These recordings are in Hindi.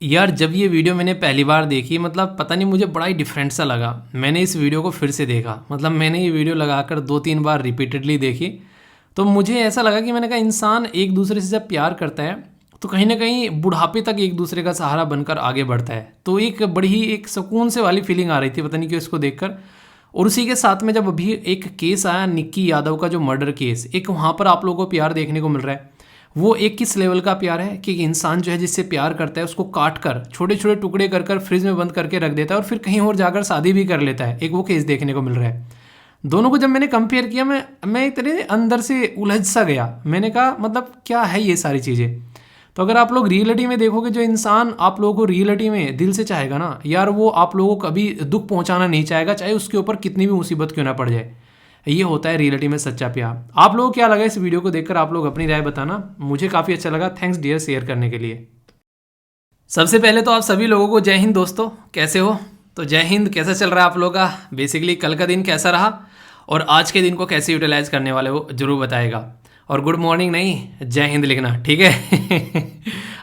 यार जब ये वीडियो मैंने पहली बार देखी मतलब पता नहीं मुझे बड़ा ही डिफरेंट सा लगा। मैंने इस वीडियो को फिर से देखा, मतलब मैंने ये वीडियो लगाकर 2-3 बार रिपीटेडली देखी। तो मुझे ऐसा लगा कि मैंने कहा इंसान एक दूसरे से जब प्यार करता है तो कहीं ना कहीं बुढ़ापे तक एक दूसरे का सहारा बनकर आगे बढ़ता है। तो एक बड़ी ही एक सुकून से वाली फीलिंग आ रही थी, पता नहीं क्यों इसको देखकर। और उसी के साथ में जब अभी एक केस आया निक्की यादव का, जो मर्डर केस, एक वहाँ पर आप लोगों को प्यार देखने को मिल रहा है। वो एक किस लेवल का प्यार है कि इंसान जो है जिससे प्यार करता है उसको काट कर छोटे छोटे टुकड़े कर कर फ्रिज में बंद करके रख देता है और फिर कहीं और जाकर शादी भी कर लेता है। एक वो केस देखने को मिल रहा है। दोनों को जब मैंने कंपेयर किया, मैं इतने अंदर से उलझ सा गया। मैंने कहा मतलब क्या है ये सारी चीज़ें। तो अगर आप लोग रियलिटी में देखोगे, जो इंसान आप लोगों को रियलिटी में दिल से चाहेगा ना यार, वो आप लोगों को कभी दुख पहुंचाना नहीं चाहेगा, चाहे उसके ऊपर कितनी भी मुसीबत क्यों ना पड़ जाए। ये होता है रियलिटी में सच्चा प्यार। आप लोगों को क्या लगा इस वीडियो को देखकर? आप लोग अपनी राय बताना, मुझे काफ़ी अच्छा लगा। थैंक्स डियर शेयर करने के लिए। सबसे पहले तो आप सभी लोगों को जय हिंद दोस्तों, कैसे हो? तो जय हिंद। कैसा चल रहा है आप लोगों का? बेसिकली कल का दिन कैसा रहा और आज के दिन को कैसे यूटिलाइज करने वाले हो जरूर बताएगा। और गुड मॉर्निंग नहीं, जय हिंद लिखना, ठीक है?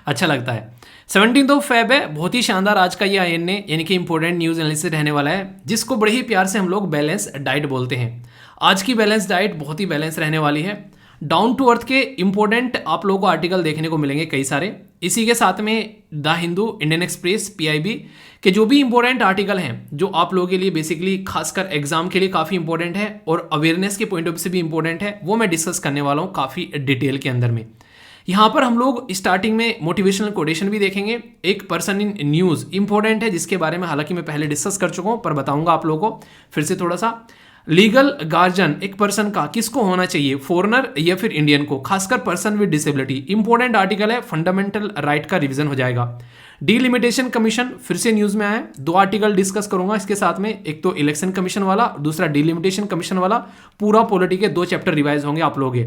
अच्छा लगता है। 17 फेब है, बहुत ही शानदार आज का ये INA यानी कि इंपॉर्टेंट न्यूज़ एनालिसिस रहने वाला है, जिसको बड़े ही प्यार से हम लोग बैलेंस डाइट बोलते हैं। आज की बैलेंस डाइट बहुत ही बैलेंस रहने वाली है। डाउन टू अर्थ के इंपॉर्टेंट आप लोगों को आर्टिकल देखने को मिलेंगे कई सारे। इसी के साथ में the Hindu, Indian express, PIB के जो भी इंपॉर्टेंट आर्टिकल हैं, जो आप लोगों के लिए बेसिकली खासकर एग्जाम के लिए काफ़ी इंपॉर्टेंट है और अवेयरनेस के पॉइंट ऑफ व्यू से भी इंपॉर्टेंट है, वो मैं डिस्कस करने वाला हूँ काफ़ी डिटेल के अंदर में। यहाँ पर हम लोग स्टार्टिंग में मोटिवेशनल कोटेशन भी देखेंगे। एक पर्सन इन न्यूज़ इंपॉर्टेंट है, जिसके बारे में हालांकि मैं पहले डिस्कस कर चुका हूँ, पर बताऊंगा आप लोगों को फिर से थोड़ा सा। लीगल गार्जियन एक पर्सन का किसको होना चाहिए, फॉरेनर या फिर इंडियन को, खासकर person with disability. Important article है, फंडामेंटल राइट का रिवीजन हो जाएगा। डीलिमिटेशन कमीशन फिर से न्यूज में आया है, 2 आर्टिकल डिस्कस करूंगा इसके साथ में। एक तो इलेक्शन कमीशन वाला, दूसरा डीलिमिटेशन कमीशन वाला। पूरा पॉलिटी के 2 चैप्टर रिवाइज होंगे आप लोग।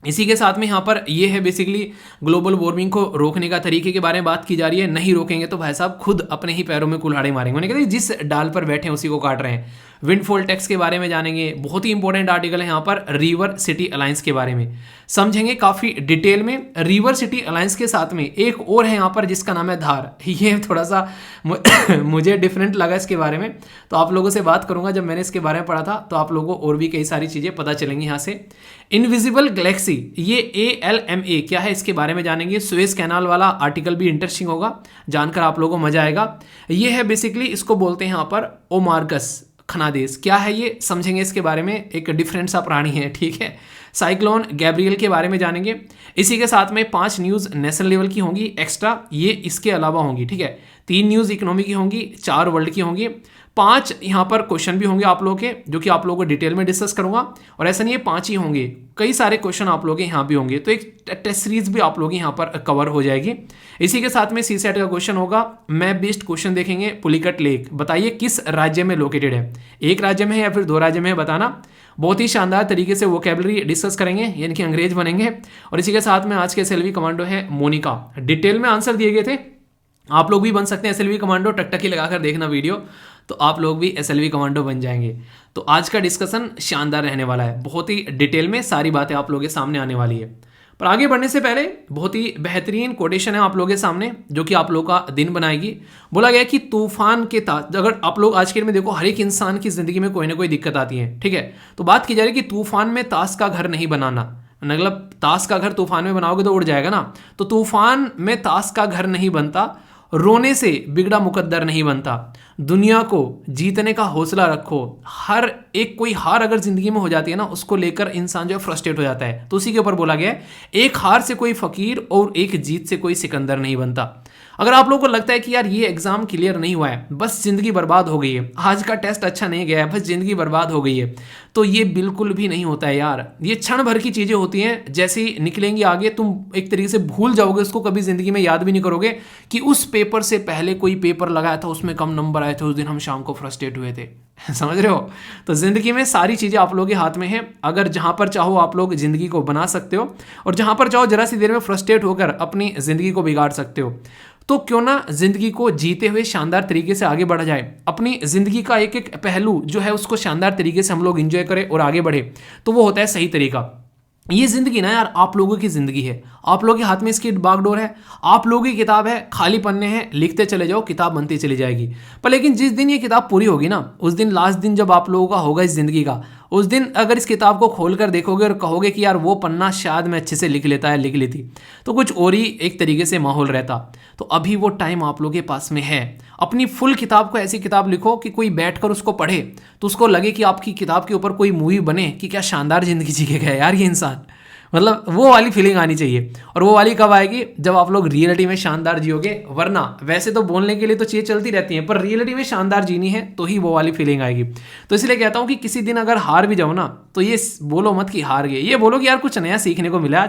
इसी के साथ में यहाँ पर ये है बेसिकली ग्लोबल वार्मिंग को रोकने का तरीके के बारे में बात की जा रही है। नहीं रोकेंगे तो भाई साहब खुद अपने ही पैरों में कुल्हाड़ी मारेंगे। उन्हें कहते हैं जिस डाल पर बैठे हैं उसी को काट रहे हैं। विंडफॉल टैक्स के बारे में जानेंगे, बहुत ही इंपॉर्टेंट आर्टिकल है यहाँ पर। रिवर सिटी अलायंस के बारे में समझेंगे काफ़ी डिटेल में। रिवर सिटी अलायंस के साथ में एक और है यहाँ पर जिसका नाम है धार। ये थोड़ा सा मुझे डिफरेंट लगा इसके बारे में, तो आप लोगों से बात करूंगा। जब मैंने इसके बारे में पढ़ा था तो आप लोगों को और भी कई सारी चीज़ें पता चलेंगी यहाँ से। इनविजिबल गैलेक्सी, ये ALMA क्या है इसके बारे में जानेंगे। सुएज कैनाल वाला आर्टिकल भी इंटरेस्टिंग होगा, जानकर आप लोगों को मजा आएगा। ये है बेसिकली, इसको बोलते हैं यहाँ पर ओमार्गस खनादेश। क्या है ये समझेंगे इसके बारे में, एक डिफरेंट सा प्राणी है, ठीक है। साइक्लोन गैब्रियल के बारे में जानेंगे। इसी के साथ में 5 न्यूज़ नेशनल लेवल की होंगी एक्स्ट्रा, ये इसके अलावा होंगी, ठीक है। 3 न्यूज़ इकोनॉमी की होंगी, 4 वर्ल्ड की होंगी। 5 यहाँ पर क्वेश्चन भी होंगे आप लोगों के, जो कि आप लोगों को डिटेल में डिस्कस करूंगा। और ऐसा नहीं है 5 ही होंगे, कई सारे क्वेश्चन आप लोगों के यहाँ भी होंगे, तो एक टेस्ट सीरीज भी आप लोग यहाँ पर कवर हो जाएगी। इसी के साथ में CSAT का क्वेश्चन होगा। मैप बेस्ड क्वेश्चन देखेंगे। पुलिकट लेक बताइए किस राज्य में लोकेटेड है, एक राज्य में है या फिर 2 राज्य में है, बताना। बहुत ही शानदार तरीके से वोकैबुलरी डिस्कस करेंगे, यानी कि अंग्रेज बनेंगे। और इसी के साथ में आज के SLV कमांडो है मोनिका। डिटेल में आंसर दिए गए थे, आप लोग भी बन सकते हैं SLV कमांडो। टकटकी लगाकर देखना वीडियो, तो आप लोग भी SLV कमांडो बन जाएंगे। तो आज का डिस्कशन शानदार रहने वाला है, बहुत ही डिटेल में सारी बातें आप लोगों के सामने आने वाली है। पर आगे बढ़ने से पहले बहुत ही बेहतरीन कोटेशन है आप लोगों के सामने, जो कि आप लोगों का दिन बनाएगी। बोला गया कि तूफान के तास, अगर आप लोग आज के दिन में देखो, हर एक इंसान की जिंदगी में कोई ना कोई दिक्कत आती है, ठीक है। तो बात की जा रही है कि तूफान में ताश का घर नहीं बनाना, मतलब ताश का घर तूफान में बनाओगे तो उड़ जाएगा ना। तो तूफान में ताश का घर नहीं बनता, रोने से बिगड़ा मुकद्दर नहीं बनता। दुनिया को जीतने का हौसला रखो। हर एक कोई हार अगर जिंदगी में हो जाती है ना, उसको लेकर इंसान जो है फ्रस्ट्रेट हो जाता है। तो उसी के ऊपर बोला गया है, एक हार से कोई फकीर और एक जीत से कोई सिकंदर नहीं बनता। अगर आप लोगों को लगता है कि यार ये एग्जाम क्लियर नहीं हुआ है, बस जिंदगी बर्बाद हो गई है, आज का टेस्ट अच्छा नहीं गया है, बस जिंदगी बर्बाद हो गई है, तो ये बिल्कुल भी नहीं होता है यार। ये क्षण भर की चीजें होती हैं, जैसे ही निकलेंगी आगे तुम एक तरीके से भूल जाओगे उसको, कभी जिंदगी में याद भी नहीं करोगे कि उस पेपर से पहले कोई पेपर लगाया था, उसमें कम नंबर आए थे, उस दिन हम शाम को फ्रस्ट्रेट हुए थे। समझ रहे हो? तो जिंदगी में सारी चीजें आप लोगों के हाथ में है। अगर जहां पर चाहो आप लोग जिंदगी को बना सकते हो, और जहां पर चाहो जरा सी देर में फ्रस्ट्रेट होकर अपनी जिंदगी को बिगाड़ सकते हो। तो क्यों ना जिंदगी को जीते हुए शानदार तरीके से आगे बढ़ा जाए। अपनी जिंदगी का एक एक पहलू जो है उसको शानदार तरीके से हम लोग एंजॉय करें और आगे बढ़े, तो वो होता है सही तरीका। ये जिंदगी ना यार आप लोगों की जिंदगी है, आप लोगों के हाथ में इसकी बागडोर है, आप लोगों की किताब है, खाली पन्ने हैं, लिखते चले जाओ, किताब बनती चली जाएगी। पर लेकिन जिस दिन ये किताब पूरी होगी ना, उस दिन लास्ट दिन जब आप लोगों का होगा इस जिंदगी का, उस दिन अगर इस किताब को खोल कर देखोगे और कहोगे कि यार वो पन्ना शायद मैं अच्छे से लिख लेता है, लिख लेती, तो कुछ और ही एक तरीके से माहौल रहता। तो अभी वो टाइम आप लोगों के पास में है। अपनी फुल किताब को ऐसी किताब लिखो कि कोई बैठकर उसको पढ़े तो उसको लगे कि आपकी किताब के ऊपर कोई मूवी बने कि क्या शानदार जिंदगी जी के गया यार ये इंसान। मतलब वो वाली फीलिंग आनी चाहिए। और वो वाली कब आएगी? जब आप लोग रियलिटी में शानदार जियोगे। वरना वैसे तो बोलने के लिए तो चीज़ें चलती रहती हैं, पर रियलिटी में शानदार जीनी है तो ही वो वाली फीलिंग आएगी। तो इसलिए कहता हूँ कि किसी दिन अगर हार भी जाओ ना, तो ये बोलो मत कि हार गए, ये बोलो कि यार कुछ नया सीखने को मिला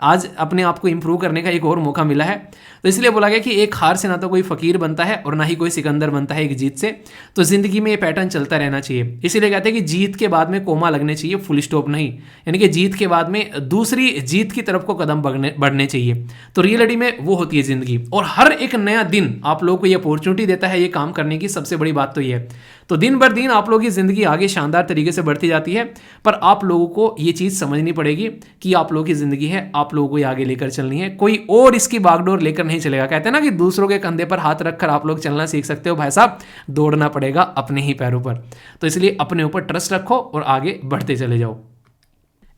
आज अपने आप को इंप्रूव करने का एक और मौका मिला है। तो इसलिए बोला गया कि एक हार से ना तो कोई फकीर बनता है और ना ही कोई सिकंदर बनता है एक जीत से। तो जिंदगी में ये पैटर्न चलता रहना चाहिए। इसीलिए कहते हैं कि जीत के बाद में कोमा लगने चाहिए, फुल स्टॉप नहीं। यानी कि जीत के बाद में दूसरी जीत की तरफ को कदम बढ़ने चाहिए। तो रियलिटी में वो होती है जिंदगी। और हर एक नया दिन आप लोगों को ये अपॉर्चुनिटी देता है ये काम करने की। सबसे बड़ी बात तो ये है। तो दिन बर दिन आप लोगों की जिंदगी आगे शानदार तरीके से बढ़ती जाती है। पर आप लोगों को ये चीज़ समझनी पड़ेगी कि आप लोगों की जिंदगी है, आप लोगों को ये आगे लेकर चलनी है। कोई और इसकी बागडोर लेकर नहीं चलेगा। कहते हैं ना कि दूसरों के कंधे पर हाथ रखकर आप लोग चलना सीख सकते हो। भाई साहब, दौड़ना पड़ेगा अपने ही पैरों पर। तो इसलिए अपने ऊपर ट्रस्ट रखो और आगे बढ़ते चले जाओ।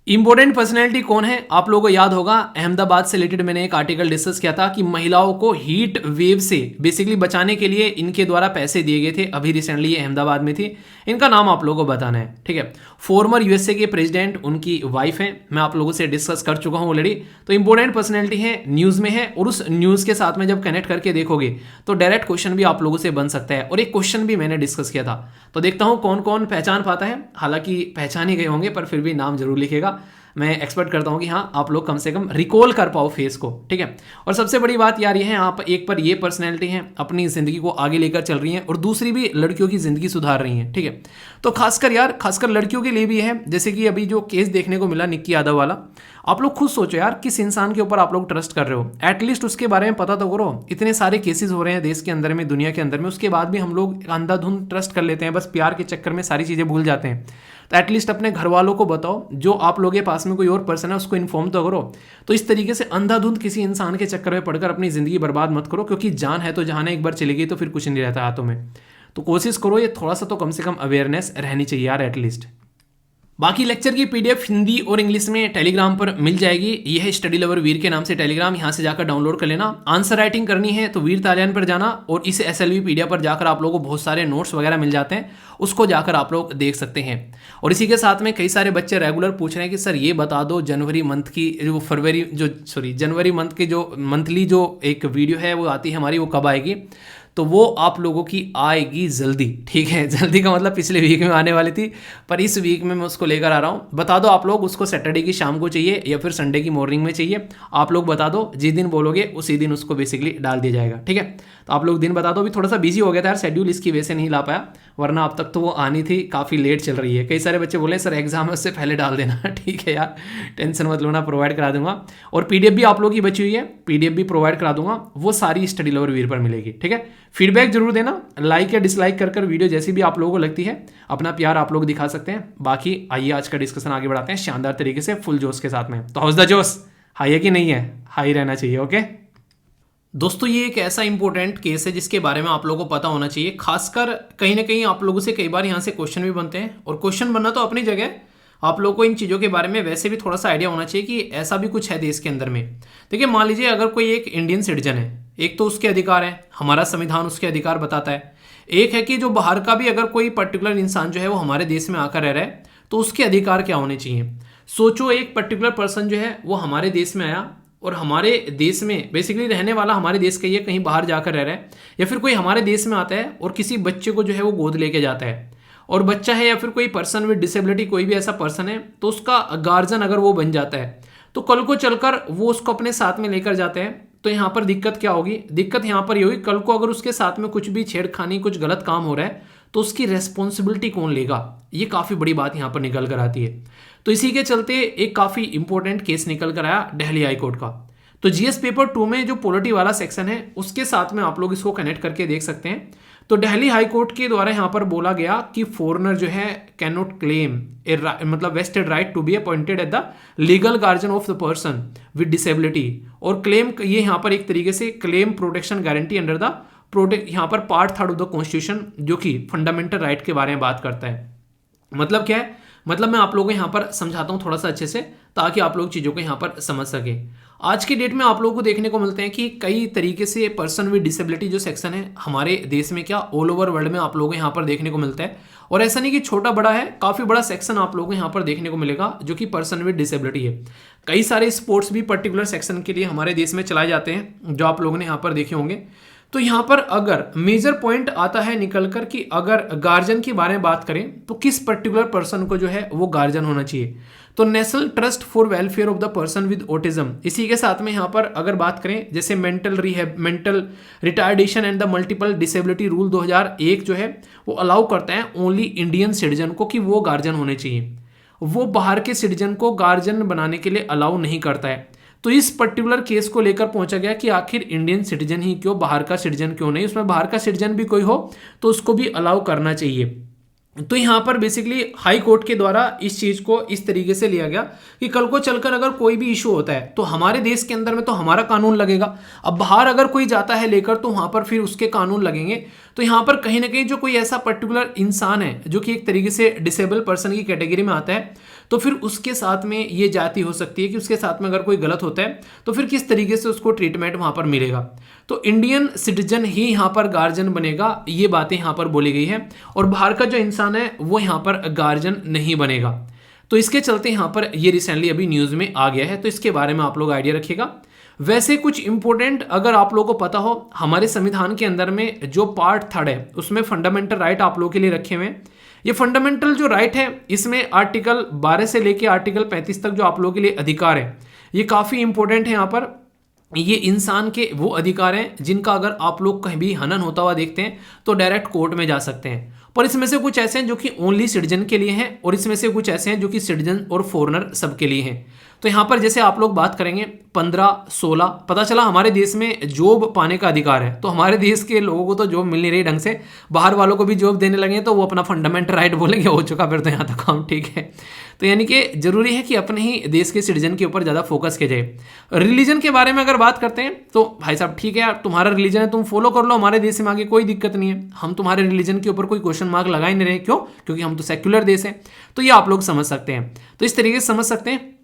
इंपॉर्टेंट पर्सनैलिटी कौन है? आप लोगों को याद होगा, अहमदाबाद से रिलेटेड मैंने एक आर्टिकल डिस्कस किया था कि महिलाओं को हीट वेव से बेसिकली बचाने के लिए इनके द्वारा पैसे दिए गए थे। अभी रिसेंटली ये अहमदाबाद में थी। इनका नाम आप लोगों को बताना है, ठीक है। फॉर्मर यूएसए के प्रेसिडेंट उनकी वाइफ है। मैं आप लोगों से डिस्कस कर चुका हूँ ऑलरेडी। तो इंपॉर्टेंट पर्सनैलिटी है, न्यूज़ में है। और उस न्यूज़ के साथ में जब कनेक्ट करके देखोगे तो डायरेक्ट क्वेश्चन भी आप लोगों से बन सकता है। और एक क्वेश्चन भी मैंने डिस्कस किया था। तो देखता हूँ कौन कौन पहचान पाता है। हालांकि पहचान ही गए होंगे, पर फिर भी नाम जरूर लिखेगा। मैं एक्सपेक्ट करता हूँ कि हाँ आप लोग कम से कम रिकॉल कर पाओ फेस को, ठीक है। और सबसे बड़ी बात यार ये है, आप एक पर ये पर्सनैलिटी है अपनी ज़िंदगी को आगे लेकर चल रही हैं और दूसरी भी लड़कियों की ज़िंदगी सुधार रही हैं, ठीक है। तो खासकर लड़कियों के लिए भी है। जैसे कि अभी जो केस देखने को मिला निक्की यादव वाला, आप लोग खुद सोचो यार, किस इंसान के ऊपर आप लोग ट्रस्ट कर रहे हो। एटलीस्ट उसके बारे में पता तो करो। इतने सारे केसेस हो रहे हैं देश के अंदर में, दुनिया के अंदर में, उसके बाद भी हम लोग अंधाधुंध ट्रस्ट कर लेते हैं। बस प्यार के चक्कर में सारी चीज़ें भूल जाते हैं। तो एटलीस्ट अपने घर वालों को बताओ, जो आप लोगों के पास में कोई और पर्सन है उसको इन्फॉर्म तो करो। तो इस तरीके से अंधाधुंध किसी इंसान के चक्कर में पड़कर अपनी ज़िंदगी बर्बाद मत करो, क्योंकि जान है तो जहां एक बार चली गई तो फिर कुछ नहीं रहता हाथों में। तो कोशिश करो, ये थोड़ा सा तो कम से कम अवेयरनेस रहनी चाहिए यार एटलीस्ट। बाकी लेक्चर की पीडीएफ हिंदी और इंग्लिश में टेलीग्राम पर मिल जाएगी। यह है स्टडी लवर वीर के नाम से टेलीग्राम, यहाँ से जाकर डाउनलोड कर लेना। आंसर राइटिंग करनी है तो वीर तालियान पर जाना, और इस SLV पीडीएफ पर जाकर आप लोगों को बहुत सारे नोट्स वगैरह मिल जाते हैं, उसको जाकर आप लोग देख सकते हैं। और इसी के साथ में कई सारे बच्चे रेगुलर पूछ रहे हैं कि सर ये बता दो जनवरी मंथ की जो मंथली जो एक वीडियो है वो आती है हमारी, वो कब आएगी? तो वो आप लोगों की आएगी जल्दी, ठीक है। जल्दी का मतलब पिछले वीक में आने वाली थी, पर इस वीक में मैं उसको लेकर आ रहा हूँ। बता दो आप लोग, उसको सैटरडे की शाम को चाहिए या फिर संडे की मॉर्निंग में चाहिए? आप लोग बता दो, जिस दिन बोलोगे उसी दिन उसको बेसिकली डाल दिया जाएगा, ठीक है। तो आप लोग दिन बता दो। अभी थोड़ा सा बिजी हो गया था यार शेड्यूल, इसकी वजह से नहीं ला पाया, वरना अब तक तो वो आनी थी। काफ़ी लेट चल रही है। कई सारे बच्चे बोले सर एग्जाम है उससे पहले डाल देना। ठीक है यार, टेंशन मत लो ना, प्रोवाइड करा दूंगा। और पीडीएफ भी आप लोगों की बची हुई है, पीडीएफ भी प्रोवाइड करा दूंगा। वो सारी स्टडी लवर वीर पर मिलेगी, ठीक है। फीडबैक जरूर देना, लाइक या डिसलाइक कर वीडियो जैसी भी आप लोगों को लगती है, अपना प्यार आप लोग दिखा सकते हैं। बाकी आइए आज का डिस्कशन आगे बढ़ाते हैं शानदार तरीके से, फुल जोश के साथ में। तो हाउस द जोश, हाई है कि नहीं है? हाई रहना चाहिए, ओके। दोस्तों ये एक ऐसा इंपॉर्टेंट केस है जिसके बारे में आप लोगों को पता होना चाहिए। खासकर कहीं ना कहीं आप लोगों से कई बार यहाँ से क्वेश्चन भी बनते हैं, और क्वेश्चन बनना तो अपनी जगह, आप लोगों को इन चीज़ों के बारे में वैसे भी थोड़ा सा आइडिया होना चाहिए कि ऐसा भी कुछ है देश के अंदर में। देखिए मान लीजिए अगर कोई एक इंडियन सिटीजन है, एक तो उसके अधिकार है, हमारा संविधान उसके अधिकार बताता है। एक है कि जो बाहर का भी अगर कोई पर्टिकुलर इंसान जो है वो हमारे देश में आकर रह रहा है तो उसके अधिकार क्या होने चाहिए। सोचो एक पर्टिकुलर पर्सन जो है वो हमारे देश में आया और हमारे देश में बेसिकली रहने वाला हमारे देश का ही है, कहीं बाहर जाकर रह रहा है, या फिर कोई हमारे देश में आता है और किसी बच्चे को जो है वो गोद लेके जाता है, और बच्चा है या फिर कोई पर्सन विद डिसेबिलिटी कोई भी ऐसा पर्सन है, तो उसका गार्जियन अगर वो बन जाता है तो कल को चलकर वो उसको अपने साथ में लेकर जाते हैं। तो यहाँ पर दिक्कत क्या होगी? दिक्कत यहाँ पर ये होगी, कल को अगर उसके साथ में कुछ भी छेड़खानी, कुछ गलत काम हो रहा है तो उसकी रेस्पॉन्सिबिलिटी कौन लेगा? ये काफ़ी बड़ी बात यहाँ पर निकल कर आती है। तो इसी के चलते एक काफ़ी इंपॉर्टेंट केस निकल कर आया दिल्ली हाई कोर्ट का। तो जीएस पेपर 2 में जो पॉलिटी वाला सेक्शन है उसके साथ में आप लोग इसको कनेक्ट करके देख सकते हैं। तो दिल्ली हाई कोर्ट के द्वारा यहाँ पर बोला गया कि फॉरेनर जो है कैन नॉट क्लेम मतलब vested right to be appointed at the legal guardian of the person with disability, और क्लेम ये यहाँ पर एक तरीके से claim protection guarantee under the protect यहाँ पर पार्ट 3 ऑफ द कॉन्स्टिट्यूशन, जो कि फंडामेंटल राइट के बारे में बात करता है। मतलब क्या है, मतलब मैं आप लोगों को यहाँ पर समझाता हूँ थोड़ा सा अच्छे से, ताकि आप लोग चीज़ों को यहाँ पर समझ सके। आज की डेट में आप लोगों को देखने को मिलते हैं कि कई तरीके से पर्सन विद डिसेबिलिटी जो सेक्शन है हमारे देश में, क्या ऑल ओवर वर्ल्ड में आप लोगों को यहाँ पर देखने को मिलता है। और ऐसा नहीं कि छोटा बड़ा है, काफ़ी बड़ा सेक्शन आप लोगों को यहाँ पर देखने को मिलेगा जो कि पर्सन विद डिसेबिलिटी है। कई सारे स्पोर्ट्स भी पर्टिकुलर सेक्शन के लिए हमारे देश में चलाए जाते हैं, जो आप लोगों ने यहाँ पर देखे होंगे। तो यहाँ पर अगर मेजर पॉइंट आता है निकल कर कि अगर गार्जियन के बारे में बात करें तो किस पर्टिकुलर पर्सन को जो है वो गार्जियन होना चाहिए, तो national trust for welfare of the person with autism. इसी के साथ में यहाँ पर अगर बात करें जैसे mental retardation and the multiple disability rule 2001 जो है वो अलाउ करता है ओनली इंडियन सिटीजन को कि वो गार्जियन होने चाहिए, वो बाहर के सिटीजन को गार्जियन बनाने के लिए अलाउ नहीं करता है। तो इस पर्टिकुलर केस को लेकर पहुंचा गया कि आखिर इंडियन सिटीजन ही क्यों, बाहर का सिटीजन क्यों नहीं, उसमें बाहर का सिटीजन भी कोई हो तो उसको भी अलाउ करना चाहिए। तो यहाँ पर बेसिकली हाई कोर्ट के द्वारा इस चीज़ को इस तरीके से लिया गया कि कल को चलकर अगर कोई भी इशू होता है तो हमारे देश के अंदर में तो हमारा कानून लगेगा, अब बाहर अगर कोई जाता है लेकर तो वहाँ पर फिर उसके कानून लगेंगे। तो यहाँ पर कहीं ना कहीं जो कोई ऐसा पर्टिकुलर इंसान है जो कि एक तरीके से डिसेबल पर्सन की कैटेगरी में आता है, तो फिर उसके साथ में ये जाति हो सकती है कि उसके साथ में अगर कोई गलत होता है तो फिर किस तरीके से उसको ट्रीटमेंट वहाँ पर मिलेगा। तो इंडियन सिटीजन ही यहाँ पर गार्जियन बनेगा, ये बातें यहाँ पर बोली गई है, और बाहर का जो इंसान है वो यहाँ पर गार्जियन नहीं बनेगा। तो इसके चलते यहाँ पर ये रिसेंटली अभी न्यूज़ में आ गया है, तो इसके बारे में आप लोग आइडिया रखिएगा। वैसे कुछ इंपॉर्टेंट अगर आप लोगों को पता हो, हमारे संविधान के अंदर में जो पार्ट 3 है उसमें फंडामेंटल राइट आप लोगों के लिए रखे हुए हैं। ये फंडामेंटल जो राइट है इसमें आर्टिकल 12 से लेके आर्टिकल 35 तक जो आप लोगों के लिए अधिकार है ये काफ़ी इंपॉर्टेंट है। यहाँ पर ये इंसान के वो अधिकार हैं जिनका अगर आप लोग कहीं भी हनन होता हुआ देखते हैं तो डायरेक्ट कोर्ट में जा सकते हैं, पर इसमें से कुछ ऐसे हैं जो कि ओनली सिटीजन के लिए हैं, और इसमें से कुछ ऐसे हैं जो कि सिटीजन और फॉरेनर सबके लिए हैं। तो यहाँ पर जैसे आप लोग बात करेंगे 15-16, पता चला हमारे देश में जॉब पाने का अधिकार है, तो हमारे देश के लोगों को तो जॉब मिल नहीं रही ढंग से, बाहर वालों को भी जॉब देने लगे तो वो अपना फंडामेंटल राइट बोलेंगे, हो चुका फिर तो यहाँ तक काम ठीक है। तो यानी कि जरूरी है कि अपने ही देश के सिटीजन के ऊपर ज़्यादा फोकस किया जाए। रिलीजन के बारे में अगर बात करते हैं तो भाई साहब ठीक है यार, तुम्हारा रिलीजन है तुम फॉलो कर लो, हमारे देश में आगे कोई दिक्कत नहीं है, हम तुम्हारे रिलीजन के ऊपर कोई क्वेश्चन मार्क लगा ही नहीं रहे, क्यों? क्योंकि हम तो सेक्युलर देश हैं। तो ये आप लोग समझ सकते हैं, तो इस तरीके से समझ सकते हैं।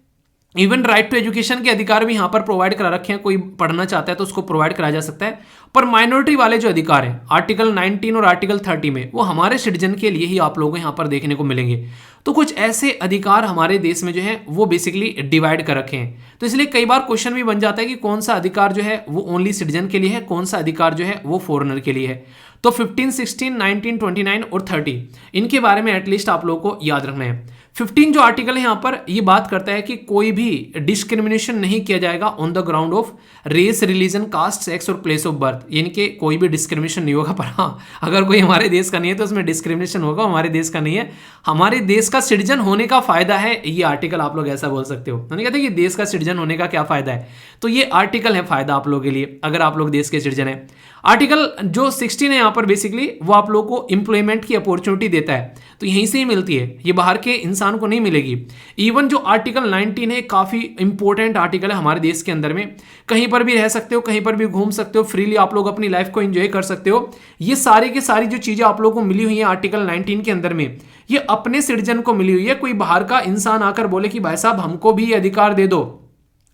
इवन राइट टू एजुकेशन के अधिकार भी यहाँ पर प्रोवाइड करा रखे हैं, कोई पढ़ना चाहता है तो उसको प्रोवाइड कराया जा सकता है। पर माइनॉरिटी वाले जो अधिकार हैं आर्टिकल 19 और आर्टिकल 30 में, वो हमारे सिटीजन के लिए ही आप लोगों को यहाँ पर देखने को मिलेंगे। तो कुछ ऐसे अधिकार हमारे देश में जो है वो बेसिकली डिवाइड कर रखे हैं। तो इसलिए कई बार क्वेश्चन भी बन जाता है कि कौन सा अधिकार जो है वो ओनली सिटीजन के लिए है, कौन सा अधिकार जो है वो फॉरेनर के लिए है। तो 15, 16, 19, 29 और 30 इनके बारे में एटलीस्ट आप लोगों को याद रखना है। 15 जो आर्टिकल है यहाँ पर ये बात करता है कि कोई भी डिस्क्रिमिनेशन नहीं किया जाएगा on the ground of race, religion, caste, sex और प्लेस ऑफ बर्थ, यानी कि कोई भी डिस्क्रिमिनेशन नहीं होगा। पर हाँ, अगर कोई हमारे देश का नहीं है तो उसमें डिस्क्रिमिनेशन होगा, हमारे देश का नहीं है। हमारे देश का सिटीजन होने का फायदा है ये आर्टिकल, आप लोग ऐसा बोल सकते हो। मैंने कहते हैं कि देश का सिटीजन होने का क्या फायदा है, तो ये आर्टिकल है फायदा आप लोगों के लिए अगर आप लोग देश के सिटीजन है। आर्टिकल जो 16 है यहाँ पर बेसिकली वो आप लोगों को एम्प्लॉयमेंट की अपॉर्चुनिटी देता है, तो यहीं से ही मिलती है, ये बाहर के इंसान को नहीं मिलेगी। इवन जो आर्टिकल 19 है काफ़ी इंपॉर्टेंट आर्टिकल है हमारे देश के अंदर में, कहीं पर भी रह सकते हो, कहीं पर भी घूम सकते हो, फ्रीली आप लोग अपनी लाइफ को एंजॉय कर सकते हो। ये सारी की सारी जो चीज़ें आप लोगों को मिली हुई है आर्टिकल 19 के अंदर में, ये अपने सिटीजन को मिली हुई है। कोई बाहर का इंसान आकर बोले कि भाई साहब हमको भी ये अधिकार दे दो,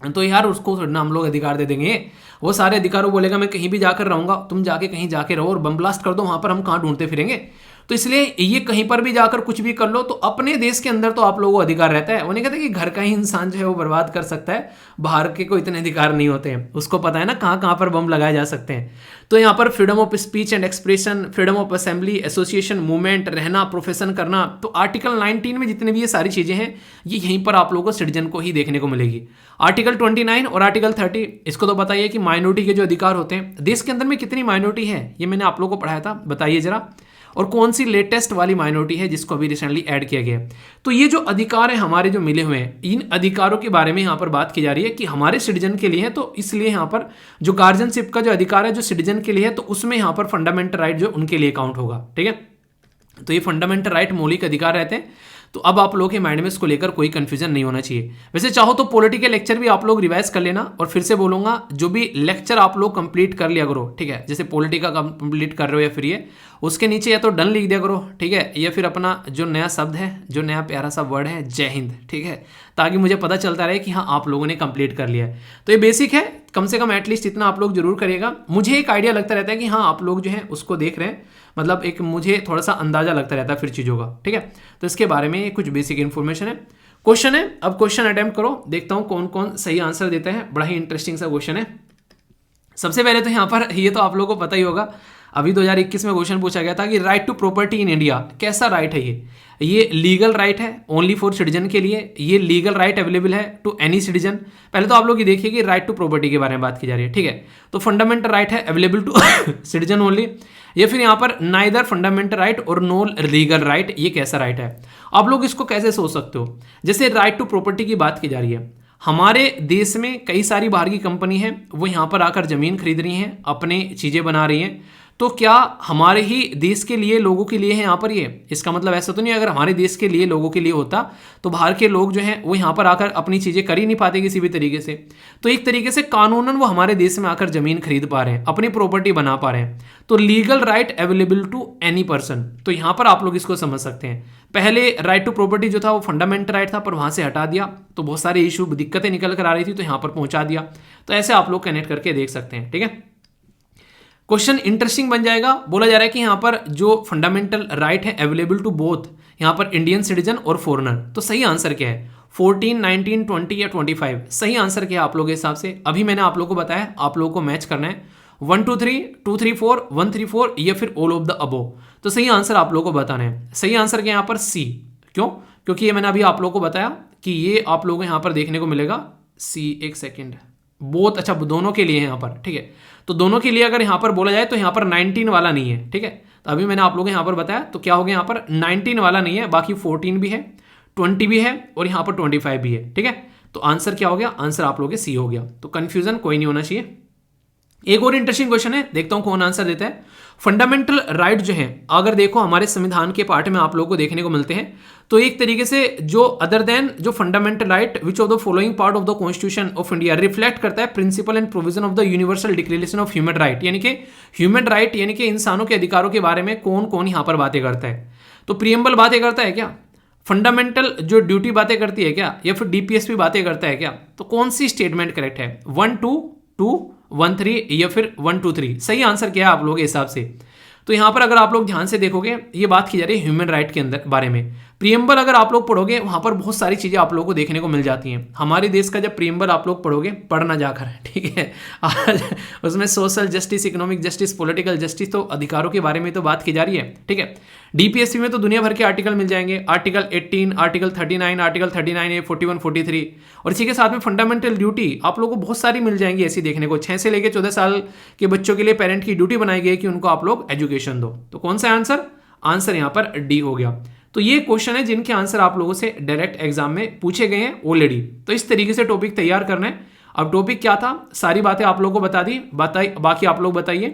तो यार उसको थोड़ा ना हम लोग अधिकार दे देंगे। वो सारे अधिकार वो बोलेगा मैं कहीं भी जाकर रहूंगा, तुम जाके कहीं जाके रहो और बम ब्लास्ट कर दो, वहां पर हम कहाँ ढूंढते फिरेंगे। तो इसलिए ये कहीं पर भी जाकर कुछ भी कर लो, तो अपने देश के अंदर तो आप लोगों को अधिकार रहता है। वो नहीं कहते कि घर का ही इंसान जो है वो बर्बाद कर सकता है, बाहर के को इतने अधिकार नहीं होते हैं, उसको पता है ना कहाँ कहाँ पर बम लगाए जा सकते हैं। तो यहाँ पर freedom of speech and expression, freedom of assembly, association, movement, रहना, प्रोफेशन करना, तो आर्टिकल 19 में जितने भी ये सारी चीज़ें हैं ये यहीं पर आप लोगों को सिटीजन को ही देखने को मिलेगी। आर्टिकल 29 और आर्टिकल 30 इसको तो बताइए कि माइनॉरिटी के जो अधिकार होते हैं देश के अंदर में कितनी माइनॉरिटी है, ये मैंने आप लोगों को पढ़ाया था, बताइए जरा। और कौन सी लेटेस्ट वाली माइनॉरिटी है जिसको अभी रिसेंटली ऐड किया गया है। तो ये जो अधिकार है हमारे जो मिले हुए हैं, इन अधिकारों के बारे में यहाँ पर बात की जा रही है कि हमारे सिटीजन के लिए है, तो इसलिए यहाँ पर जो गार्जियनशिप का जो अधिकार है जो सिटीजन के लिए है, तो उसमें यहाँ पर फंडामेंटल राइट जो उनके लिए काउंट होगा। ठीक है, तो ये फंडामेंटल राइट मौलिक अधिकार रहते हैं। तो अब आप लोगों के माइंड में इसको लेकर कोई कंफ्यूजन नहीं होना चाहिए। वैसे चाहो तो पॉलिटिकल लेक्चर भी आप लोग रिवाइज कर लेना, और फिर से बोलूंगा जो भी लेक्चर आप लोग कंप्लीट कर लिया करो, ठीक है, जैसे पॉलिटिका कंप्लीट कर रहे हो या फिर ये उसके नीचे या तो डन लिख दिया करो, ठीक है, या फिर अपना जो नया शब्द है, जो नया प्यारा सा वर्ड है, जय हिंद, ठीक है, ताकि मुझे पता चलता रहे कि हाँ आप लोगों ने कंप्लीट कर लिया है। तो ये बेसिक है, कम से कम एटलीस्ट इतना आप लोग जरूर करिएगा। मुझे एक आइडिया लगता रहता है कि हाँ आप लोग जो है उसको देख रहे हैं, मतलब एक मुझे थोड़ा सा अंदाजा लगता रहता है फिर चीज़ों का। ठीक है, तो इसके बारे में कुछ बेसिक इन्फॉर्मेशन है। क्वेश्चन है, अब क्वेश्चन अटेम्प्ट करो, देखता हूँ कौन कौन सही आंसर देता है। बड़ा ही इंटरेस्टिंग सा क्वेश्चन है। सबसे पहले तो यहाँ पर ये तो आप लोगों को पता ही होगा, अभी 2021 में क्वेश्चन पूछा गया था कि right to property in India कैसा राइट है। ये लीगल राइट है ओनली फॉर सिटीजन के लिए, ये लीगल राइट अवेलेबल है टू एनी सिटीजन। पहले तो आप लोग ये देखिए कि राइट टू प्रॉपर्टी के बारे में बात की जा रही है। ठीक है, तो फंडामेंटल राइट है अवेलेबल टू सिटीजन ओनली, या फिर यहाँ पर नाइदर फंडामेंटल राइट और नो लीगल राइट, ये कैसा राइट है। आप लोग इसको कैसे सोच सकते हो, जैसे राइट टू प्रॉपर्टी की बात की जा रही है, हमारे देश में कई सारी बाहर की कंपनी है, वो यहाँ पर आकर जमीन खरीद रही हैं, अपने चीजें बना रही हैं, तो क्या हमारे ही देश के लिए लोगों के लिए है यहाँ पर ये? इसका मतलब ऐसा तो नहीं, अगर हमारे देश के लिए लोगों के लिए होता तो बाहर के लोग जो हैं वो यहाँ पर आकर अपनी चीजें कर ही नहीं पाते किसी भी तरीके से। तो एक तरीके से कानूनन वो हमारे देश में आकर जमीन खरीद पा रहे हैं, अपनी प्रॉपर्टी बना पा रहे हैं, तो legal right available to any person. तो यहाँ पर आप लोग इसको समझ सकते हैं। पहले राइट टू प्रॉपर्टी जो था वो फंडामेंटल राइट था, पर वहां से हटा दिया तो बहुत सारे इशू दिक्कतें निकल कर आ रही थी, तो यहाँ पर पहुंचा दिया। तो ऐसे आप लोग कनेक्ट करके देख सकते हैं। ठीक है, क्वेश्चन इंटरेस्टिंग बन जाएगा। बोला जा रहा है कि यहाँ पर जो फंडामेंटल राइट है अवेलेबल टू बोथ, यहाँ पर इंडियन सिटीजन और फॉरेनर। तो सही आंसर क्या है? 14, 19, 20 या 25? सही आंसर क्या है आप लोगों के हिसाब से? अभी मैंने आप लोगों को बताया, आप लोगों को मैच करना है 1 2 3, 2 3 4, 1 3 4 या फिर ऑल ऑफ द अबोव। तो सही आंसर आप लोगों को बताना है। सही आंसर क्या है यहाँ पर? सी। क्यों? क्योंकि ये मैंने अभी आप लोगों को बताया कि ये आप लोगों को यहाँ पर देखने को मिलेगा सी। एक सेकेंड, बहुत अच्छा, दोनों के लिए है यहाँ पर। ठीक है, तो दोनों के लिए अगर यहाँ पर बोला जाए तो यहाँ पर 19 वाला नहीं है। ठीक है, तो अभी मैंने आप लोगों को यहाँ पर बताया, तो क्या हो गया यहाँ पर 19 वाला नहीं है, बाकी 14 भी है, 20 भी है और यहाँ पर 25 भी है। ठीक है, तो आंसर क्या हो गया? आंसर आप लोगों के सी हो गया। तो कंफ्यूजन कोई नहीं होना चाहिए। एक और इंटरेस्टिंग क्वेश्चन है, देखता हूं कौन आंसर देता है। फंडामेंटल राइट जो है, अगर देखो हमारे संविधान के पार्ट में आप लोगों को देखने को मिलते हैं, तो एक तरीके से जो अदर देन जो fundamental right which of the following part of the constitution of India reflect करता है principle and provision of the universal declaration of human right, यानी कि ह्यूमन राइट यानी कि इंसानों के अधिकारों के बारे में कौन कौन यहां पर बातें करता है। तो प्रियम्बल बातें करता है क्या? फंडामेंटल जो ड्यूटी बातें करती है क्या? या फिर डीपीएसपी बातें करता है क्या? तो कौन सी स्टेटमेंट करेक्ट है? 1 2 2 1 3 या फिर 1 2 3? सही आंसर क्या है आप लोगों के हिसाब से? तो यहां पर अगर आप लोग ध्यान से देखोगे, ये बात की जा रही है ह्यूमन राइट के अंदर बारे में। प्रियम्बल अगर आप लोग पढ़ोगे, वहां पर बहुत सारी चीजें आप लोगों को देखने को मिल जाती हैं। हमारे देश का जब प्रियम्बल आप लोग पढ़ोगे, पढ़ना जाकर, ठीक है, आज उसमें social justice, economic justice, political justice, तो अधिकारों के बारे में तो बात की जा रही है। ठीक है, डीपीएससी में तो दुनिया भर के आर्टिकल मिल जाएंगे, आर्टिकल 18, आर्टिकल 39, आर्टिकल 39A, 41, 43, और इसी के साथ में फंडामेंटल ड्यूटी आप लोगों को बहुत सारी मिल जाएंगी ऐसी देखने को। 6 से लेकर 14 साल के बच्चों के लिए पेरेंट की ड्यूटी बनाई गई है कि उनको आप लोग एजुकेशन दो। तो कौन सा आंसर? आंसर यहां पर डी हो गया। तो ये क्वेश्चन है जिनके आंसर आप लोगों से डायरेक्ट एग्जाम में पूछे गए हैं ऑलरेडी। तो इस तरीके से टॉपिक तैयार करना है। अब टॉपिक क्या था, सारी बातें आप लोगों को बता दी, बाकी आप लोग बताइए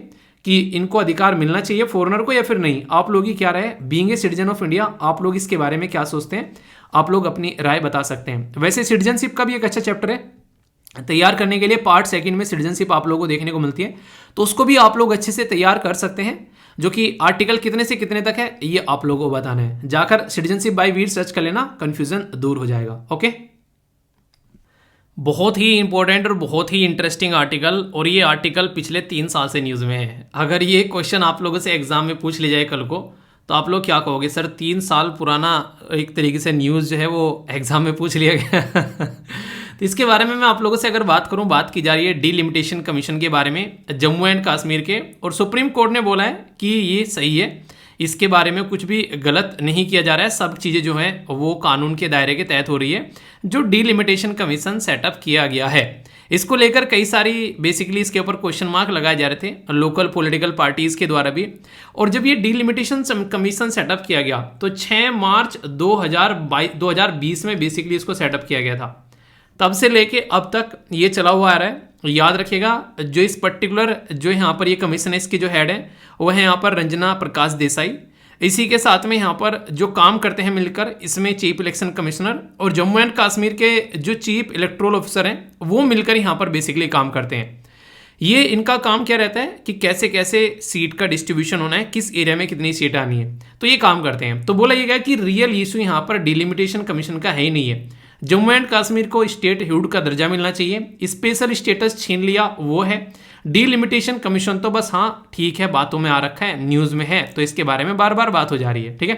कि इनको अधिकार मिलना चाहिए फॉरेनर को या फिर नहीं। आप लोग ही क्या रहे, being a citizen of India, आप लोग इसके बारे में क्या सोचते हैं? आप लोग अपनी राय बता सकते हैं। वैसे सिटीजनशिप का भी एक अच्छा चैप्टर है, तैयार करने के लिए पार्ट 2 में सिटीजनशिप आप लोगों को देखने को मिलती है, तो उसको भी आप लोग अच्छे से तैयार कर सकते हैं। जो कि आर्टिकल कितने से कितने तक है ये आप लोगों को बताना है। जाकर सिटीजनशिप बाय वीर सर्च कर लेना, कंफ्यूजन दूर हो जाएगा। ओके, बहुत ही इंपॉर्टेंट और बहुत ही इंटरेस्टिंग आर्टिकल, और ये आर्टिकल पिछले 3 साल से न्यूज़ में है। अगर ये क्वेश्चन आप लोगों से एग्जाम में पूछ लिया जाए कल को, तो आप लोग क्या कहोगे? सर 3 साल पुराना एक तरीके से न्यूज़ जो है वो एग्जाम में पूछ लिया गया। तो इसके बारे में मैं आप लोगों से अगर बात करूं, बात की जा रही है डिलिमिटेशन कमीशन के बारे में, जम्मू एंड कश्मीर के, और सुप्रीम कोर्ट ने बोला है कि ये सही है, इसके बारे में कुछ भी गलत नहीं किया जा रहा है, सब चीज़ें जो हैं वो कानून के दायरे के तहत हो रही है। जो डीलिमिटेशन कमीशन सेटअप किया गया है, इसको लेकर कई सारी बेसिकली इसके ऊपर क्वेश्चन मार्क लगाए जा रहे थे लोकल पॉलिटिकल पार्टीज के द्वारा भी। और जब ये डीलिमिटेशन कमीशन सेटअप किया गया तो 6 मार्च 2020 में बेसिकली इसको सेटअप किया गया था। तब से लेके अब तक ये चला हुआ आ रहा है। याद रखिएगा, जो इस पर्टिकुलर जो यहाँ पर ये कमीशन है, इसके जो हेड है वह है यहाँ पर रंजना प्रकाश देसाई। इसी के साथ में यहाँ पर जो काम करते हैं मिलकर, इसमें चीफ इलेक्शन कमिश्नर और जम्मू एंड कश्मीर के जो चीफ इलेक्टोरल ऑफिसर हैं वो मिलकर यहाँ पर बेसिकली काम करते हैं। ये इनका काम क्या रहता है कि कैसे कैसे सीट का डिस्ट्रीब्यूशन होना है, किस एरिया में कितनी सीट आनी है, तो ये काम करते हैं। तो बोला ये गया कि रियल इशू यहाँ पर डिलिमिटेशन कमीशन का है ही नहीं है। जम्मू एंड कश्मीर को स्टेट हुड का दर्जा मिलना चाहिए, स्पेशल स्टेटस छीन लिया वो है। डीलिमिटेशन कमीशन तो बस हाँ ठीक है, बातों में आ रखा है, न्यूज़ में है, तो इसके बारे में बार बार बात हो जा रही है, ठीक है।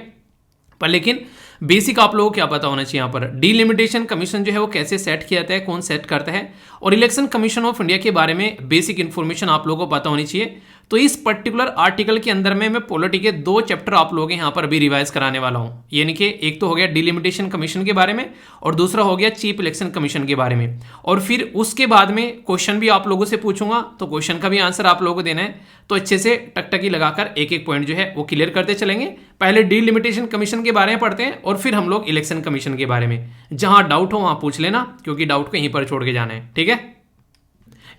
पर लेकिन बेसिक आप लोगों को क्या पता होना चाहिए यहाँ पर डीलिमिटेशन कमीशन जो है वो कैसे सेट किया जाता है, कौन सेट करता है, और इलेक्शन कमीशन ऑफ इंडिया के बारे में बेसिक इन्फॉर्मेशन आप लोगों को पता होनी चाहिए। तो इस पर्टिकुलर आर्टिकल के अंदर में मैं पॉलिटी के 2 चैप्टर आप लोगों के यहाँ पर अभी रिवाइज कराने वाला हूँ। यानी कि एक तो हो गया डिलिमिटेशन कमीशन के बारे में और दूसरा हो गया चीफ इलेक्शन कमीशन के बारे में। और फिर उसके बाद में क्वेश्चन भी आप लोगों से पूछूंगा, तो क्वेश्चन का भी आंसर आप लोगों को देना है। तो अच्छे से टकटकी लगाकर एक एक पॉइंट जो है वो क्लियर करते चलेंगे। पहले डिलिमिटेशन कमीशन के बारे में पढ़ते हैं और फिर हम लोग इलेक्शन कमीशन के बारे में। जहां डाउट हो वहां पूछ लेना, क्योंकि डाउट को यहीं पर छोड़ के जाना है, ठीक है।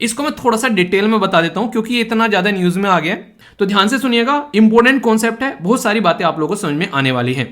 इसको मैं थोड़ा सा डिटेल में बता देता हूं क्योंकि ये इतना ज्यादा न्यूज में आ गया, तो ध्यान से सुनिएगा। इंपॉर्टेंट कॉन्सेप्ट है, बहुत सारी बातें आप लोगों को समझ में आने वाली हैं।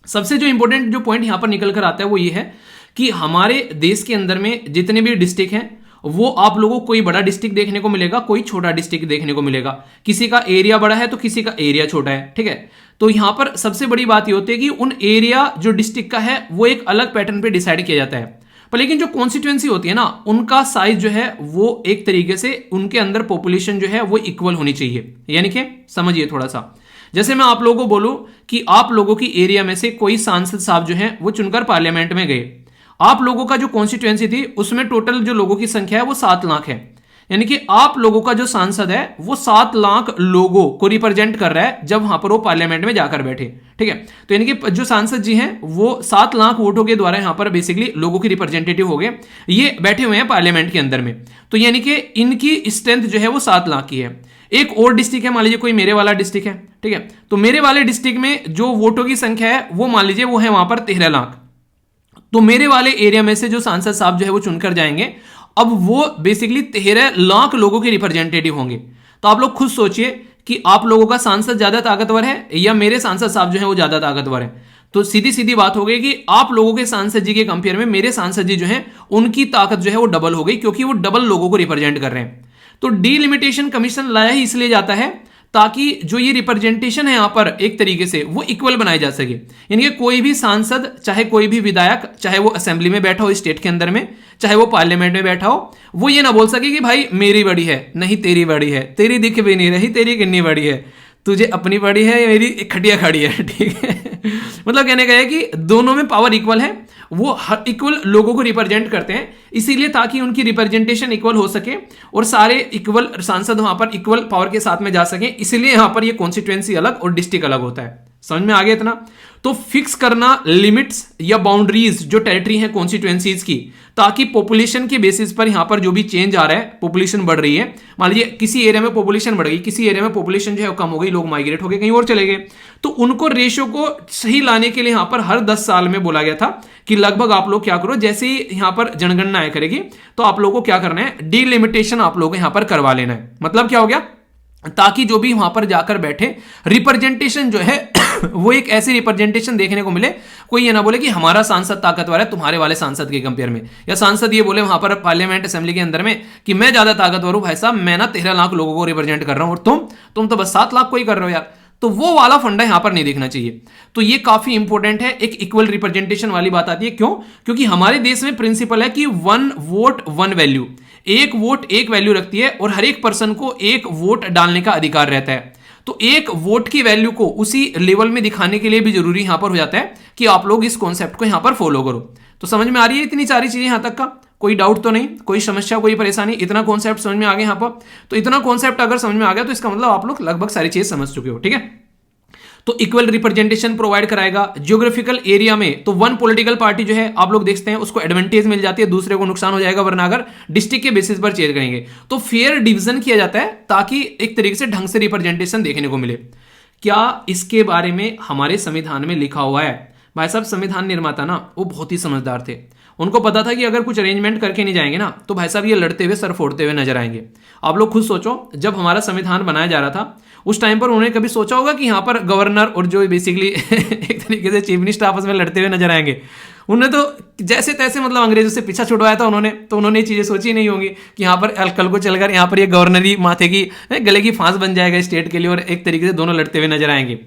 सबसे जो इंपॉर्टेंट जो पॉइंट यहां पर निकल कर आता है वो ये है कि हमारे देश के अंदर में जितने भी डिस्ट्रिक्ट हैं वो आप लोगों को कोई बड़ा डिस्ट्रिक्ट देखने को मिलेगा, कोई छोटा डिस्ट्रिक्ट देखने को मिलेगा। किसी का एरिया बड़ा है तो किसी का एरिया छोटा है, ठीक है। तो यहां पर सबसे बड़ी बात ये होती है कि उन एरिया जो डिस्ट्रिक्ट का है वो एक अलग पैटर्न पे डिसाइड किया जाता है। पर लेकिन जो कॉन्स्टिट्यूएंसी होती है ना, उनका साइज जो है वो एक तरीके से उनके अंदर पॉपुलेशन जो है वो इक्वल होनी चाहिए। यानी कि समझिए थोड़ा सा, जैसे मैं आप लोगों को बोलूं कि आप लोगों की एरिया में से कोई सांसद साहब जो है वो चुनकर पार्लियामेंट में गए, आप लोगों का जो कॉन्स्टिट्यूएंसी थी उसमें टोटल जो लोगों की संख्या है वो 7 लाख है। यानी कि आप लोगों का जो सांसद है वो 7 लाख लोगों को रिप्रेजेंट कर रहा है जब वहां पर वो पार्लियामेंट में जाकर बैठे, ठीक है। तो यानी कि जो सांसद जी हैं वो 7 लाख वोटों के द्वारा यहां पर बेसिकली लोगों के रिप्रेजेंटेटिव हो गए, ये बैठे हुए हैं पार्लियामेंट के अंदर में। तो यानी कि इनकी स्ट्रेंथ जो है वो 7 लाख की है। एक और डिस्ट्रिक्ट है, मान लीजिए कोई मेरे वाला डिस्ट्रिक्ट है, ठीक है। तो मेरे वाले डिस्ट्रिक्ट में जो वोटों की संख्या है वो मान लीजिए वो है वहां पर 13 लाख। तो मेरे वाले एरिया में से जो सांसद साहब जो है वो चुनकर जाएंगे, अब वो बेसिकली 13 लाख लोगों के रिप्रेजेंटेटिव होंगे। तो आप लोग खुद सोचिए कि आप लोगों का सांसद ज्यादा ताकतवर है या मेरे सांसद साहब जो है वो ज्यादा ताकतवर है। तो सीधी सीधी बात हो गई कि आप लोगों के सांसद जी के कंपेयर में मेरे सांसद जी जो है उनकी ताकत जो है वो डबल हो गई, क्योंकि वो डबल लोगों को रिप्रेजेंट कर रहे हैं। तो डीलिमिटेशन कमीशन लाया ही इसलिए जाता है ताकि जो ये रिप्रेजेंटेशन है यहां पर एक तरीके से वो इक्वल बनाई जा सके। यानी कि कोई भी सांसद, चाहे कोई भी विधायक, चाहे वो असेंबली में बैठा हो स्टेट के अंदर में, चाहे वो पार्लियामेंट में बैठा हो, वो ये ना बोल सके कि भाई मेरी बड़ी है, नहीं तेरी बड़ी है, तेरी दिख भी नहीं रही, तेरी कितनी बड़ी है, तुझे अपनी बड़ी है, मेरी खटिया खड़ी है, ठीक है। मतलब कहने का है कि दोनों में पावर इक्वल है, वो हर इक्वल लोगों को रिप्रेजेंट करते हैं, इसीलिए ताकि उनकी रिप्रेजेंटेशन इक्वल हो सके और सारे इक्वल सांसद वहां पर इक्वल पावर के साथ में जा सके। इसलिए यहां पर ये कॉन्स्टिट्यूएंसी अलग और डिस्ट्रिक्ट अलग होता है। समझ में आ गया इतना? तो फिक्स करना लिमिट्स या बाउंड्रीज जो टेरिटरी है कॉन्स्टिट्यूएंसीज की, ताकि पॉपुलेशन के बेसिस पर यहां पर जो भी चेंज आ रहा है, पॉपुलेशन बढ़ रही है, मान लीजिए किसी एरिया में पॉपुलेशन बढ़ गई, किसी एरिया में पॉपुलेशन जो है कम हो गई, लोग माइग्रेट हो गए कहीं और चले गए, तो उनको रेशियो को सही लाने के लिए यहां पर हर 10 साल में बोला गया था कि लगभग आप लोग क्या करो, जैसे ही यहां पर जनगणना आया करेगी तो आप लोगों को क्या करना है, डीलिमिटेशन आप लोगों को यहां पर करवा लेना है। मतलब क्या हो गया, ताकि जो भी वहां पर जाकर बैठे रिप्रेजेंटेशन जो है वो एक ऐसी रिप्रेजेंटेशन देखने को मिले, कोई ये ना बोले कि हमारा सांसद ताकतवर है तुम्हारे वाले सांसद के कंपेयर में, या सांसद ये बोले वहां पर पार्लियामेंट असेंबली के अंदर में कि मैं ज्यादा ताकतवर हूं भाई साहब, मैं ना 13 लाख लोगों को रिप्रेजेंट कर रहा हूं और तुम तो बस 7 लाख को ही कर रहे हो यार। तो वो वाला फंडा यहां पर नहीं देखना चाहिए। तो ये काफी इंपॉर्टेंट है, एक इक्वल रिप्रेजेंटेशन वाली बात आती है। क्यों? क्योंकि हमारे देश में प्रिंसिपल है कि 1 वोट 1 वैल्यू, एक वोट एक वैल्यू रखती है और हर एक पर्सन को एक वोट डालने का अधिकार रहता है। तो एक वोट की वैल्यू को उसी लेवल में दिखाने के लिए भी जरूरी यहां पर हो जाता है कि आप लोग इस कॉन्सेप्ट को यहां पर फॉलो करो। तो समझ में आ रही है इतनी सारी चीजें यहां तक का? कोई डाउट तो नहीं, कोई समस्या, कोई परेशानी? इतना कॉन्सेप्ट समझ में आ गया यहां पर? तो इतना कॉन्सेप्ट अगर समझ में आ गया तो इसका मतलब आप लोग लगभग सारी चीज समझ चुके हो, ठीक है। तो इक्वल रिप्रेजेंटेशन प्रोवाइड कराएगा। ज्योग्राफिकल एरिया में तो वन पॉलिटिकल पार्टी जो है आप लोग देखते हैं उसको एडवांटेज मिल जाती है, दूसरे को नुकसान हो जाएगा वरना अगर डिस्ट्रिक्ट के बेसिस पर चेयर करेंगे तो फेयर डिवीजन किया जाता है ताकि एक तरीके से ढंग से रिप्रेजेंटेशन देखने को मिले। क्या इसके बारे में हमारे संविधान में लिखा हुआ है? भाई साहब संविधान निर्माता ना वो बहुत ही समझदार थे, उनको पता था कि अगर कुछ अरेंजमेंट करके नहीं जाएंगे ना तो भाई साहब ये लड़ते हुए सर फोड़ते हुए नजर आएंगे। आप लोग खुद सोचो, जब हमारा संविधान बनाया जा रहा था उस टाइम पर उन्होंने कभी सोचा होगा कि यहाँ पर गवर्नर और जो बेसिकली एक तरीके से चीफ मिनिस्टर आपस में लड़ते हुए नजर आएंगे? उन्होंने तो जैसे तैसे मतलब अंग्रेजों से पीछा छुड़वाया था उन्होंने, तो उन्होंने ये चीजें सोची नहीं होंगी कि यहाँ पर कल को चलकर यहाँ पर ये गवर्नरी माथे की गले की फांस बन जाएगा स्टेट के लिए और एक तरीके से दोनों लड़ते हुए नजर आएंगे।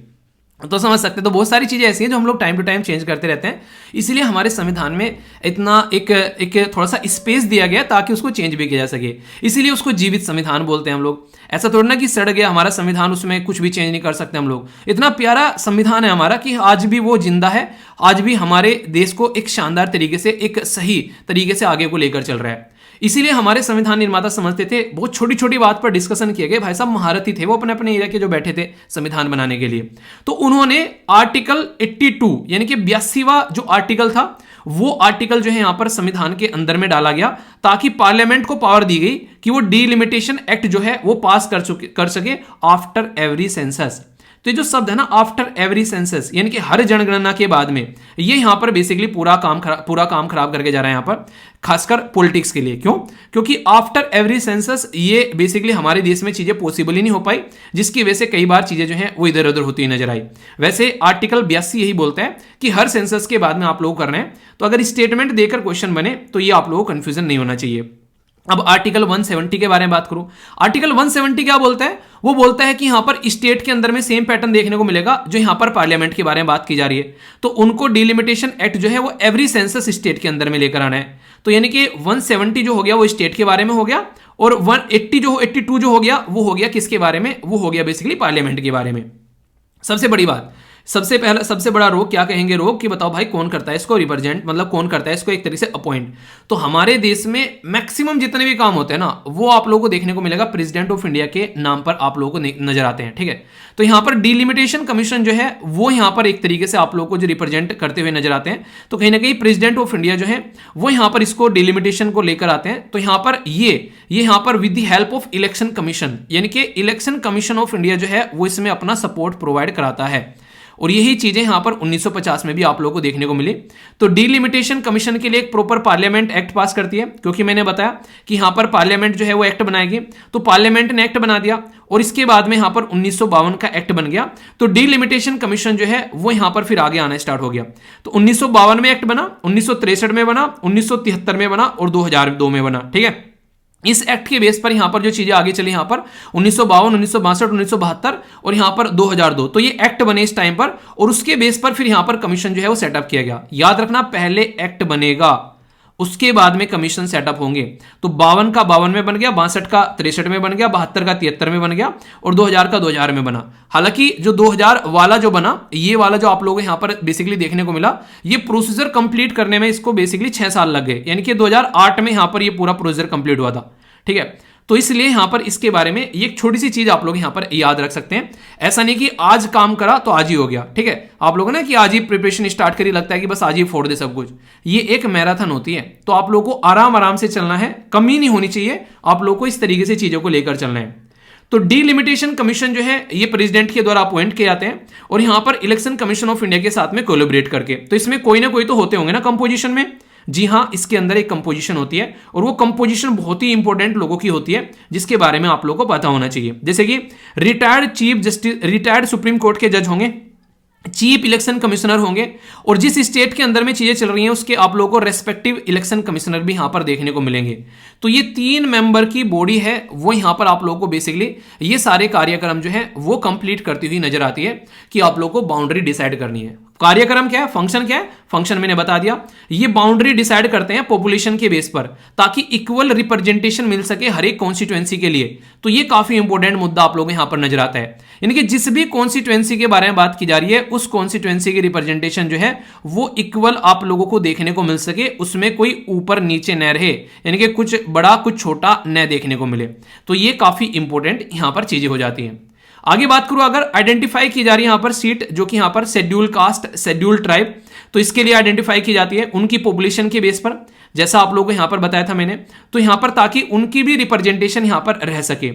तो समझ सकते हैं। तो बहुत सारी चीजें ऐसी हैं जो हम लोग टाइम टू टाइम चेंज करते रहते हैं, इसीलिए हमारे संविधान में इतना एक थोड़ा सा स्पेस दिया गया ताकि उसको चेंज भी किया जा सके, इसीलिए उसको जीवित संविधान बोलते हैं हम लोग। ऐसा थोड़ा ना कि सड़ गया हमारा संविधान, उसमें कुछ भी चेंज नहीं कर सकते हम लोग। इतना प्यारा संविधान है हमारा कि आज भी वो जिंदा है, आज भी हमारे देश को एक शानदार तरीके से एक सही तरीके से आगे को लेकर चल रहा है। इसीलिए हमारे संविधान निर्माता समझते थे, बहुत छोटी छोटी बात पर डिस्कशन किए गए। भाई साहब महारथी थे वो अपने अपने एरिया के जो बैठे थे संविधान बनाने के लिए, तो उन्होंने आर्टिकल 82 यानी कि 82वां जो आर्टिकल था वो आर्टिकल जो है यहां पर संविधान के अंदर में डाला गया ताकि पार्लियामेंट को पावर दी गई कि वो डीलिमिटेशन एक्ट जो है वो पास कर सके आफ्टर एवरी सेंसस। तो ये जो शब्द है ना आफ्टर एवरी सेंसस यानी कि हर जनगणना के बाद में, ये यहां पर बेसिकली पूरा काम खराब करके जा रहा है यहां पर, खासकर पॉलिटिक्स के लिए। क्यों? क्योंकि आफ्टर एवरी सेंसस ये बेसिकली हमारे देश में चीजें पॉसिबल ही नहीं हो पाई, जिसकी वजह से कई बार चीजें जो हैं वो इधर उधर होती नजर आई। वैसे आर्टिकल 82 यही बोलता है कि हर सेंसस के बाद में आप लोग कर रहे हैं, तो अगर स्टेटमेंट देकर क्वेश्चन बने तो ये आप लोगों को कंफ्यूजन नहीं होना चाहिए। अब आर्टिकल 170 के बारे में बात करूं, आर्टिकल 170 क्या बोलता है? वो बोलता है कि यहां पर स्टेट के अंदर में सेम पैटर्न देखने को मिलेगा जो यहां पर पार्लियामेंट के बारे में बात की जा रही है, तो उनको डिलिमिटेशन एक्ट जो है वो एवरी सेंसस स्टेट के अंदर में लेकर आना है। तो यानी कि 170 जो हो गया वो स्टेट के बारे में हो गया, और 182 जो हो गया वो हो गया किसके बारे में? वो हो गया बेसिकली पार्लियामेंट के बारे में। सबसे बड़ी बात, सबसे बड़ा रोग क्या कहेंगे? रोग कि बताओ भाई कौन करता है इसको रिप्रेजेंट, मतलब कौन करता है इसको एक तरीके से अपॉइंट। तो हमारे देश में मैक्सिमम जितने भी काम होते हैं ना वो आप लोगों को देखने को मिलेगा प्रेसिडेंट ऑफ इंडिया के नाम पर आप लोगों को नजर आते हैं। ठीक है, तो यहां पर डिलिमिटेशन कमीशन जो है वो यहां पर एक तरीके से आप लोगों को जो रिप्रेजेंट करते हुए नजर आते हैं, तो कहीं ना कहीं प्रेसिडेंट ऑफ इंडिया जो है वो यहां पर इसको डिलिमिटेशन को लेकर आते हैं। तो यहां पर ये यहां पर with the help of election commission यानी कि इलेक्शन कमीशन ऑफ इंडिया जो है वो इसमें अपना सपोर्ट प्रोवाइड कराता है, और यही चीजें यहां पर 1950 में भी आप लोगों को देखने को मिली। तो डिलिमिटेशन कमीशन के लिए एक प्रॉपर पार्लियामेंट एक्ट पास करती है, क्योंकि मैंने बताया कि यहां पर पार्लियामेंट जो है वो एक्ट बनाएगी, तो पार्लियामेंट ने एक्ट बना दिया और इसके बाद में यहां पर 1952 का एक्ट बन गया। तो डिलिमिटेशन कमीशन जो है वो यहां पर फिर आगे आना स्टार्ट हो गया। तो 1952 में एक्ट बना, 1963 में बना, 1973 में बना और 2002 में बना। ठीक है, इस एक्ट के बेस पर यहां पर जो चीजें आगे चली यहां पर 1952, 1962, 1972 और यहां पर 2002, तो ये एक्ट बने इस टाइम पर, और उसके बेस पर फिर यहां पर कमीशन जो है वो सेटअप किया गया। याद रखना, पहले एक्ट बनेगा उसके बाद में कमीशन सेटअप होंगे। तो 52 का 52 में बन गया, 62 का 63 में बन गया, 72 का 73 में बन गया और 2000 का 2000 में बना। हालांकि जो 2000 वाला जो बना, ये वाला जो आप लोगों को यहां पर बेसिकली देखने को मिला, ये प्रोसीजर कंप्लीट करने में इसको बेसिकली 6 साल लग गए, यानी कि 2008 में यहां पर ये पूरा प्रोसीजर कंप्लीट हुआ था। ठीक है, तो इसलिए यहां पर इसके बारे में ये एक छोटी सी चीज आप लोग यहां पर याद रख सकते हैं। ऐसा नहीं कि आज काम करा तो आज ही हो गया। ठीक है, आप लोगों ने कि आज ही प्रिपरेशन स्टार्ट करी, लगता है कि बस आज ही फोड़ दे सब कुछ। ये एक मैराथन होती है, तो आप लोगों को आराम आराम से चलना है, कमी नहीं होनी चाहिए, आप लोगों को इस तरीके से चीजों को लेकर चलना है। तो डिलिमिटेशन कमीशन जो है ये प्रेसिडेंट के द्वारा अपॉइंट किए जाते हैं, और यहां पर इलेक्शन कमीशन ऑफ इंडिया के साथ में कोलैबोरेट करके। तो इसमें कोई ना कोई तो होते होंगे ना कंपोजिशन में। जी हां, इसके अंदर एक कंपोजिशन होती है, और वो कंपोजिशन बहुत ही इंपॉर्टेंट लोगों की होती है, जिसके बारे में आप लोगों को पता होना चाहिए। जैसे कि retired chief justice, retired supreme court के जज होंगे, चीफ इलेक्शन कमिश्नर होंगे, और जिस स्टेट के अंदर में चीजें चल रही हैं उसके आप लोगों को रेस्पेक्टिव इलेक्शन कमिश्नर भी यहां पर देखने को मिलेंगे। तो ये 3 मेंबर की बॉडी है, वो यहां पर आप लोगों को बेसिकली ये सारे कार्यक्रम जो है वो कंप्लीट करती हुई नजर आती है कि आप लोगों को बाउंड्री डिसाइड करनी है। कार्यक्रम क्या है, फंक्शन क्या है? फंक्शन मैंने बता दिया, ये बाउंड्री डिसाइड करते हैं पॉपुलेशन के बेस पर, ताकि इक्वल रिप्रेजेंटेशन मिल सके हर एक कॉन्स्टिट्यूएंसी के लिए। तो ये काफी इंपॉर्टेंट मुद्दा आप लोगों को यहां पर नजर आता है, यानी कि जिस भी कॉन्स्टिट्यूएंसी के बारे में बात की जा रही है उस कॉन्स्टिट्यूएंसी की रिप्रेजेंटेशन जो है वो इक्वल आप लोगों को देखने को मिल सके, उसमें कोई ऊपर नीचे न रहे, यानी कि कुछ बड़ा कुछ छोटा न देखने को मिले। तो ये काफी इंपॉर्टेंट यहां पर चीजें हो जाती हैं। आगे बात करूं, अगर आइडेंटिफाई की जा रही है यहां पर सीट जो कि यहां पर शेड्यूल कास्ट शेड्यूल ट्राइब, तो इसके लिए आइडेंटिफाई की जाती है उनकी पॉपुलेशन के बेस पर, जैसा आप लोगों को यहां पर बताया था मैंने। तो यहां पर ताकि उनकी भी रिप्रेजेंटेशन यहां पर रह सके।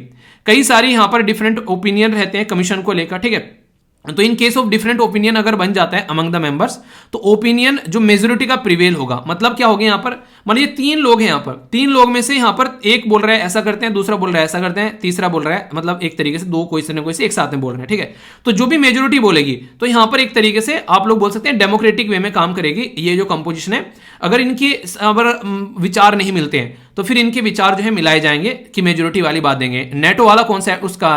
कई सारी यहां पर डिफरेंट ओपिनियन रहते हैं कमीशन को लेकर, ठीक है। तो in case of different opinion अगर बन जाता है अमंग द मेंबर्स, तो ओपिनियन जो मेजोरिटी का प्रिवेल होगा। मतलब क्या होगा यहां पर, मान लीजिए 3 लोग हैं, यहां पर 3 लोग में से यहां पर एक बोल रहा है ऐसा करते हैं, दूसरा बोल रहा है ऐसा करते हैं, तीसरा बोल रहा है, मतलब एक तरीके से दो कोई से ना कोई से एक साथ में बोल रहे हैं, ठीक है। तो जो भी मेजोरिटी बोलेगी, तो यहां पर एक तरीके से आप लोग बोल सकते हैं डेमोक्रेटिक वे में काम करेगी ये जो कंपोजिशन है। अगर इनके विचार नहीं मिलते हैं तो फिर इनके विचार जो है मिलाए जाएंगे कि मेजोरिटी वाली बात देंगे। नेटो वाला कॉन्सेप्ट उसका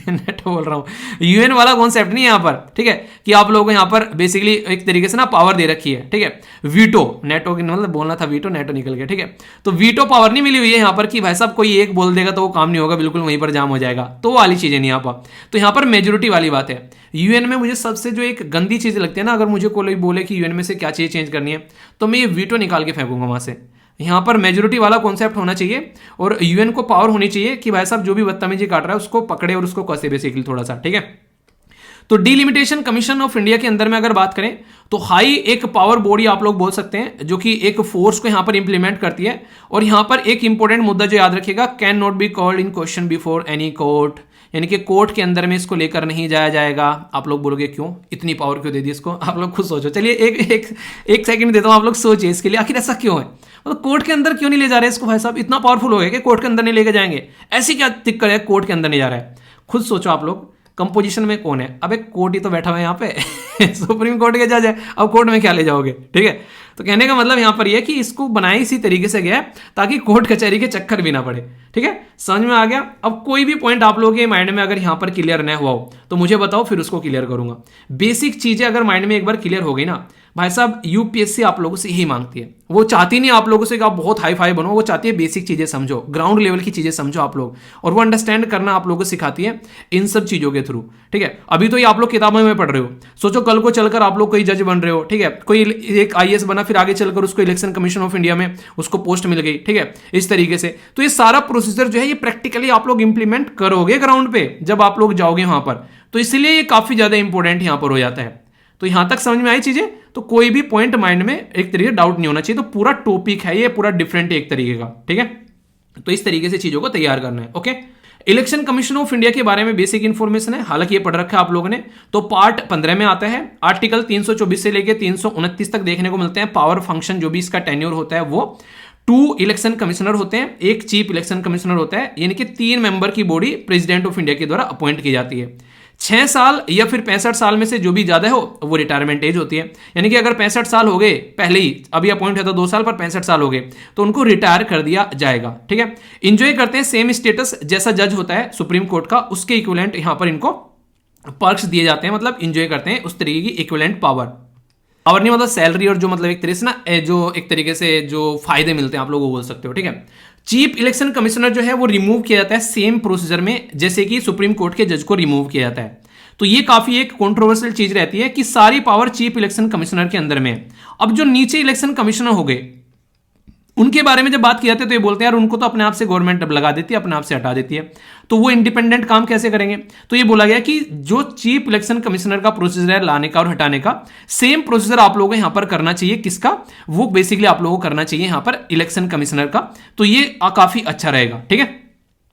नेटो बोल रहा हूं, यूएन वाला कॉन्सेप्ट नहीं है यहां पर, ठीक है, कि आप लोगों को यहां पर बेसिकली एक तरीके से ना पावर दे रखी है, ठीक है। वीटो, नेटो की मतलब बोलना था वीटो, नेटो निकल गया, ठीक है। तो वीटो पावर नहीं मिली हुई है यहां पर कि भाई साहब कोई एक बोल देगा तो वो काम नहीं होगा, बिल्कुल वहीं पर जाम हो जाएगा, तो वाली चीजें नहीं यहां पर। तो यहां पर मेजोरिटी वाली बात है। यूएन में मुझे सबसे जो एक गंदी चीज लगती है ना, अगर मुझे कोई बोले कि यूएन में से क्या चीज चेंज करनी है, तो मैं ये वीटो निकाल के फेंकूंगा वहां से। यहां पर मेजोरिटी वाला कॉन्सेप्ट होना चाहिए और यूएन को पावर होनी चाहिए कि भाई साहब जो भी बदतमीजी काट रहा है उसको पकड़े और उसको कसे बेसिकली थोड़ा सा, ठीक है। तो डिलिमिटेशन कमीशन ऑफ इंडिया के अंदर में अगर बात करें तो हाई एक पावर बॉडी आप लोग बोल सकते हैं जो कि एक फोर्स को यहां पर इंप्लीमेंट करती है। और यहां पर एक इंपॉर्टेंट मुद्दा जो याद रखिएगा, can not be called in question before any court, यानी कि कोर्ट के अंदर में इसको लेकर नहीं जाया जाएगा। आप लोग बोलोगे क्यों, इतनी पावर क्यों दे दी इसको, आप लोग खुद सोचो। चलिए एक सेकंड देता हूं, आप लोग सोचिए इसके लिए आखिर ऐसा क्यों है, मतलब कोर्ट के अंदर क्यों नहीं ले जा रहे इसको, भाई साहब इतना पावरफुल हो गया कि कोर्ट के अंदर नहीं लेके जाएंगे, ऐसी क्या दिक्कत है कोर्ट के अंदर नहीं जा रहा है। खुद सोचो आप लोग, कंपोजिशन में कौन है, अब एक कोर्ट ही तो बैठा हुआ है यहाँ पे सुप्रीम कोर्ट के जज है, अब कोर्ट में क्या ले जाओगे, ठीक है। तो कहने का मतलब यहां पर यह कि इसको बनाया इसी तरीके से गया है ताकि कोर्ट कचहरी के चक्कर भी ना पड़े, ठीक है। समझ में आ गया। अब कोई भी पॉइंट आप लोगों के माइंड में अगर यहां पर क्लियर न हुआ हो तो मुझे बताओ, फिर उसको क्लियर करूंगा। बेसिक चीजें अगर माइंड में एक बार क्लियर हो गई ना भाई साहब, यूपीएससी आप लोगों से यही मांगती है। वो चाहती नहीं आप लोगों से कि आप बहुत हाई फाई बनो, वो चाहती है बेसिक चीजें समझो, ग्राउंड लेवल की चीजें समझो आप लोग, और वो अंडरस्टैंड करना आप लोगों को सिखाती है इन सब चीजों के थ्रू, ठीक है। अभी तो ये आप लोग किताबों में पढ़ रहे हो, सोचो कल को चलकर आप लोग कोई जज बन रहे हो, ठीक है, कोई एक आईएएस बना, फिर आगे चलकर उसको इलेक्शन कमीशन ऑफ इंडिया में उसको पोस्ट मिल गई, ठीक है, इस तरीके से। तो ये सारा प्रोसीजर जो है ये प्रैक्टिकली आप लोग इंप्लीमेंट करोगे ग्राउंड पे जब आप लोग जाओगे वहां पर, तो इसलिए ये काफी ज्यादा इंपॉर्टेंट यहां पर हो जाता है। तो यहां तक समझ में आई चीजें, तो कोई भी पॉइंट माइंड में एक तरीके डाउट नहीं होना चाहिए। तो पूरा टॉपिक है ये पूरा डिफरेंट एक तरीके का, ठीक है। तो इस तरीके से चीजों को तैयार करना है, okay. Election commission of India के बारे में बेसिक इंफॉर्मेशन है, हालांकि ये पढ़ रखा है आप लोगों ने। तो पार्ट 15 में आता है, आर्टिकल 324 से लेकर 329 तक देखने को मिलते हैं। पावर फंक्शन जो भी इसका टेन्योर होता है वो 2 इलेक्शन कमिश्नर होते हैं, एक चीफ इलेक्शन कमिश्नर होता है, यानी कि 3 मेंबर की बॉडी प्रेसिडेंट ऑफ इंडिया के द्वारा अपॉइंट की जाती है। 6 साल या फिर 65 साल में से जो भी ज्यादा हो वो रिटायरमेंट एज होती है, यानी कि अगर 65 साल हो गए पहले ही, अभी अपॉइंट है तो 2 साल पर 65 साल हो गए तो उनको रिटायर कर दिया जाएगा, ठीक है। इंजॉय करते हैं सेम स्टेटस जैसा जज होता है सुप्रीम कोर्ट का, उसके इक्विवेलेंट यहां पर इनको पर्क्स दिए जाते हैं, मतलब इंजॉय करते हैं उस तरीके की इक्विवेलेंट पावर नहीं, मतलब सैलरी और जो मतलब एक तरीके से ना जो एक तरीके से जो फायदे मिलते हैं आप लोग वो बोल सकते हो, ठीक है। चीफ इलेक्शन कमिश्नर जो है वो रिमूव किया जाता है सेम प्रोसीजर में जैसे कि सुप्रीम कोर्ट के जज को रिमूव किया जाता है। तो ये काफी एक कंट्रोवर्शियल चीज रहती है कि सारी पावर चीफ इलेक्शन कमिश्नर के अंदर में। अब जो नीचे इलेक्शन कमिश्नर हो गए उनके बारे में जब बात की जाती है तो ये बोलते हैं यार उनको तो अपने आप से गवर्नमेंट लगा देती है, अपने आप से हटा देती है, तो वो इंडिपेंडेंट काम कैसे करेंगे। तो ये बोला गया कि जो चीफ इलेक्शन कमिश्नर का प्रोसीजर है लाने का और हटाने का, सेम प्रोसीजर आप लोगों को यहां पर करना चाहिए। किसका, वो बेसिकली आप लोगों को करना चाहिए यहां पर इलेक्शन कमिश्नर का। तो ये काफी अच्छा रहेगा, ठीक है।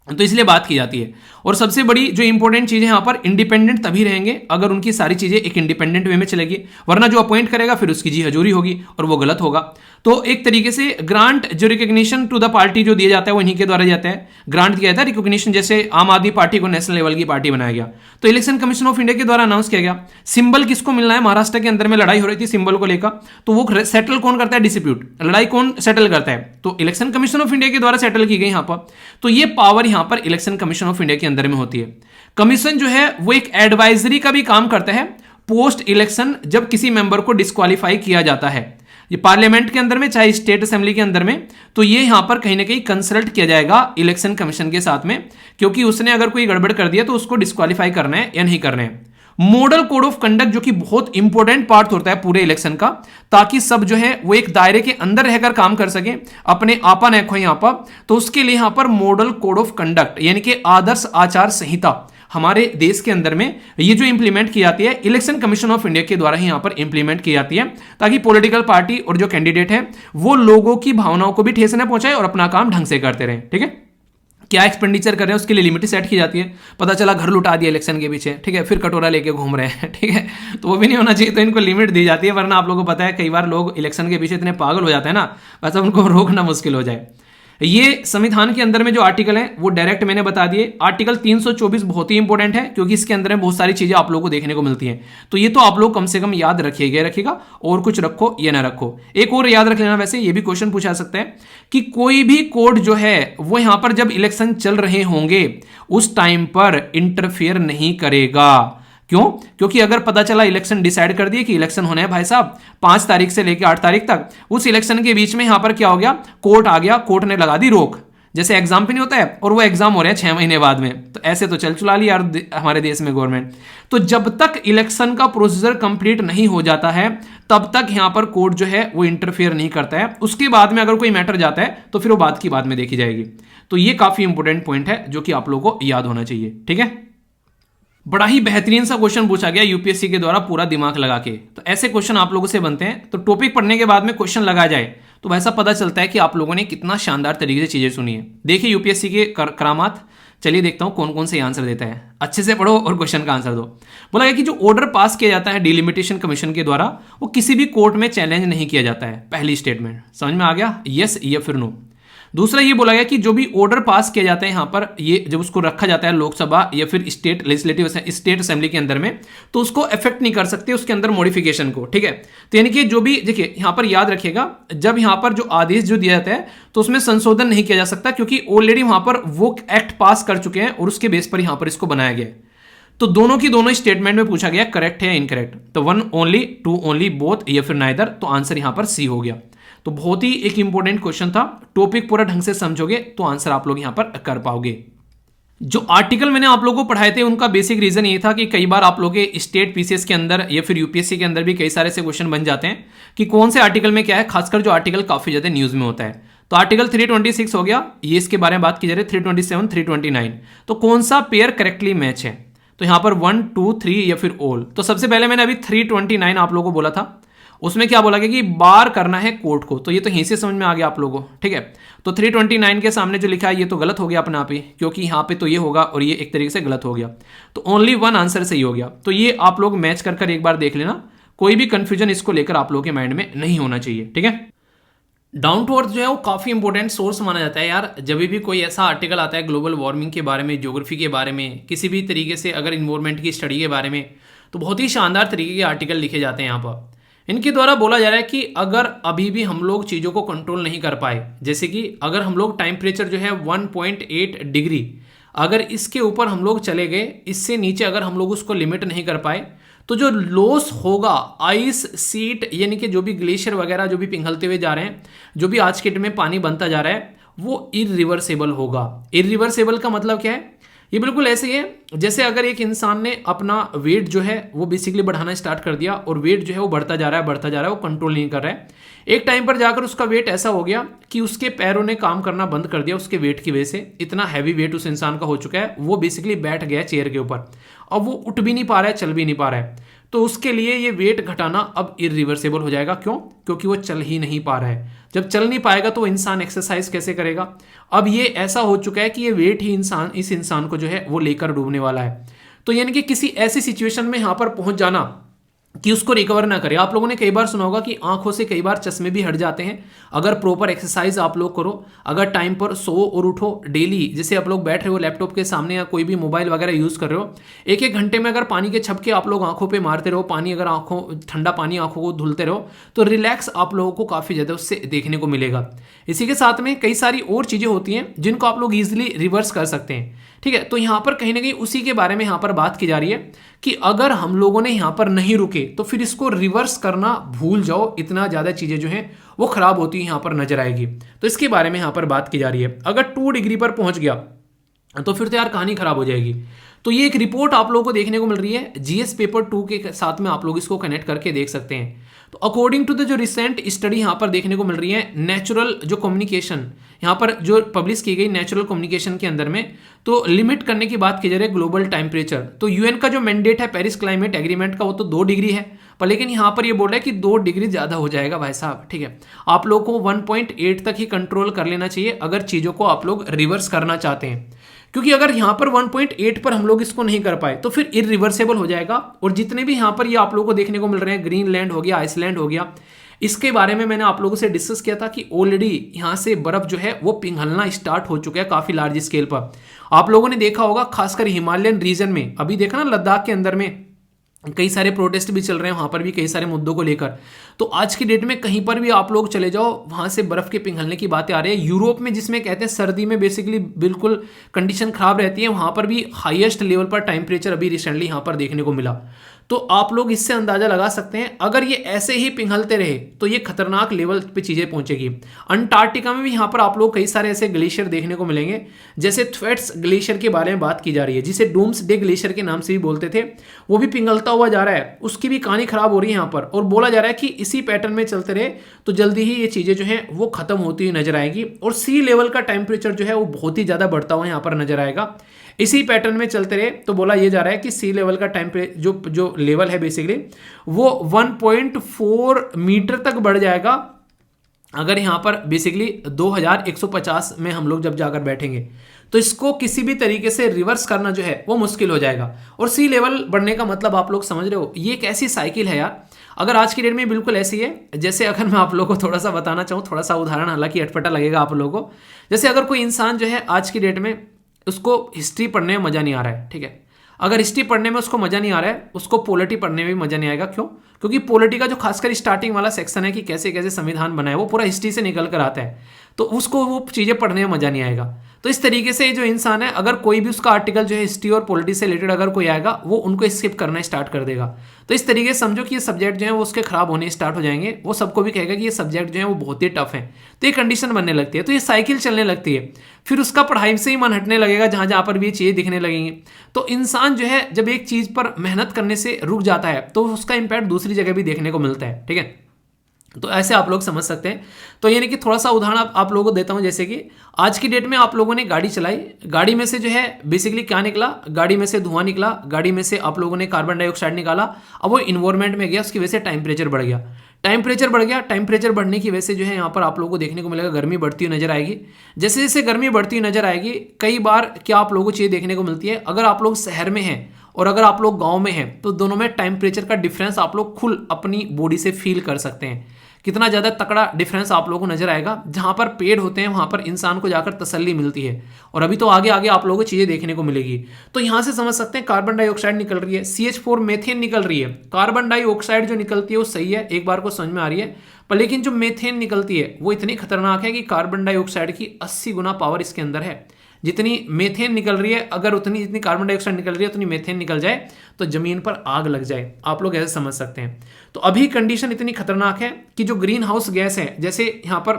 तो इसलिए बात की जाती है। और सबसे बड़ी जो इंपॉर्टेंट चीज है यहां पर, इंडिपेंडेंट तभी रहेंगे अगर उनकी सारी चीजें एक इंडिपेंडेंट वे में चलेगी, वरना जो अपॉइंट करेगा फिर उसकी जी हजूरी होगी और वो गलत होगा। तो एक तरीके से ग्रांट जो रिकॉग्निशन टू द पार्टी जो दिया जाता है वो इन्हीं के द्वारा जाता है। ग्रांट दिया जाता है रिकॉग्निशन, जैसे आम आदमी पार्टी को नेशनल लेवल की पार्टी बनाया गया तो इलेक्शन कमीशन ऑफ इंडिया के द्वारा अनाउंस किया गया। सिंबल किसको मिलना है, महाराष्ट्र के अंदर में लड़ाई हो रही थी सिंबल को लेकर, तो वो सेटल कौन करता है, डिस्प्यूट, लड़ाई कौन सेटल करता है, तो इलेक्शन कमीशन ऑफ इंडिया के द्वारा सेटल की गई यहां पर। तो ये पावर यहां पर इलेक्शन कमीशन ऑफ इंडिया के अंदर में होती है। कमीशन जो है वो एक एडवाइजरी का भी काम करता है पोस्ट इलेक्शन, जब किसी मेंबर को डिस्क्वालीफाई किया जाता है, ये पार्लियामेंट के अंदर में चाहे स्टेट असेंबली के अंदर में, तो ये यहां पर कहीं ना कहीं कंसल्ट किया जाएगा इलेक्शन कमीशन के साथ में, क्योंकि उसने अगर कोई गड़बड़ कर दिया तो उसको डिस्क्वालीफाई करना है या नहीं करना है। मॉडल कोड ऑफ कंडक्ट जो कि बहुत इंपॉर्टेंट पार्ट होता है पूरे इलेक्शन का, ताकि सब जो है वो एक दायरे के अंदर रहकर काम कर सके, अपने आपा न खो यहां पर। तो उसके लिए यहां पर मॉडल कोड ऑफ कंडक्ट यानी कि आदर्श आचार संहिता हमारे देश के अंदर में ये जो इंप्लीमेंट की जाती है इलेक्शन कमीशन ऑफ इंडिया के द्वारा ही यहां पर इंप्लीमेंट की जाती है, ताकि पॉलिटिकल पार्टी और जो कैंडिडेट है वो लोगों की भावनाओं को भी ठेस न पहुंचाए और अपना काम ढंग से करते रहे। ठीक है, क्या एक्सपेंडिचर कर रहे हैं उसके लिए लिमिट सेट की जाती है। पता चला घर लुटा दिया इलेक्शन के पीछे, ठीक है, फिर कटोरा लेके घूम रहे हैं, ठीक है, तो वो भी नहीं होना चाहिए, तो इनको लिमिट दी जाती है। वरना आप लोगों को पता है कई बार लोग इलेक्शन के पीछे इतने पागल हो जाते हैं ना, वैसा उनको रोकना मुश्किल हो जाए। ये संविधान के अंदर में जो आर्टिकल है वो डायरेक्ट मैंने बता दिए। आर्टिकल 324 बहुत ही इंपॉर्टेंट है, क्योंकि इसके अंदर में बहुत सारी चीजें आप लोगों को देखने को मिलती हैं। तो ये तो आप लोग कम से कम याद रखिएगा, और कुछ रखो या ना रखो। एक और याद रख लेना, वैसे ये भी क्वेश्चन पूछा सकता है कि कोई भी कोर्ट जो है वो यहां पर जब इलेक्शन चल रहे होंगे उस टाइम पर इंटरफेयर नहीं करेगा। क्यों? क्योंकि अगर पता चला इलेक्शन डिसाइड कर दिए कि इलेक्शन होना है भाई साहब 5 तारीख से लेकर 8 तारीख तक, उस इलेक्शन के बीच में यहां पर क्या हो गया, कोर्ट आ गया, कोर्ट ने लगा दी रोक। जैसे एग्जाम पे नहीं होता है और वो एग्जाम हो रहे हैं 6 महीने बाद में, तो ऐसे तो चल चुला ली यार हमारे देश में गवर्नमेंट। तो जब तक इलेक्शन का प्रोसीजर कंप्लीट नहीं हो जाता है तब तक यहां पर कोर्ट जो है वो इंटरफेयर नहीं करता है। उसके बाद में अगर कोई मैटर जाता है तो फिर वो बात की बाद में देखी जाएगी। तो ये काफी इंपॉर्टेंट पॉइंट है जो कि आप लोगों को याद होना चाहिए। ठीक है, बड़ा ही बेहतरीन सा क्वेश्चन पूछा गया यूपीएससी के द्वारा पूरा दिमाग लगा के। तो ऐसे क्वेश्चन आप लोगों से बनते हैं, तो टॉपिक पढ़ने के बाद में क्वेश्चन लगा जाए तो वैसा पता चलता है कि आप लोगों ने कितना शानदार तरीके से चीजें सुनी है। देखिए यूपीएससी के करामात, चलिए देखता हूं कौन कौन से आंसर देता है। अच्छे से पढ़ो और क्वेश्चन का आंसर दो। बोला गया कि जो ऑर्डर पास किया जाता है डिलिमिटेशन कमीशन के द्वारा वो किसी भी कोर्ट में चैलेंज नहीं किया जाता है। पहली स्टेटमेंट समझ में आ गया, यस या फिर नो। दूसरा ये बोला गया कि जो भी ऑर्डर पास किया जाता है यहां पर, ये जब उसको रखा जाता है लोकसभा या फिर स्टेट लेजिस्लेटिव स्टेट असेंबली के अंदर में, तो उसको इफेक्ट नहीं कर सकते उसके अंदर मॉडिफिकेशन को। ठीक है, तो यानी कि जो भी देखिए यहां पर याद रखिएगा, जब यहां पर जो आदेश जो दिया जाता है तो उसमें संशोधन नहीं किया जा सकता, क्योंकि ऑलरेडी वहां पर वो एक्ट पास कर चुके हैं और उसके बेस पर यहां पर इसको बनाया गया है। तो दोनों की दोनों स्टेटमेंट में पूछा गया करेक्ट है या इनकरेक्ट, तो 1 ओनली, 2 ओनली, बोथ या फिर नाइदर, तो आंसर यहां पर सी हो गया। तो बहुत ही एक इंपॉर्टेंट क्वेश्चन था, टॉपिक पूरा ढंग से समझोगे तो आंसर आप लोग यहां पर कर पाओगे। जो आर्टिकल मैंने आप लोगों को पढ़ाए थे उनका बेसिक रीजन ये था कि कई बार आप लोग के स्टेट पीसीएस के अंदर या फिर यूपीएससी के अंदर भी कई सारे से क्वेश्चन बन जाते हैं कि कौन से आर्टिकल में क्या है, खासकर जो आर्टिकल काफी ज्यादा न्यूज में होता है। तो आर्टिकल 326 हो गया, ये इसके बारे में बात की जा रही है। 327, 329, तो कौन सा पेयर करेक्टली मैच है, तो यहां पर 1, 2, 3 या फिर ऑल। तो सबसे पहले मैंने अभी 329 आप लोगों को बोला था, उसमें क्या बोला गया कि बार करना है कोर्ट को, तो ये तो यहीं से समझ में आ गया आप लोगों को। ठीक है, तो 329 के सामने जो लिखा है ये तो गलत हो गया अपने आप ही, क्योंकि यहां पे तो ये होगा और ये एक तरीके से गलत हो गया, तो ओनली 1 आंसर सही हो गया। तो ये आप लोग मैच कर एक बार देख लेना, कोई भी कंफ्यूजन इसको लेकर आप लोगों के माइंड में नहीं होना चाहिए। ठीक है, डाउन टू अर्थ जो है वो काफी इंपॉर्टेंट सोर्स माना जाता है यार। जब भी कोई ऐसा आर्टिकल आता है ग्लोबल वार्मिंग के बारे में, ज्योग्राफी के बारे में, किसी भी तरीके से अगर इन्वायरमेंट की स्टडी के बारे में, तो बहुत ही शानदार तरीके के आर्टिकल लिखे जाते हैं यहाँ पर। इनके द्वारा बोला जा रहा है कि अगर अभी भी हम लोग चीज़ों को कंट्रोल नहीं कर पाए, जैसे कि अगर हम लोग टेम्परेचर जो है 1.8 डिग्री अगर इसके ऊपर हम लोग चले गए, इससे नीचे अगर हम लोग उसको लिमिट नहीं कर पाए, तो जो लॉस होगा आइस सीट, यानी कि जो भी ग्लेशियर वगैरह जो भी पिघलते हुए जा रहे हैं, जो भी आज के डेट में पानी बनता जा रहा है, वो इरिवर्सेबल होगा। इरिवर्सेबल का मतलब क्या है? ये बिल्कुल ऐसे ही है जैसे अगर एक इंसान ने अपना वेट जो है वो बेसिकली बढ़ाना स्टार्ट कर दिया और वेट जो है वो बढ़ता जा रहा है, वो कंट्रोल नहीं कर रहा है। एक टाइम पर जाकर उसका वेट ऐसा हो गया कि उसके पैरों ने काम करना बंद कर दिया उसके वेट की वजह से। इतना हैवी वेट उस इंसान का हो चुका है, वो बेसिकली बैठ गया चेयर के ऊपर, अब वो उठ भी नहीं पा रहा है, चल भी नहीं पा रहा है। तो उसके लिए ये वेट घटाना अब इरिवर्सेबल हो जाएगा। क्यों? क्योंकि वो चल ही नहीं पा रहा है। जब चल नहीं पाएगा तो इंसान एक्सरसाइज कैसे करेगा? अब ये ऐसा हो चुका है कि ये वेट ही इस इंसान को जो है वो लेकर डूबने वाला है। तो यानी कि किसी ऐसी सिचुएशन में यहां पर पहुंच जाना कि उसको रिकवर ना करे। आप लोगों ने कई बार सुना होगा कि आंखों से कई बार चश्मे भी हट जाते हैं अगर प्रॉपर एक्सरसाइज आप लोग करो, अगर टाइम पर सो और उठो डेली। जैसे आप लोग बैठ रहे हो लैपटॉप के सामने या कोई भी मोबाइल वगैरह यूज कर रहे हो, एक घंटे में अगर पानी के छपके आप लोग आंखों पे मारते रहो, पानी अगर ठंडा पानी आंखों को धुलते रहो, तो रिलैक्स आप लोगों को काफी ज्यादा उससे देखने को मिलेगा। इसी के साथ में कई सारी और चीजें होती हैं जिनको आप लोग इजिली रिवर्स कर सकते हैं। ठीक है, तो यहां पर कहीं ना कहीं उसी के बारे में यहां पर बात की जा रही है कि अगर हम लोगों ने यहां पर नहीं रुके तो फिर इसको रिवर्स करना भूल जाओ, इतना ज्यादा चीजें जो हैं वो खराब होती यहां पर नजर आएगी। तो इसके बारे में यहां पर बात की जा रही है। अगर 2 डिग्री पर पहुंच गया तो फिर तो यार कहानी खराब हो जाएगी। तो तो ये एक रिपोर्ट आप लोगों को देखने को मिल रही है, जीएस पेपर 2 के साथ में आप लोग इसको कनेक्ट करके देख सकते हैं। तो अकॉर्डिंग टू द जो रिसेंट स्टडी यहाँ पर देखने को मिल रही है, नेचुरल जो कम्युनिकेशन यहाँ पर जो पब्लिश की गई नेचुरल कम्युनिकेशन के अंदर में, तो लिमिट करने की बात की जा रही है ग्लोबल टेम्परेचर। तो यूएन का जो मैंडेट है पेरिस क्लाइमेट एग्रीमेंट का, वो तो 2 डिग्री है, पर लेकिन यहाँ पर ये बोल रहा है कि 2 डिग्री ज़्यादा हो जाएगा भाई साहब, ठीक है। आप लोग को 1.8 तक ही कंट्रोल कर लेना चाहिए अगर चीज़ों को आप लोग रिवर्स करना चाहते हैं, क्योंकि अगर यहाँ पर 1.8 पर हम लोग इसको नहीं कर पाए तो फिर इरिवर्सेबल हो जाएगा। और जितने भी यहाँ पर ये आप लोगों को देखने को मिल रहे हैं, ग्रीनलैंड हो गया, आइसलैंड हो गया, इसके बारे में मैंने आप लोगों से डिस्कस किया था कि ऑलरेडी यहाँ से बर्फ जो है वो पिघलना स्टार्ट हो चुका है काफ़ी लार्ज स्केल पर। आप लोगों ने देखा होगा खासकर हिमालयन रीजन में, अभी देखा ना लद्दाख के अंदर में कई सारे प्रोटेस्ट भी चल रहे हैं, वहाँ पर भी कई सारे मुद्दों को लेकर। तो आज की डेट में कहीं पर भी आप लोग चले जाओ, वहाँ से बर्फ़ के पिघलने की बातें आ रही है। यूरोप में जिसमें कहते हैं सर्दी में बेसिकली बिल्कुल कंडीशन खराब रहती है, वहाँ पर भी हाईएस्ट लेवल पर टेम्परेचर अभी रिसेंटली यहाँ पर देखने को मिला। तो आप लोग इससे अंदाजा लगा सकते हैं अगर ये ऐसे ही पिघलते रहे तो ये खतरनाक लेवल पे चीज़ें पहुंचेगी। अंटार्कटिका में भी यहाँ पर आप लोग कई सारे ऐसे ग्लेशियर देखने को मिलेंगे, जैसे थ्वेट्स ग्लेशियर के बारे में बात की जा रही है, जिसे डूम्स डे ग्लेशियर के नाम से भी बोलते थे, वो भी पिघलता हुआ जा रहा है, उसकी भी कहानी खराब हो रही है यहाँ पर। और बोला जा रहा है कि इसी पैटर्न में चलते रहे तो जल्दी ही ये चीज़ें जो हैं वो खत्म होती हुई नजर आएगी और सी लेवल का टेम्परेचर जो है वो बहुत ही ज़्यादा बढ़ता हुआ यहाँ पर नजर आएगा। इसी पैटर्न में चलते रहे तो बोला ये जा रहा है कि सी लेवल का टेम्परेचर जो लेवल है बेसिकली वो 1.4 मीटर तक बढ़ जाएगा अगर यहाँ पर बेसिकली 2150 में हम लोग जब जाकर बैठेंगे। तो इसको किसी भी तरीके से रिवर्स करना जो है वो मुश्किल हो जाएगा। और सी लेवल बढ़ने का मतलब आप लोग समझ रहे हो, ये एक ऐसी साइकिल है यार, अगर आज की डेट में बिल्कुल ऐसी है। जैसे अगर मैं आप लोगों को थोड़ा सा बताना चाहूँ, थोड़ा सा उदाहरण, हालांकि अटपटा लगेगा आप लोगों को। जैसे अगर कोई इंसान जो है आज की डेट में उसको हिस्ट्री पढ़ने में मज़ा नहीं आ रहा है, ठीक है, अगर हिस्ट्री पढ़ने में उसको मज़ा नहीं आ रहा है, उसको पॉलिटी पढ़ने में भी मज़ा नहीं आएगा। क्यों? क्योंकि पॉलिटी का जो खासकर स्टार्टिंग वाला सेक्शन है कि कैसे कैसे संविधान बना है वो पूरा हिस्ट्री से निकल कर आता है, तो उसको वो चीज़ें पढ़ने में मज़ा नहीं आएगा। तो इस तरीके से जो इंसान है, अगर कोई भी उसका आर्टिकल जो है हिस्ट्री और पॉलिटी से रिलेटेड अगर कोई आएगा, वो उनको स्किप करना स्टार्ट कर देगा। तो इस तरीके से समझो कि ये सब्जेक्ट जो है वो उसके खराब होने स्टार्ट हो जाएंगे। वो सबको भी कहेगा कि ये सब्जेक्ट जो है वो बहुत ही टफ है, तो ये कंडीशन बनने लगती है, तो ये साइकिल चलने लगती है। फिर उसका पढ़ाई से ही मन हटने लगेगा जहाँ जहाँ पर भी ये चीज़ें दिखने लगेंगी। तो इंसान जो है जब एक चीज़ पर मेहनत करने से रुक जाता है तो उसका इम्पैक्ट दूसरी जगह भी देखने को मिलता है, ठीक है। तो ऐसे आप लोग समझ सकते हैं। तो यानी कि थोड़ा सा उदाहरण आप लोगों को देता हूं, जैसे कि आज की डेट में आप लोगों ने गाड़ी चलाई, गाड़ी में से जो है बेसिकली क्या निकला, गाड़ी में से धुआं निकला, गाड़ी में से आप लोगों ने कार्बन डाइऑक्साइड निकाला, अब वो इन्वायरमेंट में गया, उसकी वजह से टेम्परेचर बढ़ गया। टेम्परेचर बढ़ गया, टेम्परेचर बढ़ने की वजह से जो है यहाँ पर आप लोगों को देखने को मिलेगा गर्मी बढ़ती हुई नजर आएगी। जैसे जैसे गर्मी बढ़ती हुई नजर आएगी, कई बार क्या आप लोगों को चीज़ देखने को मिलती है, अगर आप लोग शहर में हैं और अगर आप लोग गाँव में हैं तो दोनों में टेम्परेचर का डिफरेंस आप लोग खुद अपनी बॉडी से फील कर सकते हैं। कितना ज़्यादा तकड़ा डिफरेंस आप लोगों को नजर आएगा। जहाँ पर पेड़ होते हैं वहाँ पर इंसान को जाकर तसल्ली मिलती है, और अभी तो आगे आगे आप लोगों को चीज़ें देखने को मिलेगी। तो यहाँ से समझ सकते हैं कार्बन डाइऑक्साइड निकल रही है, CH4 मेथेन निकल रही है। कार्बन डाइऑक्साइड जो निकलती है वो सही है, एक बार को समझ में आ रही है, पर लेकिन जो मेथेन निकलती है वो इतनी खतरनाक है कि कार्बन डाइऑक्साइड की 80 गुना पावर इसके अंदर है। जितनी मेथेन निकल रही है, अगर उतनी जितनी कार्बन डाइऑक्साइड निकल रही है उतनी मेथेन निकल जाए तो जमीन पर आग लग जाए। आप लोग ऐसे समझ सकते हैं। तो अभी कंडीशन इतनी खतरनाक है कि जो ग्रीन हाउस गैस है, जैसे यहाँ पर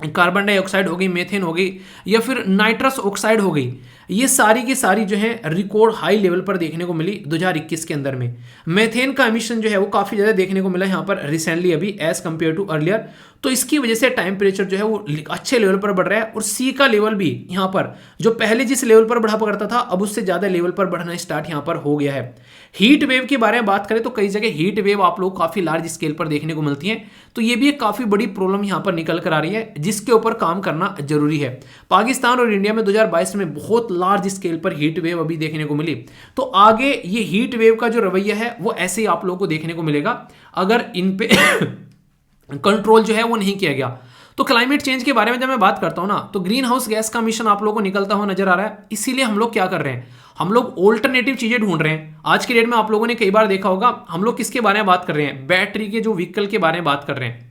कार्बन डाइऑक्साइड हो गई, मेथेन हो गई, या फिर नाइट्रस ऑक्साइड हो गई, ये सारी की सारी जो है रिकॉर्ड हाई लेवल पर देखने को मिली 2021 के अंदर में। मेथेन का एमिशन जो है वो काफ़ी ज़्यादा देखने को मिला यहाँ पर रिसेंटली अभी एज कम्पेयर टू अर्लियर। तो इसकी वजह से टेम्परेचर जो है वो अच्छे लेवल पर बढ़ रहा है, और सी का लेवल भी यहाँ पर जो पहले जिस लेवल पर बढ़ा करता था अब उससे ज़्यादा लेवल पर बढ़ना स्टार्ट यहाँ पर हो गया है। हीट वेव के बारे में बात करें तो कई जगह हीट वेव आप लोग काफ़ी लार्ज स्केल पर देखने को मिलती हैं। तो ये भी एक काफ़ी बड़ी प्रॉब्लम यहाँ पर निकल कर आ रही है, जिसके ऊपर काम करना जरूरी है। पाकिस्तान और इंडिया में 2022 में बहुत लार्ज स्केल पर हीट वेव अभी देखने को मिली। तो आगे ये हीट वेव का जो रवैया है वो ऐसे ही आप लोगों को देखने को मिलेगा अगर इन पे कंट्रोल जो है वो नहीं किया गया। तो क्लाइमेट चेंज के बारे में जब मैं बात करता हूं ना, तो ग्रीन हाउस गैस का मिशन आप लोगों को निकलता हुआ नजर आ रहा है। इसीलिए हम लोग क्या कर रहे हैं, हम लोग ऑल्टरनेटिव चीजें ढूंढ रहे हैं। आज की डेट में आप लोगों ने कई बार देखा होगा, हम लोग किसके बारे में बात कर रहे हैं, बैटरी के जो व्हीकल के बारे में बात कर रहे हैं,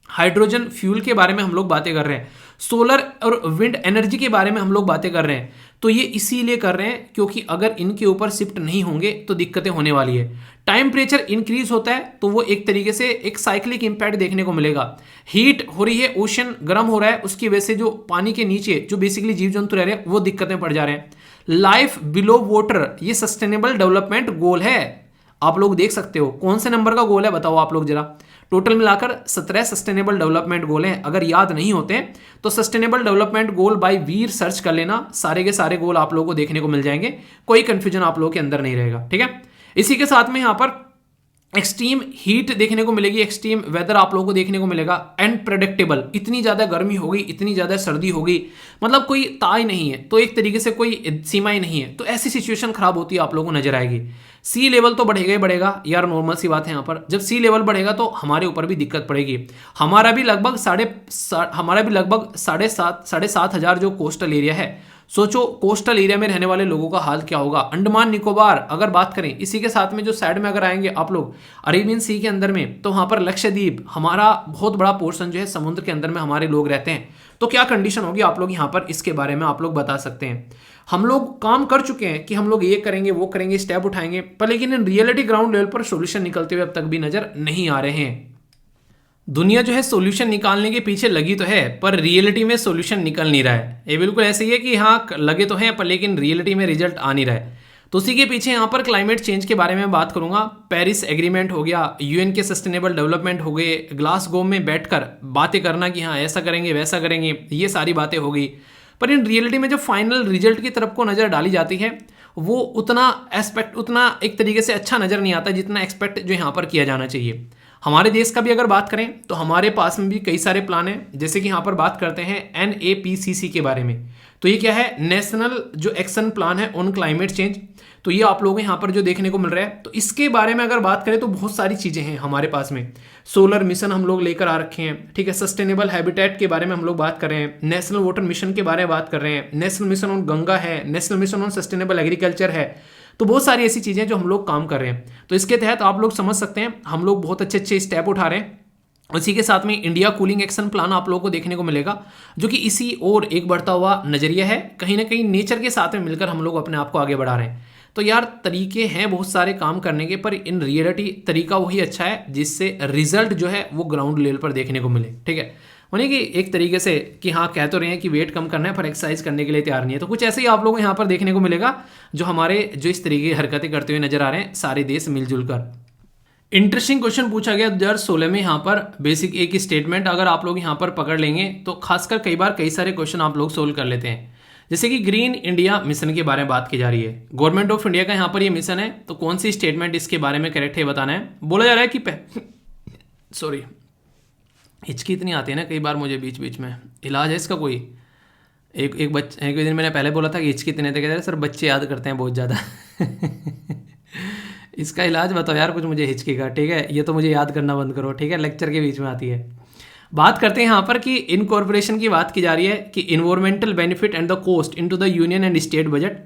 हाइड्रोजन फ्यूल के बारे में हम लोग बातें कर रहे हैं, सोलर और विंड एनर्जी के बारे में हम लोग बातें कर रहे हैं। तो ये इसीलिए कर रहे हैं क्योंकि अगर इनके ऊपर शिफ्ट नहीं होंगे तो दिक्कतें होने वाली है। टेम्परेचर इंक्रीज होता है तो वो एक तरीके से एक साइक्लिक इंपैक्ट देखने को मिलेगा। हीट हो रही है, ओशन गर्म हो रहा है, उसकी वजह से जो पानी के नीचे जो बेसिकली जीव जंतु रह रहे हैं वो दिक्कतें पड़ जा रहे हैं। लाइफ बिलो वाटर ये सस्टेनेबल डेवलपमेंट गोल है। आप लोग देख सकते हो कौन से नंबर का गोल है, बताओ आप लोग जरा। टोटल मिलाकर 17 सस्टेनेबल डेवलपमेंट गोल हैं। अगर याद नहीं होते तो sustainable development goal by Veer search कर लेना, सारे के सारे गोल आप लोगों को देखने को मिल जाएंगे, कोई कंफ्यूजन आप लोगों के अंदर नहीं रहेगा, ठीक है। इसी के साथ में यहाँ पर एक्सट्रीम हीट देखने को मिलेगी, एक्सट्रीम वेदर आप लोगों को देखने को मिलेगा, अनप्रेडिक्टेबल, इतनी ज़्यादा गर्मी होगी, इतनी ज़्यादा सर्दी होगी, मतलब कोई ताई नहीं है, तो एक तरीके से कोई सीमा ही नहीं है, तो ऐसी सिचुएशन खराब होती है आप लोगों को नजर आएगी। सी लेवल तो बढ़ेगा ही बढ़ेगा यार, नॉर्मल सी बात है। यहाँ पर जब सी लेवल बढ़ेगा तो हमारे ऊपर भी दिक्कत पड़ेगी। हमारा भी लगभग साढ़े सात हजार जो कोस्टल एरिया है, सोचो कोस्टल एरिया में रहने वाले लोगों का हाल क्या होगा। अंडमान निकोबार अगर बात करें, इसी के साथ में जो साइड में अगर आएंगे आप लोग अरेबियन सी के अंदर में, तो वहां पर लक्षद्वीप, हमारा बहुत बड़ा पोर्शन जो है समुद्र के अंदर में हमारे लोग रहते हैं, तो क्या कंडीशन होगी आप लोग यहाँ पर इसके बारे में आप लोग बता सकते हैं। हम लोग काम कर चुके हैं कि हम लोग ये करेंगे वो करेंगे, स्टेप उठाएंगे, पर लेकिन इन रियलिटी ग्राउंड लेवल पर सोल्यूशन निकलते हुए अब तक भी नजर नहीं आ रहे हैं। दुनिया जो है सॉल्यूशन निकालने के पीछे लगी तो है, पर रियलिटी में सॉल्यूशन निकल नहीं रहा है। ये बिल्कुल ऐसे ही है कि हाँ लगे तो हैं, पर लेकिन रियलिटी में रिजल्ट आ नहीं रहा है। तो उसी के पीछे यहाँ पर क्लाइमेट चेंज के बारे में बात करूंगा। पेरिस एग्रीमेंट हो गया, यूएन के सस्टेनेबल डेवलपमेंट हो गए, ग्लासगो में बैठकर बातें करना कि हाँ ऐसा करेंगे वैसा करेंगे, ये सारी बातें हो गई, पर इन रियलिटी में जो फाइनल रिजल्ट की तरफ को नज़र डाली जाती है वो उतना एस्पेक्ट, उतना एक तरीके से अच्छा नज़र नहीं आता जितना एक्सपेक्ट जो यहाँ पर किया जाना चाहिए। हमारे देश का भी अगर बात करें तो हमारे पास में भी कई सारे प्लान हैं, जैसे कि यहाँ पर बात करते हैं NAPCC के बारे में। तो ये क्या है, नेशनल जो एक्शन प्लान है ऑन क्लाइमेट चेंज। तो ये आप लोगों को यहाँ पर जो देखने को मिल रहा है, तो इसके बारे में अगर बात करें तो बहुत सारी चीज़ें हैं हमारे पास में। सोलर मिशन हम लोग लेकर आ रखे हैं, ठीक है। सस्टेनेबल हैबिटेट के बारे में हम लोग बात कर रहे हैं, नेशनल वाटर मिशन के बारे में बात कर रहे हैं, नेशनल मिशन ऑन गंगा है, national mission on sustainable agriculture है। तो बहुत सारी ऐसी चीज़ें जो हम लोग काम कर रहे हैं, तो इसके तहत आप लोग समझ सकते हैं हम लोग बहुत अच्छे अच्छे स्टेप उठा रहे हैं। उसी के साथ में इंडिया कूलिंग एक्शन प्लान आप लोगों को देखने को मिलेगा, जो कि इसी और एक बढ़ता हुआ नजरिया है। कहीं ना कहीं नेचर के साथ में मिलकर हम लोग अपने आप को आगे बढ़ा रहे हैं। तो यार तरीके हैं बहुत सारे काम करने के, पर इन रियलिटी तरीका वही अच्छा है जिससे रिजल्ट जो है वो ग्राउंड लेवल पर देखने को मिले, ठीक है। यानी कि एक तरीके से कि हाँ कह तो रहे हैं कि वेट कम करना है पर एक्सरसाइज करने के लिए तैयार नहीं है, तो कुछ ऐसे ही आप लोगों को यहाँ पर देखने को मिलेगा जो हमारे जो इस तरीके की हरकतें करते हुए नजर आ रहे हैं सारे देश मिलजुल कर। इंटरेस्टिंग क्वेश्चन पूछा गया 2016 में यहाँ पर, बेसिक एक स्टेटमेंट अगर आप लोग यहाँ पर पकड़ लेंगे तो खासकर कई बार कई सारे क्वेश्चन आप लोग सोल्व कर लेते हैं। जैसे कि ग्रीन इंडिया मिशन के बारे में बात की जा रही है, गवर्नमेंट ऑफ इंडिया का यहाँ पर ये मिशन है, तो कौन सी स्टेटमेंट इसके बारे में करेक्ट है बताना है। बोला जा रहा है कि सॉरी हिचकी इतनी आती है ना कई बार मुझे बीच बीच में, इलाज है इसका कोई। एक दिन मैंने पहले बोला था कि हिचकी इतने थे, सर बच्चे याद करते हैं बहुत ज़्यादा इसका इलाज बताओ यार कुछ मुझे हिचकी का, ठीक है। ये तो मुझे याद करना बंद करो, ठीक है, लेक्चर के बीच में आती है। बात करते हैं यहाँ पर कि इनकॉर्पोरेशन की बात की जा रही है कि environmental benefit and the cost into the union and state budget,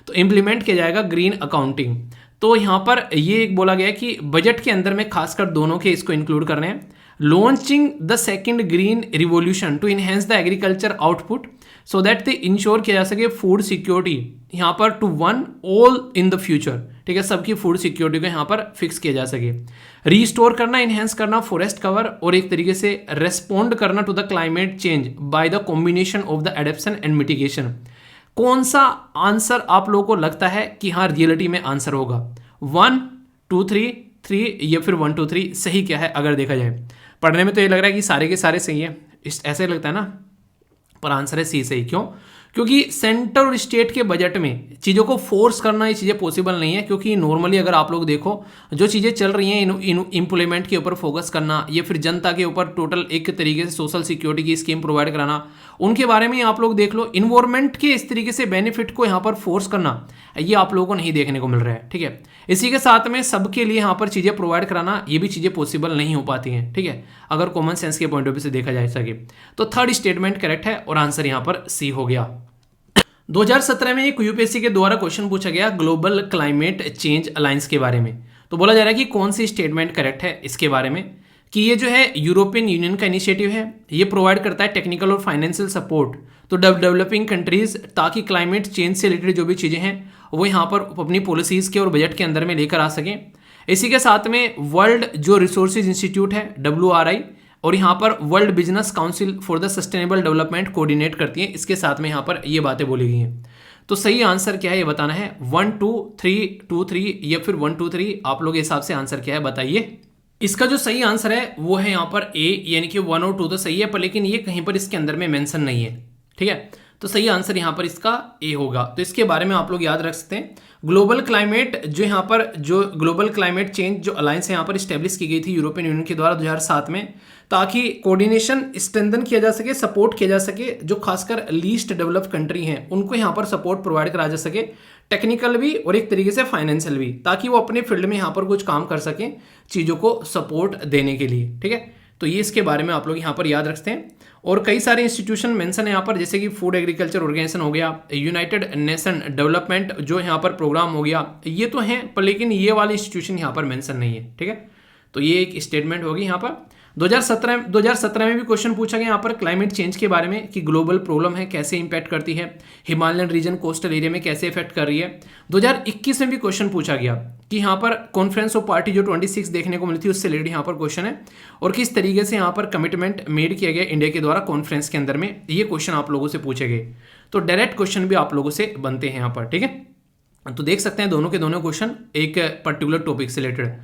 तो इम्प्लीमेंट किया जाएगा ग्रीन अकाउंटिंग। तो यहाँ पर ये एक बोला गया है कि बजट के अंदर में खासकर दोनों के इसको इंक्लूड करने हैं। Launching the second green revolution to enhance the agriculture output so that they ensure किया जा सके फूड सिक्योरिटी यहाँ पर to one all in the future, ठीक है, सबकी फूड सिक्योरिटी को यहाँ पर फिक्स किया जा सके। रीस्टोर करना, इनहेंस करना फॉरेस्ट कवर, और एक तरीके से रेस्पॉन्ड करना to the climate change by the combination of the adaptation and mitigation. कौन सा आंसर आप लोगों को लगता है कि हाँ रियलिटी में आंसर होगा? 1 2 3 या फिर 1 2 3 सही क्या है? अगर देखा जाए पढ़ने में तो ये लग रहा है कि सारे के सारे सही है, ऐसे लगता है ना, पर आंसर है सी सही। क्यों? क्योंकि सेंटर और स्टेट के बजट में चीज़ों को फोर्स करना ये चीज़ें पॉसिबल नहीं है, क्योंकि नॉर्मली अगर आप लोग देखो जो चीज़ें चल रही हैं इम्प्लीमेंट के ऊपर फोकस करना या फिर जनता के ऊपर टोटल एक तरीके से सोशल सिक्योरिटी की स्कीम प्रोवाइड कराना, उनके बारे में आप लोग देख लो। इन्वायरमेंट के इस तरीके से बेनिफिट को यहाँ पर फोर्स करना ये आप लोगों को नहीं देखने को मिल रहा है, ठीक है। इसी के साथ में सबके लिए यहाँ पर चीज़ें प्रोवाइड कराना ये भी चीज़ें पॉसिबल नहीं हो पाती हैं, ठीक है, अगर कॉमन सेंस के पॉइंट ऑफ व्यू से देखा जाए सके तो। थर्ड स्टेटमेंट करेक्ट है और आंसर यहाँ पर सी हो गया। 2017 में एक यूपीएससी के द्वारा क्वेश्चन पूछा गया ग्लोबल क्लाइमेट चेंज अलायंस के बारे में, तो बोला जा रहा है कि कौन सी स्टेटमेंट करेक्ट है इसके बारे में, कि ये जो है यूरोपियन यूनियन का इनिशिएटिव है, ये प्रोवाइड करता है टेक्निकल और फाइनेंशियल सपोर्ट तो डेवलपिंग कंट्रीज, ताकि क्लाइमेट चेंज से रिलेटेड जो भी चीज़ें हैं वो यहाँ पर अपनी पॉलिसीज़ के और बजट के अंदर में लेकर आ सकें। इसी के साथ में वर्ल्ड जो रिसोर्सेज इंस्टीट्यूट है WRI और यहाँ पर world business council for the sustainable development coordinate करती है, इसके साथ में यहाँ पर ये बातें बोली गई हैं। तो सही आंसर क्या है ये बताना है। 1 2 3 2 3 या फिर 1 2 3, आप लोग के हिसाब से आंसर क्या है बताइए। इसका जो सही आंसर है वो है यहाँ पर ए, यानी कि 1 और 2 तो सही है, पर लेकिन ये कहीं पर इसके अंदर में मेंशन नहीं है। ठीक है, तो सही आंसर यहाँ पर इसका ए होगा। तो इसके बारे में आप लोग याद रख सकते हैं। ग्लोबल क्लाइमेट जो यहाँ पर जो ग्लोबल क्लाइमेट चेंज जो अलायंस यहाँ पर स्टेब्लिश की गई थी यूरोपियन यूनियन के द्वारा 2007 में, ताकि कोऑर्डिनेशन स्ट्रेंथन किया जा सके, सपोर्ट किया जा सके, जो खासकर लीस्ट डेवलप्ड कंट्री हैं उनको यहाँ पर सपोर्ट प्रोवाइड करा जा सके, टेक्निकल भी और एक तरीके से फाइनेंशियल भी, ताकि वो अपने फील्ड में यहाँ पर कुछ काम कर सकें चीज़ों को सपोर्ट देने के लिए। ठीक है, तो ये इसके बारे में आप लोग यहाँ पर याद रखते हैं। और कई सारे इंस्टीट्यूशन मेंशन है यहाँ पर, जैसे कि फूड एग्रीकल्चर ऑर्गेनाइजेशन हो गया, यूनाइटेड नेशन डेवलपमेंट जो यहाँ पर प्रोग्राम हो गया, ये तो हैं, पर लेकिन ये वाले इंस्टीट्यूशन यहाँ पर मेंशन नहीं है। ठीक है, तो ये एक स्टेटमेंट होगी यहाँ पर। 2017 में भी क्वेश्चन पूछा गया यहाँ पर क्लाइमेट चेंज के बारे में कि ग्लोबल प्रॉब्लम है कैसे इंपैक्ट करती है, हिमालयन रीजन कोस्टल एरिया में कैसे इफेक्ट कर रही है। 2021 में भी क्वेश्चन पूछा गया कि यहाँ पर कॉन्फ्रेंस ऑफ पार्टी जो 26 देखने को मिली थी उससे रिलेटेड यहाँ पर क्वेश्चन है, और किस तरीके से यहाँ पर कमिटमेंट मेड किया गया इंडिया के द्वारा कॉन्फ्रेंस के अंदर में, ये क्वेश्चन आप लोगों से पूछे गए। तो डायरेक्ट क्वेश्चन भी आप लोगों से बनते हैं यहाँ पर। ठीक है, तो देख सकते हैं दोनों के दोनों क्वेश्चन एक पर्टिकुलर टॉपिक से रिलेटेड।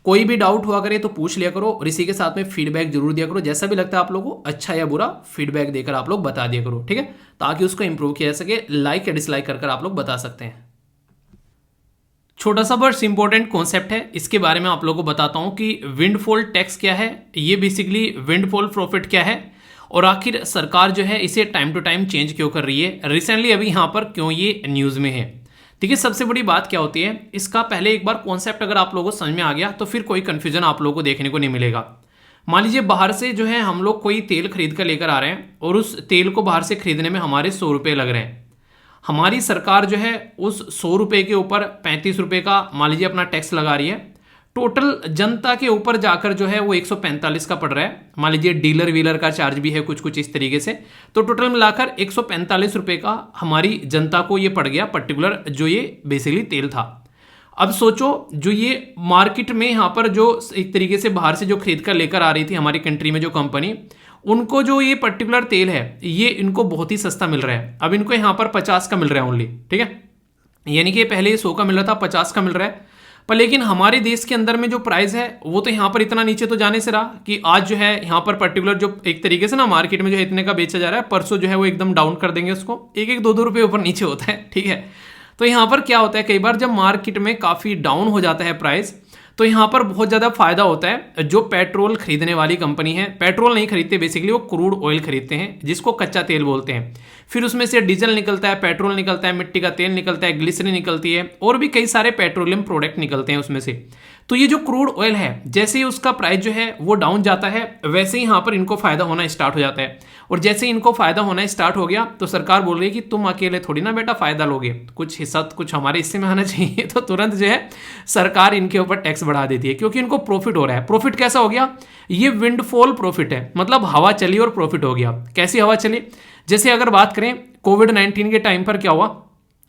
कोई भी डाउट हुआ करे तो पूछ लिया करो, और इसी के साथ में फीडबैक जरूर दिया करो, जैसा भी लगता है आप लोगों को अच्छा या बुरा फीडबैक देकर आप लोग बता दिया करो। ठीक है, ताकि उसको इंप्रूव किया जा सके। लाइक या डिसलाइक कर आप लोग बता सकते हैं। छोटा सा बट इंपॉर्टेंट कॉन्सेप्ट है, इसके बारे में आप लोगों को बताता हूं कि विंडफॉल टैक्स क्या है, ये बेसिकली विंडफॉल प्रॉफिट क्या है, और आखिर सरकार जो है इसे टाइम टू टाइम चेंज क्यों कर रही है, रिसेंटली अभी यहाँ पर क्यों ये न्यूज़ में है। ठीक है, सबसे बड़ी बात क्या होती है, इसका पहले एक बार कॉन्सेप्ट अगर आप लोगों को समझ में आ गया तो फिर कोई कंफ्यूजन आप लोगों को देखने को नहीं मिलेगा। मान लीजिए बाहर से जो है हम लोग कोई तेल खरीद कर लेकर आ रहे हैं, और उस तेल को बाहर से खरीदने में हमारे 100 रुपये लग रहे हैं। हमारी सरकार जो है उस 100 रुपये के ऊपर 35 रुपये का मान लीजिए अपना टैक्स लगा रही है। टोटल जनता के ऊपर जाकर जो है वो 145 का पड़ रहा है। मान लीजिए डीलर व्हीलर का चार्ज भी है कुछ इस तरीके से, तो टोटल मिलाकर 145 रुपये का हमारी जनता को ये पड़ गया पर्टिकुलर जो ये बेसिकली तेल था। अब सोचो जो ये मार्केट में यहाँ पर जो एक तरीके से बाहर से जो खरीद कर लेकर आ रही थी हमारी कंट्री में जो कंपनी, उनको जो ये पर्टिकुलर तेल है ये इनको बहुत ही सस्ता मिल रहा है। अब इनको यहाँ पर 50 का मिल रहा है ओनली। ठीक है, यानी कि पहले 100 का मिल रहा था, 50 का मिल रहा है। पर लेकिन हमारे देश के अंदर में जो प्राइस है वो तो यहाँ पर इतना नीचे तो जाने से रहा कि आज जो है यहाँ पर पर्टिकुलर जो एक तरीके से ना मार्केट में जो है इतने का बेचा जा रहा है, परसों जो है वो एकदम डाउन कर देंगे उसको, 1-2 रुपये ऊपर नीचे होता है। ठीक है, तो यहाँ पर क्या होता है, कई बार जब मार्केट में काफ़ी डाउन हो जाता है प्राइस, तो यहाँ पर बहुत ज़्यादा फायदा होता है। जो पेट्रोल खरीदने वाली कंपनी है, पेट्रोल नहीं खरीदते बेसिकली, वो क्रूड ऑयल खरीदते हैं जिसको कच्चा तेल बोलते हैं। फिर उसमें से डीजल निकलता है, पेट्रोल निकलता है, मिट्टी का तेल निकलता है, ग्लिसरीन निकलती है, और भी कई सारे पेट्रोलियम प्रोडक्ट निकलते हैं उसमें से। तो ये जो क्रूड ऑयल है, जैसे ही उसका प्राइस जो है वो डाउन जाता है, वैसे ही यहाँ पर इनको फायदा होना स्टार्ट हो जाता है। और जैसे ही इनको फायदा होना स्टार्ट हो गया तो सरकार बोल रही है कि तुम अकेले थोड़ी ना बेटा फायदा लोगे, कुछ हिस्सा कुछ हमारे हिस्से में आना चाहिए। तो तुरंत जो है सरकार इनके ऊपर टैक्स बढ़ा देती है, क्योंकि इनको प्रॉफिट हो रहा है। प्रॉफिट कैसा हो गया, ये विंडफॉल प्रॉफिट है, मतलब हवा चली और प्रॉफिट हो गया। कैसी हवा चली, जैसे अगर बात करें कोविड-19 के टाइम पर क्या हुआ,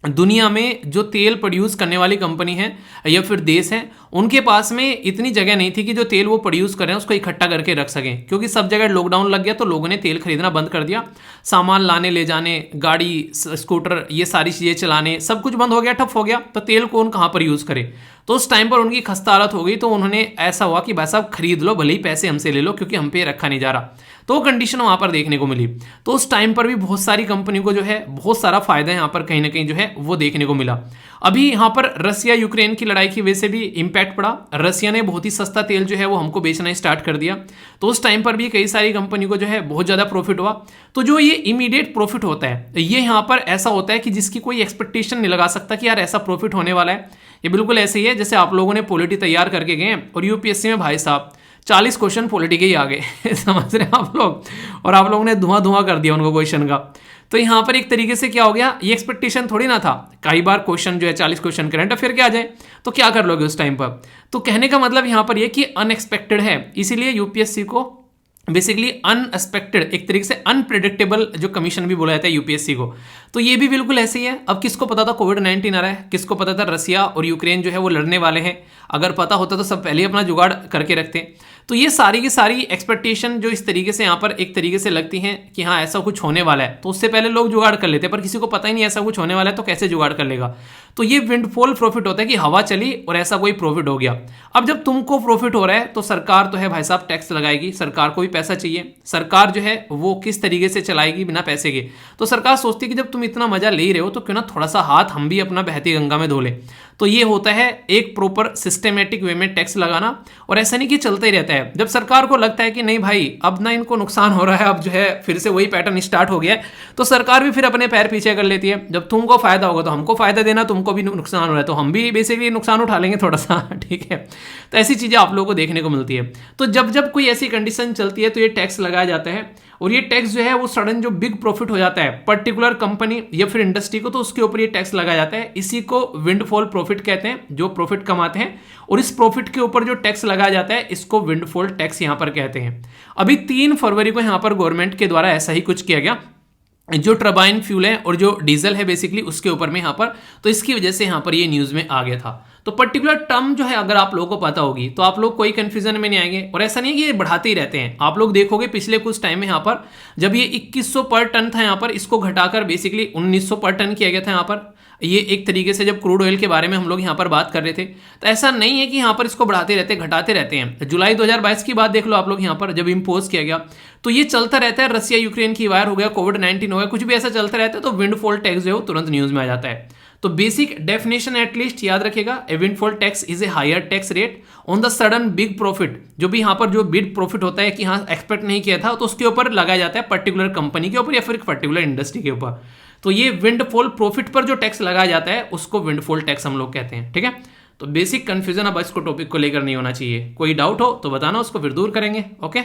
दुनिया में जो तेल प्रोड्यूस करने वाली कंपनी है या फिर देश है, उनके पास में इतनी जगह नहीं थी कि जो तेल वो प्रोड्यूस कर रहे हैं उसको इकट्ठा करके रख सकें, क्योंकि सब जगह लॉकडाउन लग गया तो लोगों ने तेल खरीदना बंद कर दिया। सामान लाने ले जाने, गाड़ी स्कूटर ये सारी चीज़ें चलाने, सब कुछ बंद हो गया, ठप हो गया। तो तेल कौन कहाँ पर यूज़ करे, तो उस टाइम पर उनकी खस्ता हालत हो गई। तो उन्होंने ऐसा हुआ कि भाई साहब खरीद लो, भले ही पैसे हमसे ले लो, क्योंकि हम पे रखा नहीं जा रहा। तो वो कंडीशन वहाँ पर देखने को मिली। तो उस टाइम पर भी बहुत सारी कंपनी को जो है बहुत सारा फायदा यहाँ पर कहीं ना कहीं जो है वो देखने को मिला। अभी यहाँ पर रसिया यूक्रेन की लड़ाई की वजह से भी इम्पैक्ट पड़ा। रसिया ने बहुत ही सस्ता तेल जो है वो हमको बेचना स्टार्ट कर दिया, तो उस टाइम पर भी कई सारी कंपनी को जो है बहुत ज़्यादा प्रॉफिट हुआ। तो जो ये इमीडिएट प्रॉफिट होता है, ये यहाँ पर ऐसा होता है कि जिसकी कोई एक्सपेक्टेशन नहीं लगा सकता कि यार ऐसा प्रॉफिट होने वाला है। ये बिल्कुल ऐसे ही है जैसे आप लोगों ने पॉलिटी तैयार करके गए और यूपीएससी में भाई साहब 40 क्वेश्चन पॉलिटी के ही आ गए समझ रहे हैं आप लोग, और आप लोगों ने धुआं कर दिया उनको क्वेश्चन का। तो यहाँ पर एक तरीके से क्या हो गया, ये एक्सपेक्टेशन थोड़ी ना था। कई बार क्वेश्चन जो है 40 क्वेश्चन करंट अफेयर के आ जाए तो क्या कर लोगे उस टाइम पर। तो कहने का मतलब यहाँ पर ये कि अनएक्सपेक्टेड है, इसीलिए यूपीएससी को बेसिकली अनएक्सपेक्टेड, एक तरीके से अनप्रिडिक्टेबल जो कमीशन भी बोला जाता है यूपीएससी को, तो ये भी बिल्कुल ऐसे ही है। अब किसको पता था कोविड-19 आ रहा है, किसको पता था रसिया और यूक्रेन जो है वो लड़ने वाले हैं, अगर पता होता तो सब पहले ही अपना जुगाड़ करके रखते। तो ये सारी की सारी एक्सपेक्टेशन जो इस तरीके से यहाँ पर एक तरीके से लगती हैं कि हाँ ऐसा कुछ होने वाला है, तो उससे पहले लोग जुगाड़ कर लेते हैं, पर किसी को पता ही नहीं ऐसा कुछ होने वाला है तो कैसे जुगाड़ कर लेगा। तो ये विंडफॉल प्रॉफिट होता है कि हवा चली और ऐसा कोई प्रॉफिट हो गया। अब जब तुमको प्रॉफिट हो रहा है तो सरकार तो है भाई साहब टैक्स लगाएगी, सरकार को भी पैसा चाहिए, सरकार जो है वो किस तरीके से चलाएगी बिना पैसे के, तो सरकार सोचती है कि जब तुम इतना मजा ले रहे हो तो क्यों ना थोड़ा सा हाथ हम भी अपना बहती गंगा में धो ले। तो ये होता है एक प्रॉपर सिस्टमेटिक वे में टैक्स लगाना, और ऐसा नहीं कि चलता ही रहता है। जब सरकार को लगता है कि नहीं भाई अब ना इनको नुकसान हो रहा है, अब जो है फिर से वही पैटर्न स्टार्ट हो गया है, तो सरकार भी फिर अपने पैर पीछे कर लेती है। जब तुमको फायदा होगा तो हमको फायदा देना, तुमको भी नुकसान हो रहा है तो हम भी बेसिकली नुकसान उठा लेंगे थोड़ा सा, ठीक है। तो ऐसी चीजें आप लोगों को देखने को मिलती है। तो जब जब कोई ऐसी कंडीशन चलती है तो ये टैक्स लगाया जाता है, और ये टैक्स जो है वो सडन जो बिग प्रॉफिट हो जाता है पर्टिकुलर कंपनी या फिर इंडस्ट्री को, तो उसके ऊपर ये टैक्स लगाया जाता है। इसी को विंडफॉल प्रॉफिट कहते हैं, जो प्रॉफिट कमाते हैं, और इस प्रॉफिट के ऊपर जो टैक्स लगाया जाता है इसको विंडफॉल टैक्स यहां पर कहते हैं। अभी 3 फरवरी को यहां पर गवर्नमेंट के द्वारा ऐसा ही कुछ किया गया, जो टर्बाइन फ्यूल है और जो डीजल है बेसिकली उसके ऊपर में यहां पर, तो इसकी वजह से यहां पर ये न्यूज में आ गया था। तो पर्टिकुलर टर्म जो है अगर आप लोगों को पता होगी तो आप लोग कोई कंफ्यूजन में नहीं आएंगे। और ऐसा नहीं है कि ये बढ़ाते ही रहते हैं, आप लोग देखोगे पिछले कुछ टाइम में यहाँ पर जब ये 2100 पर टन था यहाँ पर, इसको घटाकर बेसिकली 1900 पर टन किया गया था यहाँ पर। ये एक तरीके से जब क्रूड ऑयल के बारे में हम लोग यहाँ पर बात कर रहे थे, तो ऐसा नहीं है कि यहाँ पर इसको बढ़ाते रहते घटाते रहते हैं। जुलाई 2022 की बात देख लो आप लोग, यहाँ पर जब इम्पोज किया गया तो ये चलता रहता है। रसिया यूक्रेन की वार हो गया, कोविड-19 हो गया, कुछ भी ऐसा चलता रहता है तो विंडफॉल टैक्स जो है वो तुरंत न्यूज में आ जाता है। तो बेसिक डेफिनेशन एटलीस्ट याद रखेगा, a windfall tax is a higher tax rate on the sudden big profit. जो भी यहाँ पर जो बिग प्रॉफिट होता है कि हाँ एक्सपेक्ट नहीं किया था, तो उसके ऊपर लगाया जाता है पर्टिकुलर कंपनी के ऊपर या फिर पर्टिकुलर इंडस्ट्री के ऊपर। तो ये विंडफॉल प्रॉफिट पर जो टैक्स लगाया जाता है उसको विंडफॉल टैक्स हम लोग कहते हैं, ठीक है। तो बेसिक कंफ्यूजन अब इसको टॉपिक को लेकर नहीं होना चाहिए। कोई डाउट हो तो बताना, उसको फिर दूर करेंगे। ओके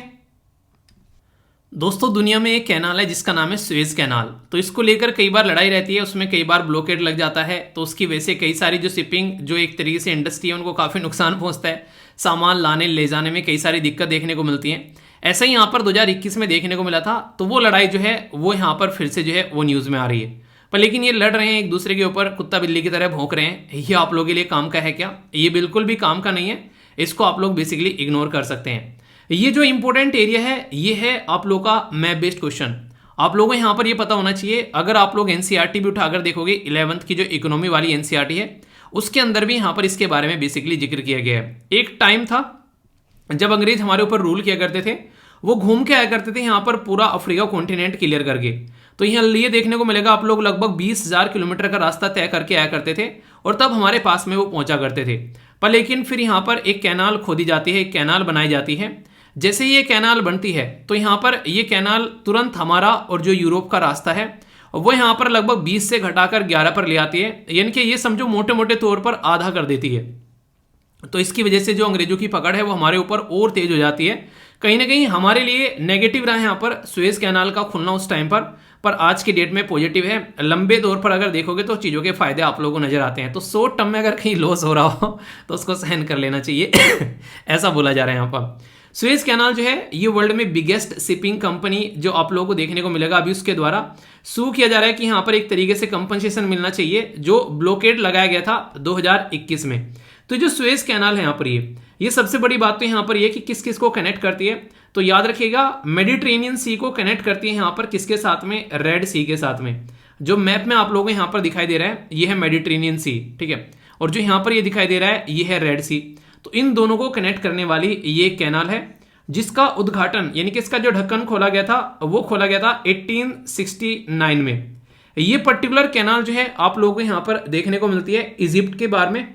दोस्तों, दुनिया में एक कैनाल है जिसका नाम है सुएज कैनाल। तो इसको लेकर कई बार लड़ाई रहती है, उसमें कई बार ब्लॉकेड लग जाता है, तो उसकी वजह से कई सारी जो शिपिंग जो एक तरीके से इंडस्ट्री है उनको काफ़ी नुकसान पहुंचता है, सामान लाने ले जाने में कई सारी दिक्कत देखने को मिलती है। ऐसा ही यहाँ पर 2021 में देखने को मिला था। तो वो लड़ाई जो है वो यहाँ पर फिर से जो है वो न्यूज़ में आ रही है। पर लेकिन ये लड़ रहे हैं एक दूसरे के ऊपर, कुत्ता बिल्ली की तरह भौंक रहे हैं। ये आप लोगों के लिए काम का है क्या? ये बिल्कुल भी काम का नहीं है, इसको आप लोग बेसिकली इग्नोर कर सकते हैं। ये जो इंपॉर्टेंट एरिया है ये है आप लोग का मैप बेस्ड क्वेश्चन। आप लोगों को यहाँ पर ये पता होना चाहिए, अगर आप लोग एनसीईआरटी भी उठाकर देखोगे 11th की जो इकोनॉमी वाली एनसीईआरटी है उसके अंदर भी यहाँ पर इसके बारे में बेसिकली जिक्र किया गया है। एक टाइम था जब अंग्रेज हमारे ऊपर रूल किया करते थे, वो घूम के आया करते थे यहाँ पर पूरा अफ्रीका कॉन्टिनेंट क्लियर करके। तो यहाँ ये देखने को मिलेगा आप लोग लगभग 20,000 किलोमीटर का रास्ता तय करके आया करते थे, और तब हमारे पास में वो पहुंचा करते थे। पर लेकिन फिर यहाँ पर एक कैनाल खोदी जाती है, एक कैनाल बनाई जाती है। जैसे ये कैनाल बनती है तो यहाँ पर ये कैनाल तुरंत हमारा और जो यूरोप का रास्ता है वो यहाँ पर लगभग 20 से घटाकर 11 पर ले आती है, यानी कि ये समझो मोटे मोटे तौर पर आधा कर देती है। तो इसकी वजह से जो अंग्रेजों की पकड़ है वो हमारे ऊपर और तेज हो जाती है। कहीं ना कहीं हमारे लिए नेगेटिव रहा है यहाँ पर सुएज कैनाल का खुलना उस टाइम पर आज की डेट में पॉजिटिव है। लंबे तौर पर अगर देखोगे तो चीज़ों के फायदे आप लोगों को नजर आते हैं। तो शॉर्ट टर्म में अगर कहीं लॉस हो रहा हो तो उसको सहन कर लेना चाहिए ऐसा बोला जा रहा है यहाँ पर। सुएज कैनाल जो है ये वर्ल्ड में बिगेस्ट शिपिंग कंपनी जो आप लोगों को देखने को मिलेगा, अभी उसके द्वारा सू किया जा रहा है कि यहाँ पर एक तरीके से कंपनसेशन मिलना चाहिए जो ब्लॉकेड लगाया गया था 2021 में। तो जो सुएज कैनाल है यहाँ पर ये सबसे बड़ी बात तो यहाँ पर ये कि किस किस को कनेक्ट करती है। तो याद रखिएगा मेडिटेरेनियन सी को कनेक्ट करती है यहाँ पर किसके साथ में, रेड सी के साथ में। जो मैप में आप लोगों को यहाँ पर दिखाई दे रहा है ये है मेडिटेरेनियन सी, ठीक है, और जो यहाँ पर ये दिखाई दे रहा है ये है रेड सी। तो इन दोनों को कनेक्ट करने वाली ये कैनाल है जिसका उद्घाटन यानी कि इसका जो ढक्कन खोला गया था वो खोला गया था 1869 में। ये पर्टिकुलर कैनाल जो है आप लोगों को यहाँ पर देखने को मिलती है इजिप्ट के बारे में,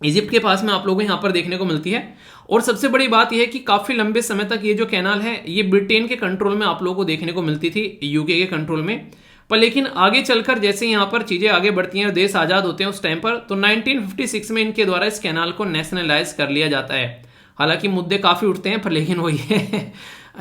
इजिप्ट के पास में आप लोगों को यहाँ पर देखने को मिलती है। और सबसे बड़ी बात यह है कि काफी लंबे समय तक ये जो कैनाल है ये ब्रिटेन के कंट्रोल में आप लोगों को देखने को मिलती थी, यूके के कंट्रोल में। पर लेकिन आगे चलकर जैसे यहाँ पर चीजें आगे बढ़ती हैं और देश आजाद होते हैं उस टाइम पर, तो 1956 में इनके द्वारा इस कैनाल को नेशनलाइज कर लिया जाता है। हालांकि मुद्दे काफी उठते हैं, पर लेकिन वो ये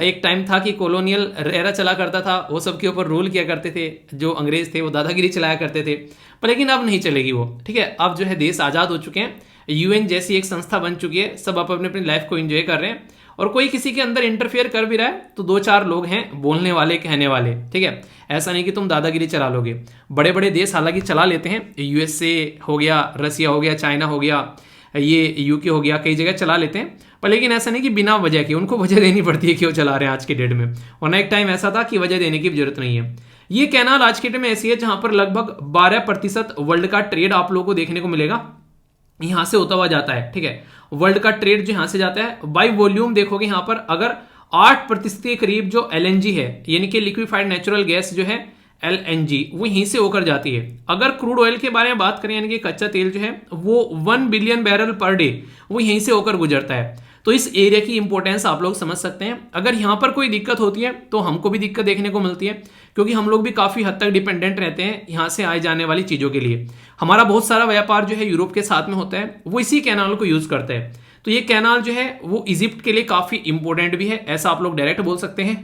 एक टाइम था कि कॉलोनियल एरा चला करता था, वो सबके ऊपर रूल किया करते थे, जो अंग्रेज थे वो दादागिरी चलाया करते थे। पर लेकिन अब नहीं चलेगी वो, ठीक है। अब जो है देश आजाद हो चुके हैं, यूएन जैसी एक संस्था बन चुकी है, सब अपने अपनी लाइफ को एंजॉय कर रहे हैं। और कोई किसी के अंदर इंटरफेयर कर भी रहा है तो 2-4 लोग हैं बोलने वाले, कहने वाले, ठीक है। ऐसा नहीं कि तुम दादागिरी चला लोगे। बड़े बड़े देश हालांकि चला लेते हैं, यूएसए हो गया, रसिया हो गया, चाइना हो गया, ये यूके हो गया, कई जगह चला लेते हैं, पर लेकिन ऐसा नहीं कि बिना वजह के, उनको वजह देनी पड़ती है कि वो चला रहे हैं आज की डेट में। वरना एक टाइम ऐसा था कि वजह देने की जरूरत नहीं है। ये कैनाल आज के डेट में ऐसी है जहां पर लगभग 12% वर्ल्ड का ट्रेड आप लोगों को देखने को मिलेगा, यहां से होता हुआ जाता है, ठीक है। वर्ल्ड का ट्रेड जो यहां से जाता है बाई वॉल्यूम देखोगे यहां पर अगर 8% के करीब जो LNG है, यानी कि लिक्विफाइड नेचुरल गैस जो है LNG, वो यहीं से होकर जाती है। अगर क्रूड ऑयल के बारे में बात करें, यानी कि कच्चा तेल जो है वो 1 बिलियन बैरल पर डे वो यहीं से होकर गुजरता है। तो इस एरिया की इंपॉर्टेंस आप लोग समझ सकते हैं। अगर यहाँ पर कोई दिक्कत होती है तो हमको भी दिक्कत देखने को मिलती है, क्योंकि हम लोग भी काफ़ी हद तक डिपेंडेंट रहते हैं यहाँ से आए जाने वाली चीज़ों के लिए। हमारा बहुत सारा व्यापार जो है यूरोप के साथ में होता है, वो इसी कैनाल को यूज़ करता है। तो ये कैनाल जो है वो इजिप्ट के लिए काफ़ी इंपॉर्टेंट भी है, ऐसा आप लोग डायरेक्ट बोल सकते हैं।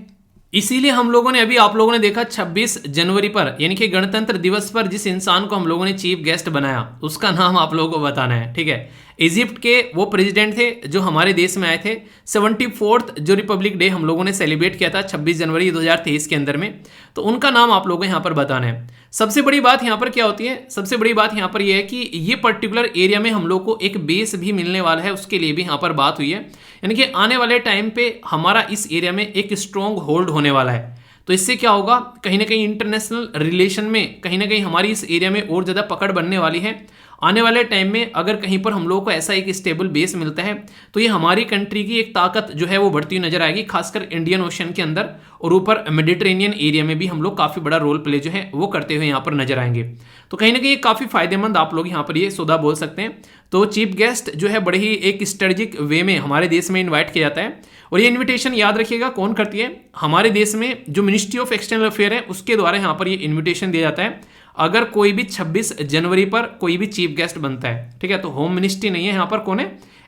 इसीलिए हम लोगों ने अभी, आप लोगों ने देखा 26 जनवरी पर, यानी कि गणतंत्र दिवस पर जिस इंसान को हम लोगों ने चीफ गेस्ट बनाया उसका नाम आप लोगों को बताना है, ठीक है। इजिप्ट के वो प्रेसिडेंट थे जो हमारे देश में आए थे। 74th जो रिपब्लिक डे हम लोगों ने सेलिब्रेट किया था 26 जनवरी 2023 के अंदर में, तो उनका नाम आप लोगों को यहाँ पर बताना है। सबसे बड़ी बात यहाँ पर क्या होती है, सबसे बड़ी बात यहाँ पर यह है कि ये पर्टिकुलर एरिया में हम लोग को एक बेस भी मिलने वाला है, उसके लिए भी यहाँ पर बात हुई है। यानी कि आने वाले टाइम पे हमारा इस एरिया में एक स्ट्रॉन्ग होल्ड होने वाला है। तो इससे क्या होगा, कहीं ना कहीं इंटरनेशनल रिलेशन में कहीं ना कहीं हमारी इस एरिया में और ज़्यादा पकड़ बनने वाली है। आने वाले टाइम में अगर कहीं पर हम लोगों को ऐसा एक स्टेबल बेस मिलता है तो ये हमारी कंट्री की एक ताकत जो है वो बढ़ती हुई नजर आएगी, खासकर इंडियन ओशन के अंदर, और ऊपर मेडिटेरेनियन एरिया में भी हम लोग काफ़ी बड़ा रोल प्ले जो है वो करते हुए यहाँ पर नजर आएंगे। तो कहीं ना कहीं काफ़ी फायदेमंद आप लोग यहाँ पर ये सौदा बोल सकते हैं। तो चीफ गेस्ट जो है बड़े ही एक स्ट्रेटेजिक वे में हमारे देश में इन्वाइट किया जाता है, और ये इन्विटेशन याद रखिएगा कौन करती है, हमारे देश में जो मिनिस्ट्री ऑफ एक्सटर्नल अफेयर है उसके द्वारा यहाँ पर ये इन्विटेशन दिया जाता है। अगर कोई भी 26 जनवरी पर कोई भी चीफ गेस्ट बनता है, ठीक है, तो होम मिनिस्ट्री नहीं है यहाँ पर, कौन है,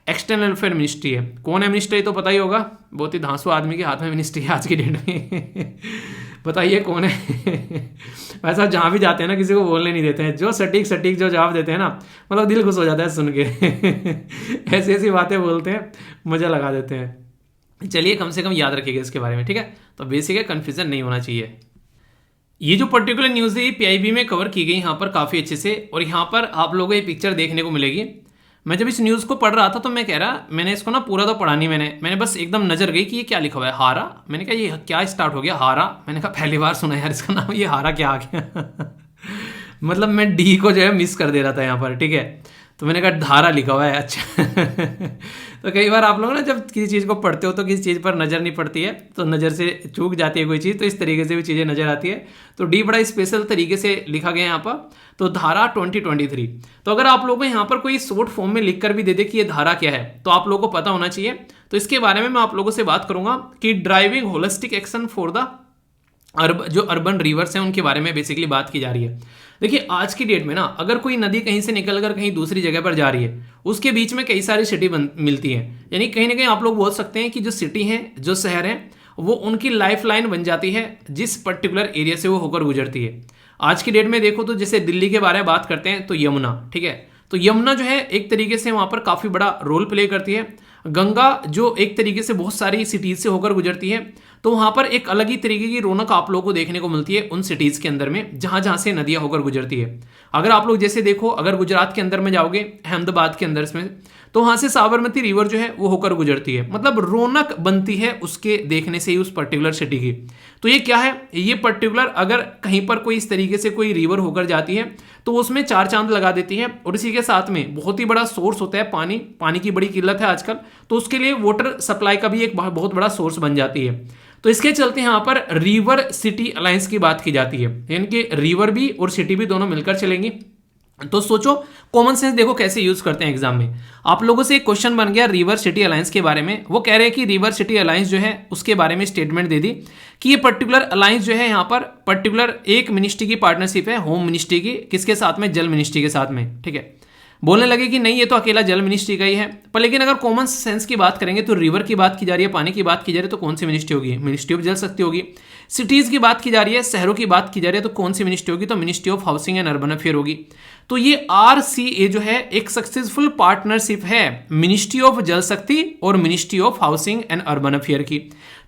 एक्सटर्नल अफेयर मिनिस्ट्री है। कौन है मिनिस्ट्री तो पता ही होगा, बहुत ही धांसू आदमी के हाथ में मिनिस्ट्री है आज की डेट में बताइए कौन है वैसा जहाँ भी जाते हैं ना किसी को बोलने नहीं देते हैं, जो सटीक सटीक जो जवाब देते हैं ना, मतलब दिल खुश हो जाता है सुन के ऐसी ऐसी बातें बोलते हैं, मजा लगा देते हैं। चलिए कम से कम याद रखिएगा इसके बारे में, ठीक है। तो बेसिक है, कन्फ्यूजन नहीं होना चाहिए। ये जो पर्टिकुलर न्यूज़ है PIB में कवर की गई यहाँ पर काफ़ी अच्छे से, और यहाँ पर आप लोगों को ये पिक्चर देखने को मिलेगी। मैं जब इस न्यूज़ को पढ़ रहा था तो मैं कह रहा, मैंने इसको ना पूरा तो पढ़ा नहीं, मैंने बस एकदम नजर गई कि ये क्या लिखा हुआ है, हारा। मैंने कहा ये क्या स्टार्ट हो गया, हारा। मैंने कहा पहली बार सुना यार इसका नाम, ये हारा क्या आ गया मतलब मैं डी को जो है मिस कर दे रहा था यहाँ पर, ठीक है। तो मैंने कहा धारा लिखा हुआ है, अच्छा तो कई बार आप लोग ना जब किसी चीज़ को पढ़ते हो तो किसी चीज़ पर नज़र नहीं पड़ती है, तो नज़र से चूक जाती है कोई चीज़, तो इस तरीके से भी चीज़ें नज़र आती है। तो डी बड़ा स्पेशल तरीके से लिखा गया यहाँ पर, तो धारा 2023। तो अगर आप लोगों को यहाँ पर कोई शॉर्ट फॉर्म में लिख कर भी दे दे कि ये धारा क्या है, तो आप लोगों को पता होना चाहिए। तो इसके बारे में मैं आप लोगों से बात करूंगा कि driving holistic action for the जो अर्बन रिवर्स हैं उनके बारे में बेसिकली बात की जा रही है। देखिए आज की डेट में ना अगर कोई नदी कहीं से निकलकर कहीं दूसरी जगह पर जा रही है, उसके बीच में कई सारी सिटी मिलती हैं, यानी कहीं ना कहीं आप लोग बोल सकते हैं कि जो सिटी है, जो शहर है, वो उनकी लाइफ लाइन बन जाती है जिस पर्टिकुलर एरिया से वो होकर गुजरती है। आज की डेट में देखो तो जैसे दिल्ली के बारे में बात करते हैं तो यमुना, ठीक है, तो यमुना जो है एक तरीके से वहाँ पर काफ़ी बड़ा रोल प्ले करती है। गंगा जो एक तरीके से बहुत सारी सिटीज़ से होकर गुजरती है, तो वहाँ पर एक अलग ही तरीके की रौनक आप लोगों को देखने को मिलती है उन सिटीज़ के अंदर में जहाँ जहाँ से नदियाँ होकर गुजरती है। अगर आप लोग जैसे देखो, अगर गुजरात के अंदर में जाओगे अहमदाबाद के अंदर में, तो वहाँ से साबरमती रिवर जो है वो होकर गुजरती है, मतलब रौनक बनती है उसके देखने से ही उस पर्टिकुलर सिटी की। तो ये क्या है, ये पर्टिकुलर अगर कहीं पर कोई इस तरीके से कोई रिवर होकर जाती है तो उसमें चार चांद लगा देती है, और इसी के साथ में बहुत ही बड़ा सोर्स होता है पानी की बड़ी किल्लत है आजकल, तो उसके लिए वाटर सप्लाई का भी एक बहुत बड़ा सोर्स बन जाती है। तो इसके चलते यहाँ पर रिवर सिटी अलायंस की बात की जाती है, यानी कि रिवर भी और सिटी भी दोनों मिलकर चलेंगी। तो सोचो कॉमन सेंस देखो कैसे यूज करते हैं एग्जाम में। आप लोगों से एक क्वेश्चन बन गया रिवर सिटी अलायंस के बारे में, वो कह रहे हैं कि रिवर सिटी अलायंस जो है उसके बारे में स्टेटमेंट दे दी कि ये पर्टिकुलर अलायंस जो है यहाँ पर पर्टिकुलर एक मिनिस्ट्री की पार्टनरशिप है, होम मिनिस्ट्री की, किसके साथ में, जल मिनिस्ट्री के साथ में, ठीक है। बोलने लगे कि नहीं ये तो अकेला जल मिनिस्ट्री का ही है। पर लेकिन अगर कॉमन सेंस की बात करेंगे तो रिवर की बात की जा रही है, पानी की बात की जा रही है, तो कौन सी मिनिस्ट्री होगी? मिनिस्ट्री ऑफ जल शक्ति होगी। सिटीज की बात की जा रही है, शहरों की बात की जा रही है, तो कौन सी मिनिस्ट्री होगी? तो ministry of housing and urban affair होगी। तो ये RCA जो है एक सक्सेसफुल पार्टनरशिप है मिनिस्ट्री ऑफ जल शक्ति और ministry of housing and urban affair की।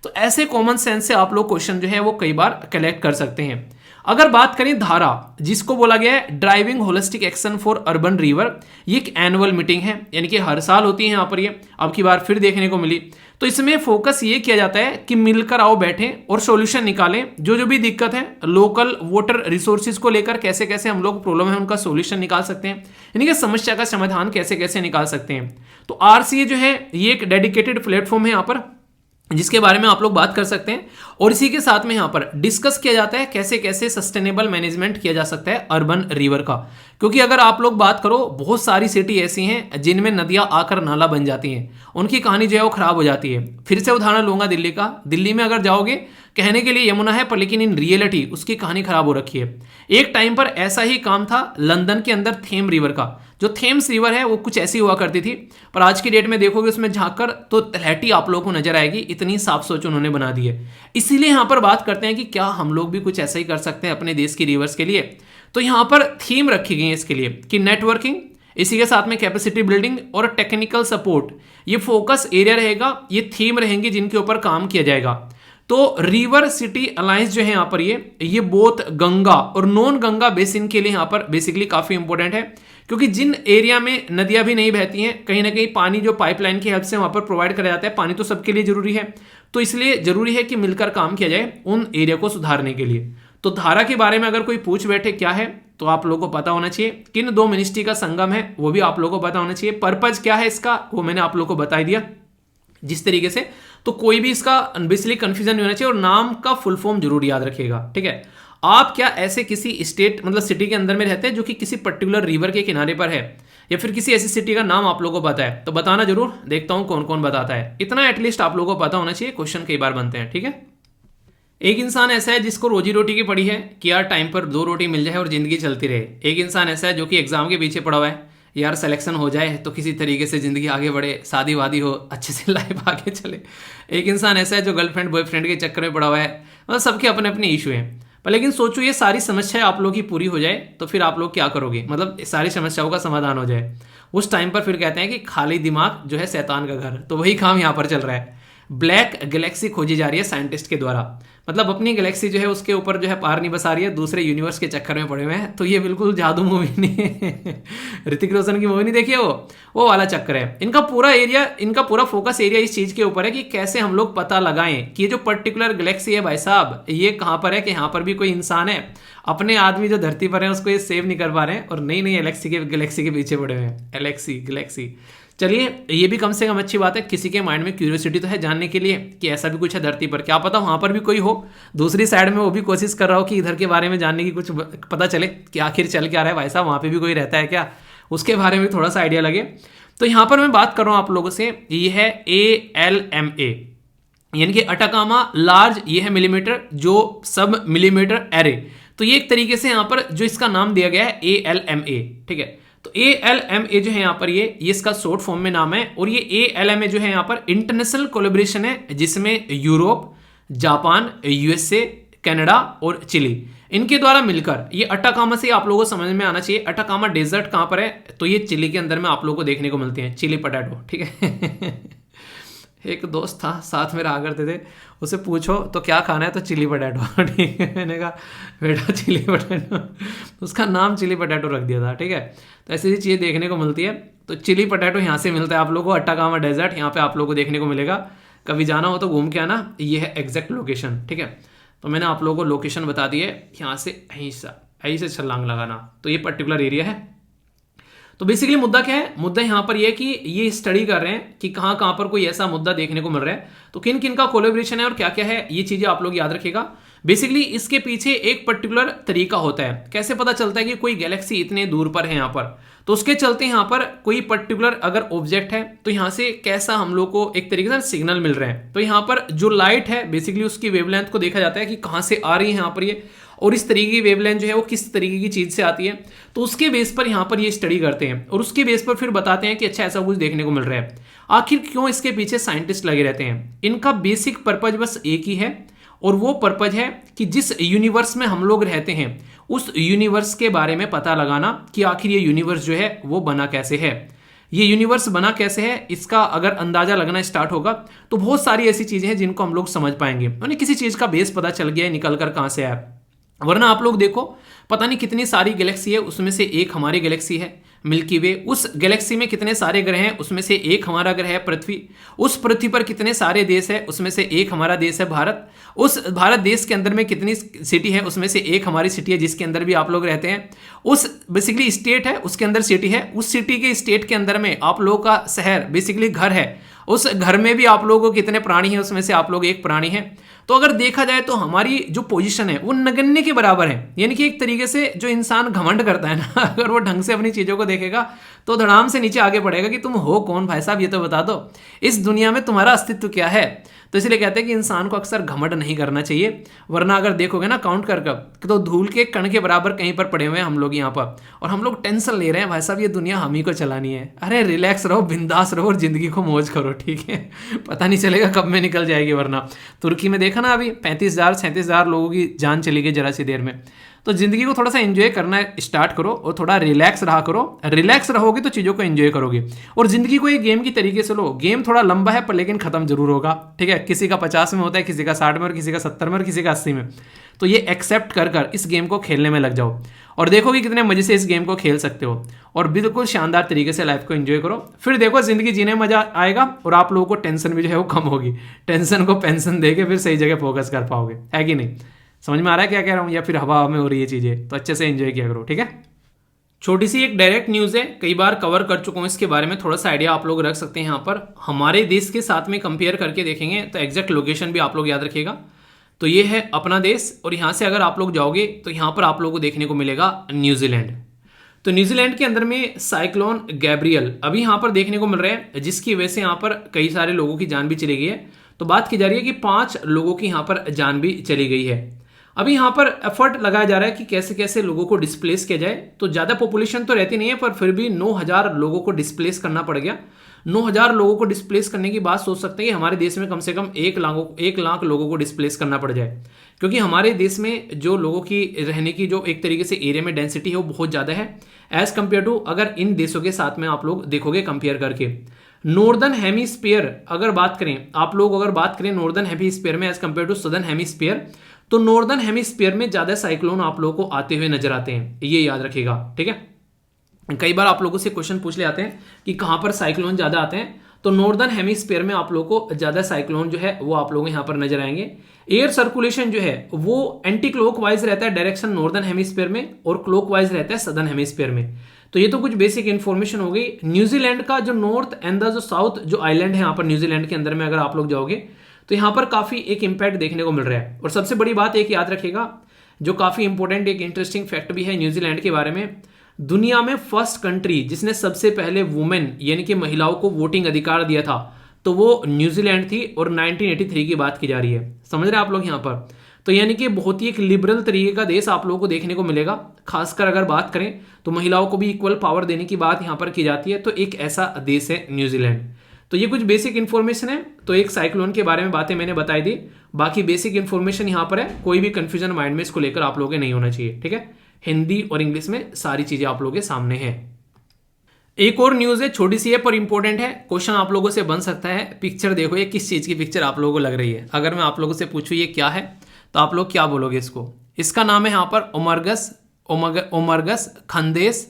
तो ऐसे कॉमन सेंस से आप लोग क्वेश्चन जो है वो कई बार कलेक्ट कर सकते हैं। अगर बात करें धारा, जिसको बोला गया है driving holistic action for urban river, ये एक एनुअल मीटिंग है, यानी कि हर साल होती है यहाँ पर, ये अब की बार फिर देखने को मिली। तो इसमें फोकस ये किया जाता है कि मिलकर आओ बैठें और सॉल्यूशन निकालें, जो भी दिक्कत है लोकल वाटर रिसोर्सेज को लेकर कैसे कैसे हम लोग प्रॉब्लम है उनका सॉल्यूशन निकाल सकते हैं, यानी कि समस्या का समाधान कैसे कैसे निकाल सकते हैं। तो RCA जो है ये एक डेडिकेटेड प्लेटफॉर्म है यहाँ पर, जिसके बारे में आप लोग बात कर सकते हैं। और इसी के साथ में यहाँ पर डिस्कस किया जाता है कैसे कैसे सस्टेनेबल मैनेजमेंट किया जा सकता है अर्बन रिवर का। क्योंकि अगर आप लोग बात करो, बहुत सारी सिटी ऐसी हैं जिनमें नदियां आकर नाला बन जाती हैं, उनकी कहानी जो है वो खराब हो जाती है। फिर से उदाहरण लूंगा दिल्ली का। दिल्ली में अगर जाओगे, कहने के लिए यमुना है, पर लेकिन इन रियलिटी उसकी कहानी खराब हो रखी है। एक टाइम पर ऐसा ही काम था लंदन के अंदर थेम रिवर का। जो थेम्स रिवर है वो कुछ ऐसी हुआ करती थी, पर आज की डेट में देखोगे उसमें झांककर तो तलहटी आप लोगों को नजर आएगी, इतनी साफ सोच उन्होंने बना दी है। इसीलिए यहाँ पर बात करते हैं कि क्या हम लोग भी कुछ ऐसा ही कर सकते हैं अपने देश की रिवर्स के लिए। तो यहाँ पर थीम रखी गई है इसके लिए कि नेटवर्किंग, इसी के साथ में कैपेसिटी बिल्डिंग और टेक्निकल सपोर्ट, ये फोकस एरिया रहेगा, ये थीम रहेंगी जिनके ऊपर काम किया जाएगा। तो रिवर सिटी अलायंस जो है यहाँ पर ये बोथ गंगा और नॉन गंगा बेसिन के लिए यहाँ पर बेसिकली काफी इंपॉर्टेंट है, क्योंकि जिन एरिया में नदियां भी नहीं बहती हैं, कहीं ना कहीं पानी जो पाइपलाइन की हेल्प से वहां पर प्रोवाइड कराया जाता है, पानी तो सबके लिए जरूरी है, तो इसलिए जरूरी है कि मिलकर काम किया जाए उन एरिया को सुधारने के लिए। तो धारा के बारे में अगर कोई पूछ बैठे क्या है, तो आप लोगों को पता होना चाहिए किन दो मिनिस्ट्री का संगम है, वो भी आप लोगों को पता होना चाहिए। पर्पज क्या है इसका, वो मैंने आप लोगों को बता दिया जिस तरीके से, तो कोई भी इसका बेसिकली कंफ्यूजन नहीं होना चाहिए। और नाम का फुल फॉर्म जरूर याद रखिएगा, ठीक है। आप क्या ऐसे किसी स्टेट मतलब सिटी के अंदर में रहते हैं जो कि किसी पर्टिकुलर रिवर के किनारे पर है, या फिर किसी ऐसी सिटी का नाम आप लोगों को पता है, तो बताना जरूर, देखता हूं कौन कौन बताता है। इतना एटलीस्ट आप लोगों को पता होना चाहिए, क्वेश्चन कई बार बनते हैं, ठीक है। एक इंसान ऐसा है जिसको रोजी रोटी की पड़ी है कि यार टाइम पर 2 रोटी मिल जाए और जिंदगी चलती रहे। एक इंसान ऐसा है जो कि एग्जाम के पीछे पड़ा हुआ है, यार सिलेक्शन हो जाए तो किसी तरीके से जिंदगी आगे बढ़े, शादी वादी हो, अच्छे से लाइफ आगे चले। एक इंसान ऐसा है जो गर्लफ्रेंड बॉयफ्रेंड के चक्कर में पड़ा हुआ है। मतलब सबके अपने अपने इशू हैं। पर लेकिन सोचो ये सारी समस्याएं आप लोग की पूरी हो जाए तो फिर आप लोग क्या करोगे, मतलब सारी समस्याओं का समाधान हो जाए, उस टाइम पर फिर कहते हैं कि खाली दिमाग जो है शैतान का घर। तो वही काम यहाँ पर चल रहा है। ब्लैक गैलेक्सी खोजी जा रही है साइंटिस्ट के द्वारा, मतलब अपनी गैलेक्सी जो है उसके ऊपर जो है पार नहीं बसा रही है, दूसरे यूनिवर्स के चक्कर में पड़े हुए हैं। तो ये बिल्कुल जादू मूवी नहीं है ऋतिक रोशन की मूवी नहीं देखी है, वो वाला चक्कर है। इनका पूरा एरिया, इनका पूरा फोकस एरिया इस चीज के ऊपर है कि कैसे हम लोग पता लगाएं कि ये जो पर्टिकुलर गैलेक्सी है भाई साहब, ये कहाँ पर है, कि यहाँ पर भी कोई इंसान है, अपने आदमी जो धरती पर है उसको ये सेव नहीं कर पा रहे हैं, और नई नई गैलेक्सी के पीछे पड़े हुए हैं। गैलेक्सी चलिए, ये भी कम से कम अच्छी बात है, किसी के माइंड में क्यूरियोसिटी तो है जानने के लिए कि ऐसा भी कुछ है धरती पर, क्या पता वहां पर भी कोई हो दूसरी साइड में, वो भी कोशिश कर रहा हो कि इधर के बारे में जानने की कुछ पता चले कि आखिर चल क्या रहा है, भाई साहब वहां पे भी कोई रहता है क्या, उसके बारे में थोड़ा सा आइडिया लगे। तो यहां पर मैं बात कर रहा हूं आप लोगों से, ये है ALMA, यानी कि अटाकामा लार्ज, ये है मिलीमीटर जो सब मिलीमीटर एरे। तो ये एक तरीके से यहां पर जो इसका नाम दिया गया है ALMA, ठीक है। तो ALMA जो है यहाँ पर ये इसका शॉर्ट फॉर्म में नाम है, और ये ALMA जो है यहाँ पर इंटरनेशनल कोलैबोरेशन है, जिसमें यूरोप, जापान, USA, कनाडा और चिली, इनके द्वारा मिलकर ये अटाकामा से आप लोगों को समझ में आना चाहिए। अटाकामा डेजर्ट कहाँ पर है, तो ये चिली के अंदर में आप लोगों को देखने को मिलते हैं, चिली पोटैटो, ठीक है एक दोस्त था साथ में रहा करते थे, उसे पूछो तो क्या खाना है, तो चिली पोटैटो, ठीक है। मैंने कहा बेटा चिली पोटैटो, उसका नाम चिली पोटैटो रख दिया था, ठीक है। तो ऐसी चीज़ें देखने को मिलती है। तो चिली पोटैटो यहाँ से मिलता है आप लोगों को, अटाकामा डेजर्ट यहाँ पे आप लोगों को देखने को मिलेगा। कभी जाना हो तो घूम के आना, ये है एग्जैक्ट लोकेशन, ठीक है। तो मैंने आप लोगों को लोकेशन बता दी है, यहाँ से यहीं से छलांग लगाना, तो ये पर्टिकुलर एरिया है। तो बेसिकली मुद्दा क्या है, मुद्दा यहाँ पर यह है कि ये स्टडी कर रहे हैं कि कहाँ कहाँ पर कोई ऐसा मुद्दा देखने को मिल रहा है, तो किन किन का कोलैबोरेशन है और क्या क्या है, ये चीजें आप लोग याद रखिएगा। बेसिकली इसके पीछे एक पर्टिकुलर तरीका होता है, कैसे पता चलता है कि कोई गैलेक्सी इतने दूर पर है यहाँ पर, तो उसके चलते यहाँ पर कोई पर्टिकुलर अगर ऑब्जेक्ट है तो यहाँ से कैसा हम लोग को एक तरीके से सिग्नल मिल रहे हैं। तो यहाँ पर जो लाइट है बेसिकली उसकी वेवलेंथ को देखा जाता है कि कहाँ से आ रही है यहाँ पर ये, और इस तरीके की वेवलेंथ जो है वो किस तरीके की चीज़ से आती है, तो उसके बेस पर यहाँ पर ये स्टडी करते हैं और उसके बेस पर फिर बताते हैं कि अच्छा ऐसा कुछ देखने को मिल रहा है। आखिर क्यों इसके पीछे साइंटिस्ट लगे रहते हैं? इनका बेसिक पर्पज बस एक ही है और वो पर्पज है कि जिस यूनिवर्स में हम लोग रहते हैं उस यूनिवर्स के बारे में पता लगाना कि आखिर ये यूनिवर्स जो है वो बना कैसे है। ये यूनिवर्स बना कैसे है इसका अगर अंदाजा लगना स्टार्ट होगा तो बहुत सारी ऐसी चीजें हैं जिनको हम लोग समझ पाएंगे। उन्हें किसी चीज का बेस पता चल गया है निकल कर कहां से आया, वरना आप लोग देखो पता नहीं कितनी सारी गैलेक्सी है, उसमें से एक हमारी गैलेक्सी है मिल्की वे। उस गैलेक्सी में कितने सारे ग्रह हैं, उसमें से एक हमारा ग्रह है पृथ्वी। उस पृथ्वी पर कितने सारे देश है, उसमें से एक हमारा देश है भारत। उस भारत देश के अंदर में कितनी सिटी है, उसमें से एक हमारी सिटी है जिसके अंदर भी आप लोग रहते हैं। उस बेसिकली स्टेट है उसके अंदर सिटी है, उस सिटी के स्टेट के अंदर में आप लोगों का शहर बेसिकली घर है, उस घर में भी आप लोगों को कितने प्राणी हैं, उसमें से आप लोग एक प्राणी हैं। तो अगर देखा जाए तो हमारी जो पोजीशन है वो नगण्य के बराबर है। यानी कि एक तरीके से जो इंसान घमंड करता है ना, अगर वो ढंग से अपनी चीजों को देखेगा तो धड़ाम से नीचे आगे बढ़ेगा कि तुम हो कौन भाई साहब, ये तो बता दो इस दुनिया में तुम्हारा अस्तित्व क्या है। तो इसलिए कहते हैं कि इंसान को अक्सर घमंड नहीं करना चाहिए, वरना अगर देखोगे ना काउंट कर तो धूल के कण के बराबर कहीं पर पड़े हुए हैं हम लोग यहाँ पर, और हम लोग टेंशन ले रहे हैं भाई साहब ये दुनिया हम ही को चलानी है। अरे रिलैक्स रहो, बिंदास रहो और जिंदगी को मौज करो, ठीक है। पता नहीं चलेगा कब में निकल जाएगी। वरना तुर्की में देखा ना अभी 35,000-37,000 लोगों की जान चली गई जरा सी देर में। तो जिंदगी को थोड़ा सा एंजॉय करना स्टार्ट करो और थोड़ा रिलैक्स रहा करो। रिलैक्स रहोगे तो चीज़ों को एंजॉय करोगे। और जिंदगी को एक गेम की तरीके से लो। गेम थोड़ा लंबा है पर लेकिन खत्म जरूर होगा, ठीक है। किसी का 50 में होता है, किसी का 60 में, और किसी का 70 में, और किसी का 80 में। तो ये एक्सेप्ट कर कर इस गेम को खेलने में लग जाओ और देखो कि कितने मजे से इस गेम को खेल सकते हो और बिल्कुल शानदार तरीके से लाइफ को एंजॉय करो। फिर देखो जिंदगी जीने में मजा आएगा और आप लोगों को टेंशन भी जो है वो कम होगी। टेंशन को पेंशन देके फिर सही जगह फोकस कर पाओगे, है कि नहीं? समझ में आ रहा है क्या कह रहा हूँ, या फिर हवा में हो रही है चीजें? तो अच्छे से एंजॉय किया करो, ठीक है। छोटी सी एक डायरेक्ट न्यूज़ है, कई बार कवर कर चुका हूँ इसके बारे में, थोड़ा सा आइडिया आप लोग रख सकते हैं। यहाँ पर हमारे देश के साथ में कंपेयर करके देखेंगे तो एग्जैक्ट लोकेशन भी आप लोग याद रखिएगा। तो ये है अपना देश और यहाँ से अगर आप लोग जाओगे तो यहाँ पर आप लोगों को देखने को मिलेगा न्यूजीलैंड। तो न्यूजीलैंड के अंदर में साइक्लोन गैब्रियल अभी यहाँ पर देखने को मिल रहा है, जिसकी वजह से यहाँ पर कई सारे लोगों की जान भी चली गई है। तो बात की जा रही है कि 5 लोगों की यहाँ पर जान भी चली गई है। अभी यहाँ पर एफर्ट लगाया जा रहा है कि कैसे कैसे लोगों को डिस्प्लेस किया जाए। तो ज़्यादा पॉपुलेशन तो रहती नहीं है पर फिर भी 9,000 लोगों को डिस्प्लेस करना पड़ गया। 9,000 लोगों को डिस्प्लेस करने की बात सोच सकते हैं कि हमारे देश में कम से कम 1 लाख लोगों को डिस्प्लेस करना पड़ जाए, क्योंकि हमारे देश में जो लोगों की रहने की जो एक तरीके से एरिया में डेंसिटी है वो बहुत ज़्यादा है एज कम्पेयर टू अगर इन देशों के साथ में आप लोग देखोगे कंपेयर करके। नॉर्दर्न हेमिस्फीयर अगर बात करें आप लोग, अगर बात करें नॉर्दर्न हेमिस्फीयर में as compare to southern hemisphere, तो नॉर्दर्न हेमिस्फीयर में ज्यादा साइक्लोन आप लोगों को आते हुए नजर आते हैं, ये याद रखिएगा, ठीक है। कई बार आप लोगों से क्वेश्चन पूछ ले आते हैं कि कहां पर साइक्लोन ज्यादा आते हैं, तो नॉर्दर्न हेमिस्फीयर में आप लोगों को ज्यादा साइक्लोन जो है वो आप लोगों को यहां पर नजर आएंगे। एयर सर्कुलेशन जो है वो एंटी क्लॉकवाइज रहता है डायरेक्शन नॉर्दर्न हेमिस्फीयर में और क्लॉकवाइज रहता है सदर्न हेमिस्फीयर में। तो ये तो कुछ बेसिक इंफॉर्मेशन हो गई। न्यूजीलैंड का जो नॉर्थ एंड द जो साउथ जो आइलैंड है यहाँ पर न्यूजीलैंड के अंदर में अगर आप लोग जाओगे तो यहाँ पर काफी एक इंपैक्ट देखने को मिल रहा है। और सबसे बड़ी बात एक याद रखिएगा जो काफी इंपॉर्टेंट एक इंटरेस्टिंग फैक्ट भी है न्यूजीलैंड के बारे में, दुनिया में फर्स्ट कंट्री जिसने सबसे पहले वुमेन यानी कि महिलाओं को वोटिंग अधिकार दिया था तो वो न्यूजीलैंड थी और 1983 की बात की जा रही है। समझ रहे हैं आप लोग यहाँ पर? तो यानी कि बहुत ही एक लिबरल तरीके का देश आप लोगों को देखने को मिलेगा। खासकर अगर बात करें तो महिलाओं को भी इक्वल पावर देने की बात यहाँ पर की जाती है, तो एक ऐसा देश है न्यूजीलैंड। तो ये कुछ बेसिक इन्फॉर्मेशन है। तो एक साइक्लोन के बारे में बातें मैंने बताई दी, बाकी बेसिक इन्फॉर्मेशन यहाँ पर है, कोई भी कंफ्यूजन माइंड में इसको लेकर आप लोगों के नहीं होना चाहिए, ठीक है। हिंदी और इंग्लिश में सारी चीजें आप लोगों के सामने है। एक और न्यूज है, छोटी सी है पर इंपॉर्टेंट है, क्वेश्चन आप लोगों से बन सकता है। पिक्चर देखो, ये किस चीज की पिक्चर आप लोगों को लग रही है? अगर मैं आप लोगों से पूछूं ये क्या है तो आप लोग क्या बोलोगे इसको? इसका नाम है यहाँ पर ओमरगस खंदेस।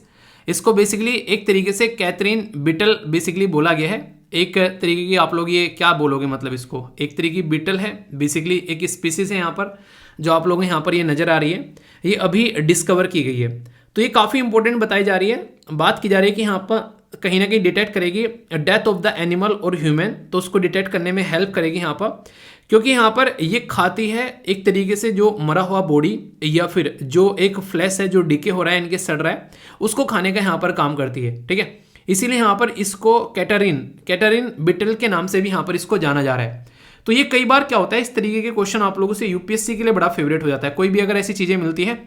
इसको बेसिकली एक तरीके से कैथरीन बीटल बेसिकली बोला गया है। एक तरीके की आप लोग ये क्या बोलोगे, मतलब इसको एक तरीके की बीटल है, बेसिकली एक स्पीसीज है यहाँ पर जो आप लोगों को यहाँ पर ये नजर आ रही है, ये अभी डिस्कवर की गई है। तो ये काफ़ी इंपॉर्टेंट बताई जा रही है। बात की जा रही है कि यहाँ पर कहीं ना कहीं डिटेक्ट करेगी डेथ ऑफ द एनिमल और ह्यूमन, तो उसको डिटेक्ट करने में हेल्प करेगी यहाँ पर, क्योंकि यहाँ पर ये खाती है एक तरीके से जो मरा हुआ बॉडी या फिर जो एक फ्लैश है जो डिके हो रहा है, इनके सड़ रहा है, उसको खाने का यहाँ पर काम करती है, ठीक है। इसीलिए यहाँ पर इसको कैटरिन बीटल के नाम से भी यहाँ पर इसको जाना जा रहा है। तो ये कई बार क्या होता है, इस तरीके के क्वेश्चन आप लोगों से यूपीएससी के लिए बड़ा फेवरेट हो जाता है। कोई भी अगर ऐसी चीज़ें मिलती है,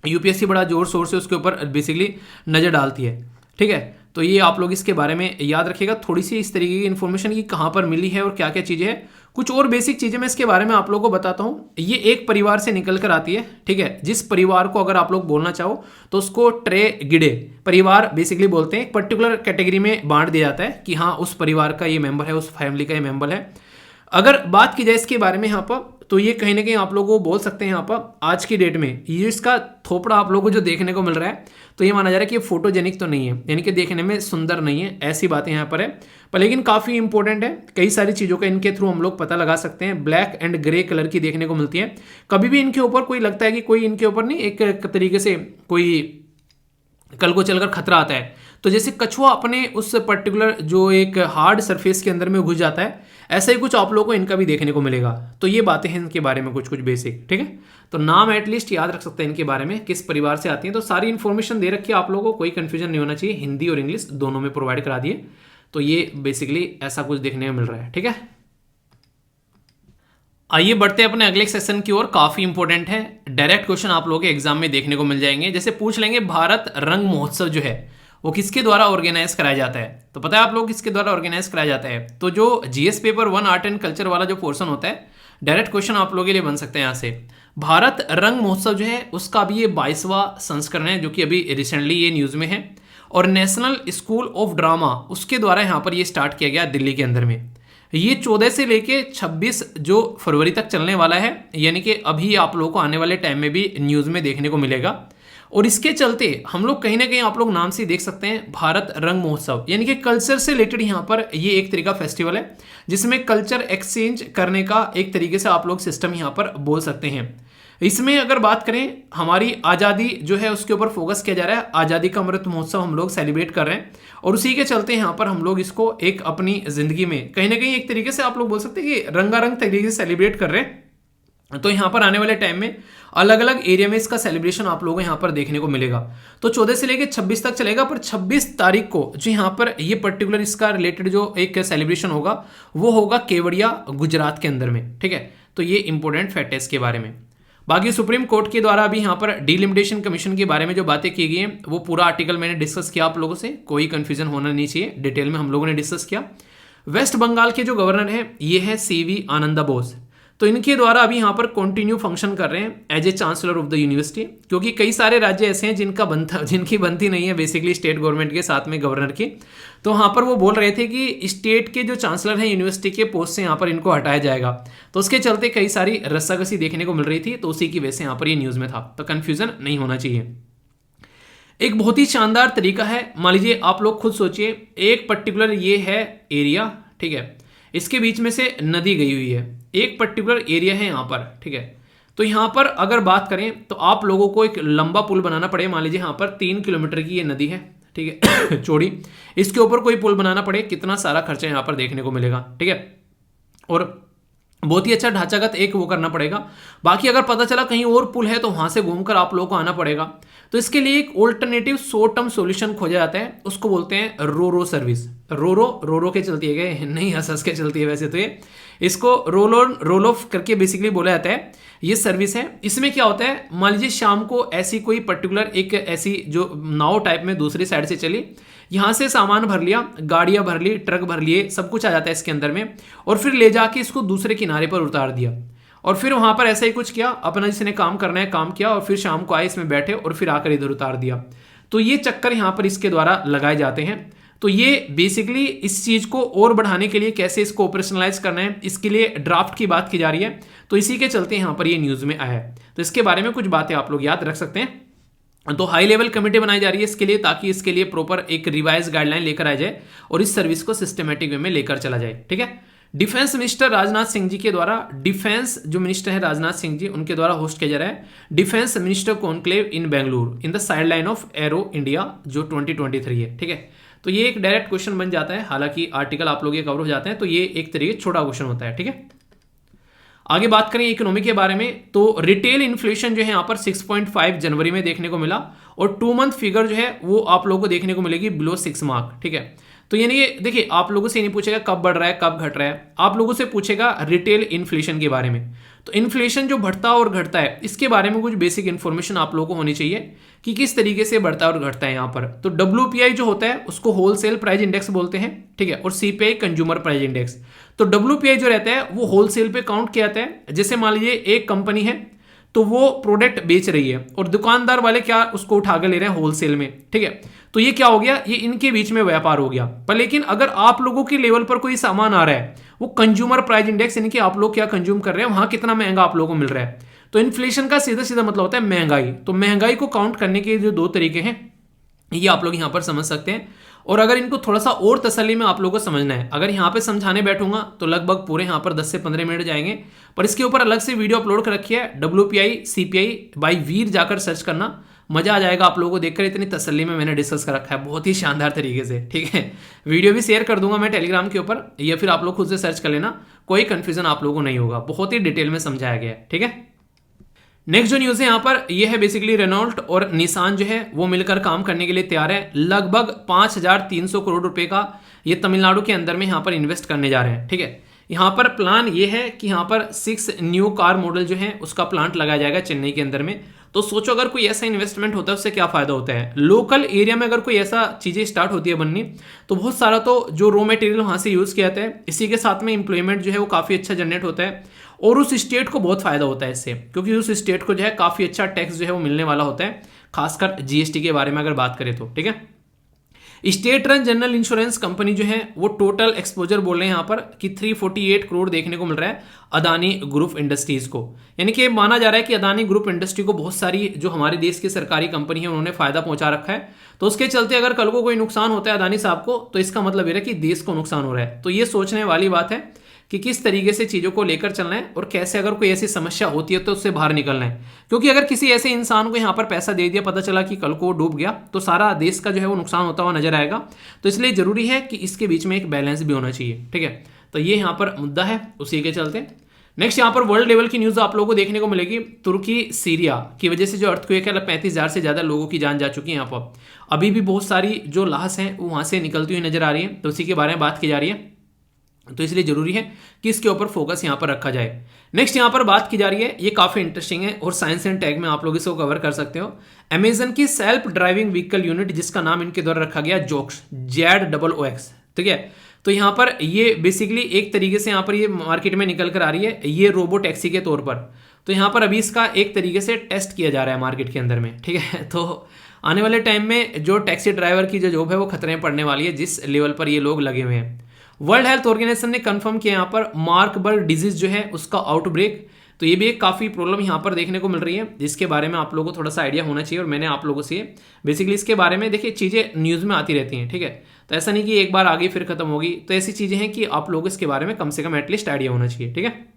यूपीएससी बड़ा जोर शोर से उसके ऊपर बेसिकली नज़र डालती है, ठीक है। तो ये आप लोग इसके बारे में याद रखिएगा, थोड़ी सी इस तरीके की इन्फॉर्मेशन की कहाँ पर मिली है और क्या क्या चीज़ें हैं। कुछ और बेसिक चीज़ें मैं इसके बारे में आप लोगों को बताता हूँ। ये एक परिवार से निकल कर आती है, ठीक है। जिस परिवार को अगर आप लोग बोलना चाहो तो उसको ट्रेगिडे परिवार बेसिकली बोलते हैं। एक पर्टिकुलर कैटेगरी में बांट दिया जाता है कि हाँ उस परिवार का ये मेंबर है, उस फैमिली का ये मेंबर है। अगर बात की जाए इसके बारे में यहाँ पर, तो ये कहीं ना कहीं आप लोगों को बोल सकते हैं यहाँ पर आज की डेट में ये इसका थोपड़ा आप लोगों को जो देखने को मिल रहा है, तो ये माना जा रहा है कि ये फोटोजेनिक तो नहीं है, यानी कि देखने में सुंदर नहीं है, ऐसी बातें यहाँ पर है। पर लेकिन काफ़ी इंपॉर्टेंट है, कई सारी चीज़ों का इनके थ्रू हम लोग पता लगा सकते हैं। ब्लैक एंड ग्रे कलर की देखने को मिलती है। कभी भी इनके ऊपर कोई लगता है कि कोई इनके ऊपर नहीं एक तरीके से कोई कल को चलकर खतरा आता है, तो जैसे कछुआ अपने उस पर्टिकुलर जो एक हार्ड सरफेस के अंदर में घुस जाता है, ऐसा ही कुछ आप लोगों को इनका भी देखने को मिलेगा। तो ये बातें हैं इनके बारे में कुछ कुछ बेसिक, ठीक है। तो नाम एटलीस्ट याद रख सकते हैं इनके बारे में, किस परिवार से आती हैं। तो सारी इन्फॉर्मेशन दे रखी है आप लोगों को, कोई कंफ्यूजन नहीं होना चाहिए। हिंदी और इंग्लिश दोनों में प्रोवाइड करा दिए। तो ये बेसिकली ऐसा कुछ देखने को मिल रहा है, ठीक है। आइए बढ़ते हैं अपने अगले सेक्शन की ओर। काफी इंपॉर्टेंट है, डायरेक्ट क्वेश्चन आप लोगों के एग्जाम में देखने को मिल जाएंगे। जैसे पूछ लेंगे भारत रंग महोत्सव जो है वो किसके द्वारा ऑर्गेनाइज कराया जाता है, तो पता है आप लोग किसके द्वारा ऑर्गेनाइज कराया जाता है। तो जो GS paper 1 art and culture वाला जो पोर्शन होता है, डायरेक्ट क्वेश्चन आप लोगों के लिए बन सकते हैं यहाँ से। भारत रंग महोत्सव जो है उसका अभी ये 22वां संस्करण है, जो कि अभी रिसेंटली ये न्यूज में है। और नेशनल स्कूल ऑफ ड्रामा उसके द्वारा यहाँ पर ये स्टार्ट किया गया दिल्ली के अंदर में। ये 14 से लेके 26 जो फरवरी तक चलने वाला है, यानी कि अभी आप लोगों को आने वाले टाइम में भी न्यूज़ में देखने को मिलेगा। और इसके चलते हम लोग कहीं ना कहीं आप लोग नाम से देख सकते हैं भारत रंग महोत्सव, यानी कि कल्चर से रिलेटेड यहाँ पर ये एक तरीका फेस्टिवल है जिसमें कल्चर एक्सचेंज करने का एक तरीके से आप लोग सिस्टम यहाँ पर बोल सकते हैं। इसमें अगर बात करें हमारी आज़ादी जो है उसके ऊपर फोकस किया जा रहा है। आज़ादी का अमृत महोत्सव हम लोग सेलिब्रेट कर रहे हैं और उसी के चलते यहाँ पर हम लोग इसको एक अपनी जिंदगी में कहीं ना कहीं एक तरीके से आप लोग बोल सकते हैं कि रंगारंग तरीके से सेलिब्रेट कर रहे हैं। तो यहाँ पर आने वाले टाइम में अलग अलग एरिया में इसका सेलिब्रेशन आप लोगों को यहाँ पर देखने को मिलेगा। तो 14 से लेकर 26 तक चलेगा, पर 26 तारीख को जो यहाँ पर ये पर्टिकुलर इसका रिलेटेड जो एक सेलिब्रेशन होगा वो होगा केवड़िया गुजरात के अंदर में, ठीक है। तो ये इंपॉर्टेंट फैक्ट है इसके बारे में। बाकी सुप्रीम कोर्ट के द्वारा अभी यहाँ पर डिलिमिटेशन कमीशन के बारे में जो बातें की गई हैं वो पूरा आर्टिकल मैंने डिस्कस किया आप लोगों से, कोई कंफ्यूजन होना नहीं चाहिए, डिटेल में हम लोगों ने डिस्कस किया। वेस्ट बंगाल के जो गवर्नर है ये है सीवी आनंदा बोस। तो इनके द्वारा अभी यहाँ पर कंटिन्यू फंक्शन कर रहे हैं as a chancellor of the university, क्योंकि कई सारे राज्य ऐसे हैं जिनकी बनती नहीं है बेसिकली स्टेट गवर्नमेंट के साथ में गवर्नर की। तो यहाँ पर वो बोल रहे थे कि स्टेट के जो चांसलर हैं यूनिवर्सिटी के पोस्ट से यहाँ पर इनको हटाया जाएगा। तो उसके चलते कई सारी रस्साकसी देखने को मिल रही थी, तो उसी की वजह से यहाँ पर ये न्यूज़ में था। तो कन्फ्यूजन नहीं होना चाहिए। एक बहुत ही शानदार तरीका है, मान लीजिए आप लोग खुद सोचिए, एक पर्टिकुलर ये है एरिया, ठीक है, इसके बीच में से नदी गई हुई है, एक पर्टिकुलर एरिया है यहाँ पर, ठीक है। तो यहाँ पर अगर बात करें तो आप लोगों को एक लंबा पुल बनाना पड़े, मान लीजिए यहाँ पर 3 किलोमीटर की ये नदी है, ठीक है चौड़ी, इसके ऊपर कोई पुल बनाना पड़े, कितना सारा खर्चा यहाँ पर देखने को मिलेगा, ठीक है। और बहुत ही अच्छा ढांचागत एक वो करना पड़ेगा। बाकी अगर पता चला कहीं और पुल है तो वहां से घूमकर आप लोगों को आना पड़ेगा। तो इसके लिए एक ऑल्टरनेटिव शॉर्ट टर्म सॉल्यूशन खोजा जाता है, उसको बोलते हैं रोरो सर्विस। रोरो के चलती है गए, नहीं हंस के चलती है वैसे तो ये, इसको रोल ऑफ करके बेसिकली बोला जाता है। ये सर्विस है, इसमें क्या होता है, मान लीजिए शाम को ऐसी कोई पर्टिकुलर एक ऐसी जो नाव टाइप में दूसरी साइड से चली, यहाँ से सामान भर लिया, गाड़ियाँ भर ली, ट्रक भर लिए, सब कुछ आ जाता है इसके अंदर में, और फिर ले जाके इसको दूसरे किनारे पर उतार दिया, और फिर वहाँ पर ऐसा ही कुछ किया, अपना जिसने काम करना है काम किया, और फिर शाम को आए इसमें बैठे और फिर आकर इधर उतार दिया। तो ये चक्कर यहाँ पर इसके द्वारा लगाए जाते हैं। तो ये बेसिकली इस चीज़ को और बढ़ाने के लिए कैसे इसको ऑपरेशनलाइज करना है, इसके लिए ड्राफ्ट की बात की जा रही है। तो इसी के चलते यहाँ पर ये न्यूज़ में आया है। तो इसके बारे में कुछ बातें आप लोग याद रख सकते हैं। तो हाई लेवल कमेटी बनाई जा रही है इसके लिए, ताकि इसके लिए प्रॉपर एक रिवाइज गाइडलाइन लेकर आ जाए और इस सर्विस को सिस्टमेटिक वे में लेकर चला जाए, ठीक है। डिफेंस मिनिस्टर राजनाथ सिंह जी के द्वारा, डिफेंस जो मिनिस्टर है राजनाथ सिंह जी, उनके द्वारा होस्ट किया जा रहा है defence minister conclave in Bengaluru in the side line of arrow India, जो 2023 है, ठीक है। तो ये एक डायरेक्ट क्वेश्चन बन जाता है, हालांकि आर्टिकल आप लोग ये कवर हो जाते हैं, तो ये एक तरीके छोटा क्वेश्चन होता है, ठीक है। आगे बात करें इकोनॉमी के बारे में, तो रिटेल इन्फ्लेशन जो है यहाँ पर 6.5 जनवरी में देखने को मिला, और 2 मंथ फिगर जो है वो आप लोगों को देखने को मिलेगी बिलो 6 मार्क, ठीक है। तो यानी कि देखिए, आप लोगों से नहीं पूछेगा कब बढ़ रहा है कब घट रहा है, आप लोगों से पूछेगा रिटेल इन्फ्लेशन के बारे में। तो इन्फ्लेशन जो बढ़ता और घटता है इसके बारे में कुछ बेसिक इन्फॉर्मेशन आप लोगों को होनी चाहिए कि किस तरीके से बढ़ता और घटता है यहाँ पर। तो WPI जो होता है उसको होलसेल प्राइस इंडेक्स बोलते हैं, ठीक है, और CPI कंज्यूमर प्राइस इंडेक्स। तो WPI जो रहता है वो होलसेल पे काउंट किया जाता है। जैसे मान लीजिए एक कंपनी है तो वो प्रोडक्ट बेच रही है और दुकानदार वाले क्या उसको उठा के ले रहे हैं होलसेल में, ठीक है। तो ये क्या हो गया, ये इनके बीच में व्यापार हो गया। पर लेकिन अगर आप लोगों के लेवल पर कोई सामान आ रहा है, वो कंज्यूमर प्राइस इंडेक्स, यानी कि आप लोग क्या कंज्यूम कर रहे हैं, वहां कितना महंगा आप लोगों को मिल रहा है। तो इन्फ्लेशन का सीधा सीधा मतलब होता है महंगाई। तो महंगाई को काउंट करने के जो 2 तरीके हैं ये आप लोग यहां पर समझ सकते हैं। और अगर इनको थोड़ा सा और तसल्ली में आप लोगों को समझना है, अगर यहाँ पे समझाने बैठूंगा तो लगभग पूरे यहाँ पर 10 से 15 मिनट जाएंगे। पर इसके ऊपर अलग से वीडियो अपलोड कर रखी है, WPI CPI बाई वीर, जाकर सर्च करना, मजा आ जाएगा आप लोगों को देखकर। इतनी तसल्ली में मैंने डिस्कस कर रखा है बहुत ही शानदार तरीके से, ठीक है। वीडियो भी शेयर कर दूंगा मैं टेलीग्राम के ऊपर, या फिर आप लोग खुद से सर्च कर लेना, कोई कंफ्यूजन आप लोगों को नहीं होगा, बहुत ही डिटेल में समझाया गया है, ठीक है। नेक्स्ट जो न्यूज़ है यहाँ पर ये है बेसिकली रेनॉल्ट और निसान जो है वो मिलकर काम करने के लिए तैयार है। लगभग 5,300 करोड़ रुपए का ये तमिलनाडु के अंदर में यहाँ पर इन्वेस्ट करने जा रहे हैं, ठीक है। यहाँ पर प्लान ये है कि यहाँ पर 6 न्यू कार मॉडल जो है उसका प्लांट लगाया जाएगा चेन्नई के अंदर में। तो सोचो अगर कोई ऐसा इन्वेस्टमेंट होता है उससे क्या फायदा होता है। लोकल एरिया में अगर कोई ऐसा चीजें स्टार्ट होती है बननी तो बहुत सारा तो जो रॉ मटेरियल वहां से यूज किया जाता है, इसी के साथ में एम्प्लॉयमेंट जो है वो काफी अच्छा जनरेट होता है और उस स्टेट को बहुत फायदा होता है इससे, क्योंकि उस स्टेट को जो है काफी अच्छा टैक्स जो है वो मिलने वाला होता है, खासकर GST के बारे में अगर बात करें तो, ठीक है। State run general insurance company जो है वो टोटल एक्सपोजर बोल रहे हैं यहाँ पर कि 348 करोड़ देखने को मिल रहा है अदानी ग्रुप इंडस्ट्रीज को। यानी कि माना जा रहा है कि अदानी ग्रुप इंडस्ट्री को बहुत सारी जो हमारे देश की सरकारी कंपनी है उन्होंने फायदा पहुंचा रखा है। तो उसके चलते अगर कल को कोई नुकसान होता है अदानी साहब को तो इसका मतलब ये है कि देश को नुकसान हो रहा है। तो ये सोचने वाली बात है कि किस तरीके से चीज़ों को लेकर चलना है और कैसे अगर कोई ऐसी समस्या होती है तो उससे बाहर निकलना है। क्योंकि अगर किसी ऐसे इंसान को यहाँ पर पैसा दे दिया, पता चला कि कल को डूब गया, तो सारा देश का जो है वो नुकसान होता हुआ नजर आएगा। तो इसलिए जरूरी है कि इसके बीच में एक बैलेंस भी होना चाहिए, ठीक है। तो ये यहाँ पर मुद्दा है, उसी के चलते नेक्स्ट यहाँ पर वर्ल्ड लेवल की न्यूज़ आप लोगों को देखने को मिलेगी। तुर्की सीरिया की वजह से जो अर्थक्वेक है 35,000 से ज़्यादा लोगों की जान जा चुकी है। यहाँ पर अभी भी बहुत सारी जो लाश हैं वो वहाँ से निकलती हुई नजर आ रही है, तो उसी के बारे में बात की जा रही है। तो इसलिए जरूरी है कि इसके ऊपर फोकस यहाँ पर रखा जाए। नेक्स्ट यहाँ पर बात की जा रही है, ये काफी इंटरेस्टिंग है और साइंस एंड टेक में आप लोग इसको कवर कर सकते हो। अमेजन की सेल्फ ड्राइविंग व्हीकल यूनिट जिसका नाम इनके द्वारा रखा गया जोक्स, ZOOX, ठीक है। तो यहाँ पर ये बेसिकली एक तरीके से यहाँ पर ये मार्केट में निकल कर आ रही है, ये रोबो टैक्सी के तौर पर। तो यहाँ पर अभी इसका एक तरीके से टेस्ट किया जा रहा है मार्केट के अंदर में, ठीक है। तो आने वाले टाइम में जो टैक्सी ड्राइवर की जो जॉब है वो खतरे में पड़ने वाली है, जिस लेवल पर ये लोग लगे हुए हैं। वर्ल्ड हेल्थ ऑर्गेनाइजेशन ने कंफर्म किया यहाँ पर मार्कबर्ग डिजीज जो है उसका आउटब्रेक। तो ये भी एक काफ़ी प्रॉब्लम यहाँ पर देखने को मिल रही है, जिसके बारे में आप लोगों को थोड़ा सा आइडिया होना चाहिए। और मैंने आप लोगों से बेसिकली इसके बारे में, देखिए चीज़ें न्यूज़ में आती रहती हैं, ठीक है। तो ऐसा नहीं कि एक बार आगे फिर खत्म होगी। तो ऐसी चीज़ें हैं कि आप लोगों को इसके बारे में कम से कम एटलीस्ट आइडिया होना चाहिए, ठीक है।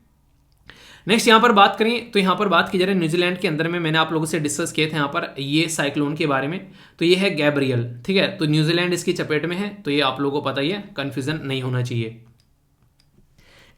नेक्स्ट यहाँ पर बात करें तो यहाँ पर बात की जा रही है न्यूजीलैंड के अंदर में, मैंने आप लोगों से डिस्कस किए थे यहाँ पर ये साइक्लोन के बारे में। तो ये है गैब्रियल, ठीक है। तो न्यूजीलैंड इसकी चपेट में है, तो ये आप लोगों को पता ही है, कंफ्यूजन नहीं होना चाहिए।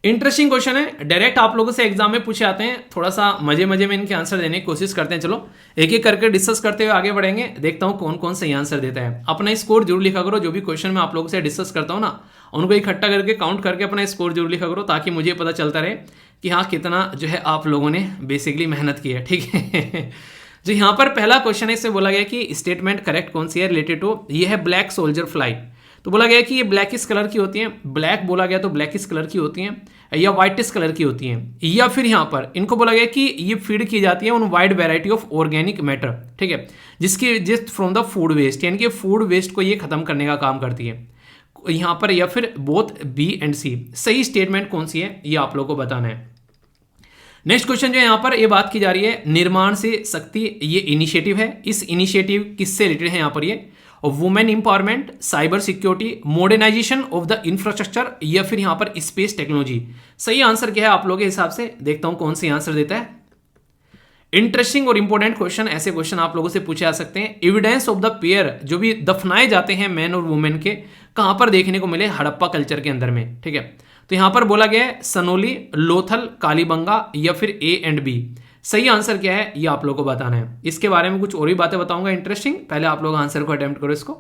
इंटरेस्टिंग क्वेश्चन है, डायरेक्ट आप लोगों से एग्जाम में पूछे आते हैं, थोड़ा सा मजे मजे में इनके आंसर देने की कोशिश करते हैं। चलो एक एक करके डिस्कस करते हुए आगे बढ़ेंगे, देखता हूं कौन कौन सही आंसर देता है। अपना स्कोर जरूर लिखा करो, जो भी क्वेश्चन मैं आप लोगों से डिस्कस करता हूं ना उनको इकट्ठा करके काउंट करके अपना स्कोर जरूर लिखा करो, ताकि मुझे पता चलता रहे कि हाँ कितना जो है आप लोगों ने बेसिकली मेहनत की है, ठीक है। जो यहाँ पर पहला क्वेश्चन है इससे बोला गया कि स्टेटमेंट करेक्ट कौन सी है रिलेटेड टू, ये है ब्लैक सोल्जर फ्लाई। तो बोला गया कि ये ब्लैकिश कलर की होती हैं, ब्लैक बोला गया तो ब्लैकिश कलर की होती हैं या व्हाइटिश कलर की होती हैं, या फिर यहाँ पर इनको बोला गया कि ये फीड की जाती है उन wide variety of organic matter, ठीक है, जिसकी जिस्ट फ्रॉम द फूड वेस्ट, यानी कि फूड वेस्ट को ये खत्म करने का काम करती है यहाँ पर, या फिर बोथ B एंड C। सही स्टेटमेंट कौन सी है ये आप लोगों को बताना है। नेक्स्ट क्वेश्चन जो यहाँ पर ये बात की जा रही है निर्माण से शक्ति, ये इनिशिएटिव है। इस इनिशिएटिव किससे रिलेटेड है यहाँ पर, ये women empowerment, cyber security, modernisation of the infrastructure, या फिर यहाँ पर स्पेस टेक्नोलॉजी। सही आंसर क्या है आप लोगों के हिसाब से, देखता हूं कौन सी आंसर देता है। इंटरेस्टिंग और इंपॉर्टेंट क्वेश्चन, ऐसे क्वेश्चन आप लोगों से पूछे जा सकते हैं। एविडेंस ऑफ द पेयर, जो भी दफनाए जाते हैं मैन और वुमेन के, कहां पर देखने को मिले, हड़प्पा कल्चर के अंदर में, ठीक है। तो यहां पर बोला गया है सनोली, लोथल, कालीबंगा, या फिर A एंड B। सही आंसर क्या है ये आप लोगों को बताना है। इसके बारे में कुछ और भी बातें बताऊंगा इंटरेस्टिंग, पहले आप लोग आंसर को अटेम्प्ट करो इसको।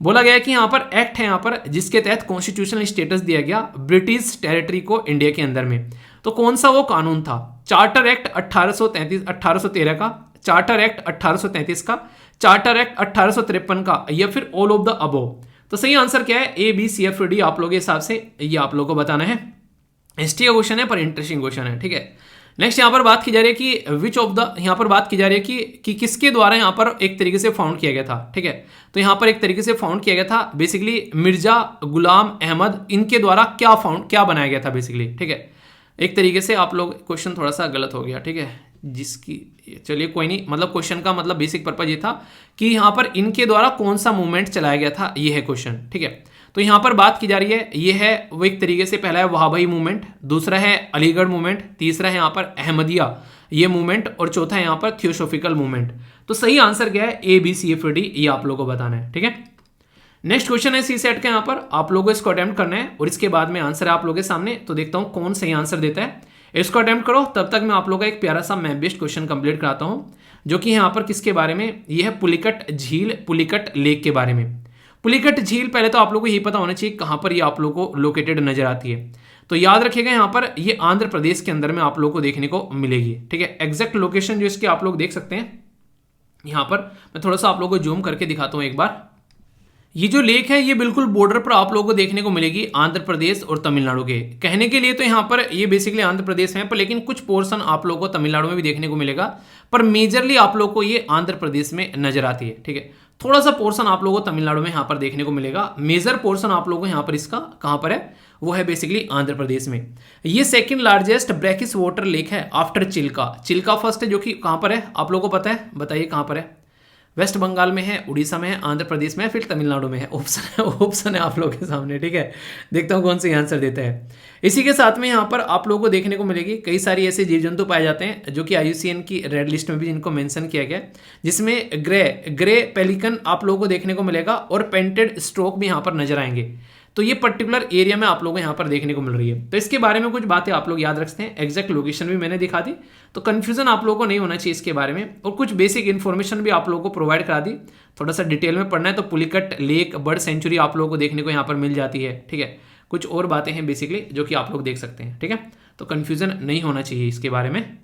बोला गया है कि यहाँ पर एक्ट है यहाँ पर जिसके तहत कॉन्स्टिट्यूशनल स्टेटस दिया गया ब्रिटिश टेरिटरी को इंडिया के अंदर में। तो कौन सा वो कानून था? चार्टर एक्ट 1813 का, चार्टर एक्ट 1833 का, चार्टर एक्ट 1853 का, या फिर ऑल ऑफ द अबोव। तो सही आंसर क्या है? A B C F D आप लोगों के हिसाब से ये आप लोगों को बताना है। हिस्ट्री का क्वेश्चन है पर इंटरेस्टिंग क्वेश्चन है, ठीक है। नेक्स्ट यहाँ पर बात की जा रही है कि विच ऑफ द, यहाँ पर बात की जा रही है कि किसके द्वारा यहाँ पर एक तरीके से फाउंड किया गया था, ठीक है। तो यहाँ पर एक तरीके से फाउंड किया गया था बेसिकली मिर्जा गुलाम अहमद, इनके द्वारा क्या बनाया गया था बेसिकली, ठीक है। एक तरीके से आप लोग, क्वेश्चन थोड़ा सा गलत हो गया, ठीक है, जिसकी, चलिए कोई नहीं, मतलब क्वेश्चन का मतलब बेसिक पर्पज ये था कि यहाँ पर इनके द्वारा कौन सा मूवमेंट चलाया गया था, ये है क्वेश्चन, ठीक है। तो यहाँ पर बात की जा रही है, ये है वो एक तरीके से, पहला है वहाबई मूवमेंट, दूसरा है अलीगढ़ मूवमेंट, तीसरा है यहाँ पर अहमदिया ये मूवमेंट, और चौथा है यहाँ पर थियोसोफिकल मूवमेंट। तो सही आंसर क्या है? A B C F D, ये आप लोगों को बताना है, ठीक है। नेक्स्ट क्वेश्चन है सी सेट का, यहाँ पर आप लोगों को इसको अटेम्प्ट करना है और इसके बाद में आंसर है आप लोगों के सामने। तो देखता हूँ कौन सही आंसर देता है, इसको अटेम्प्ट करो। तब तक मैं आप लोगों का एक प्यारा सा मैप बेस्ड क्वेश्चन कंप्लीट कराता हूँ, जो कि यहाँ पर किसके बारे में, ये है पुलिकट झील, पुलिकट लेक के बारे में। पुलिकट झील पहले तो आप लोगों को यही पता होना चाहिए कहाँ पर ये आप लोगों को लोकेटेड नजर आती है। तो याद रखिएगा यहाँ पर ये आंध्र प्रदेश के अंदर में आप लोगों को देखने को मिलेगी, ठीक है। एग्जैक्ट लोकेशन जो इसके आप लोग देख सकते हैं यहाँ पर, मैं थोड़ा सा आप लोगों को जूम करके दिखाता हूँ एक बार। ये जो लेक है ये बिल्कुल बॉर्डर पर आप लोगों को देखने को मिलेगी आंध्र प्रदेश और तमिलनाडु के। कहने के लिए तो यहाँ पर ये बेसिकली आंध्र प्रदेश है, पर लेकिन कुछ पोर्शन आप लोगों को तमिलनाडु में भी देखने को मिलेगा, पर मेजरली आप लोगों को ये आंध्र प्रदेश में नजर आती है, ठीक है। थोड़ा सा पोर्शन आप लोगों को तमिलनाडु में यहाँ पर देखने को मिलेगा, मेजर पोर्शन आप लोगों को यहाँ पर इसका कहाँ पर है, वो है बेसिकली आंध्र प्रदेश में। ये second largest brackish water lake है आफ्टर चिल्का। चिल्का फर्स्ट है, जो कि कहाँ पर है आप लोगों को पता है, बताइए कहाँ पर है? वेस्ट बंगाल में है, उड़ीसा में है, आंध्र प्रदेश में है, फिर तमिलनाडु में है। ऑप्शन है आप लोगों के सामने, ठीक है। देखता हूँ कौन सा आंसर देता है। इसी के साथ में यहाँ पर आप लोगों को देखने को मिलेगी कई सारी ऐसे जीव जंतु पाए जाते हैं जो कि IUCN की रेड लिस्ट में भी जिनको मेंशन किया गया, जिसमें ग्रे पेलिकन आप लोगों को देखने को मिलेगा और पेंटेड स्ट्रोक भी यहाँ पर नजर आएंगे। तो ये पर्टिकुलर एरिया में आप लोगों को यहाँ पर देखने को मिल रही है। तो इसके बारे में कुछ बातें आप लोग याद रखते हैं, एग्जैक्ट लोकेशन भी मैंने दिखा दी, तो कंफ्यूजन आप लोगों को नहीं होना चाहिए इसके बारे में, और कुछ बेसिक इन्फॉर्मेशन भी आप लोगों को प्रोवाइड करा दी। थोड़ा सा डिटेल में पढ़ना है तो पुलिकट लेक बर्ड सेंचुरी आप लोगों को देखने को यहाँ पर मिल जाती है, ठीक है। कुछ और बातें हैं बेसिकली जो कि आप लोग देख सकते हैं, ठीक है। तो कंफ्यूजन नहीं होना चाहिए इसके बारे में।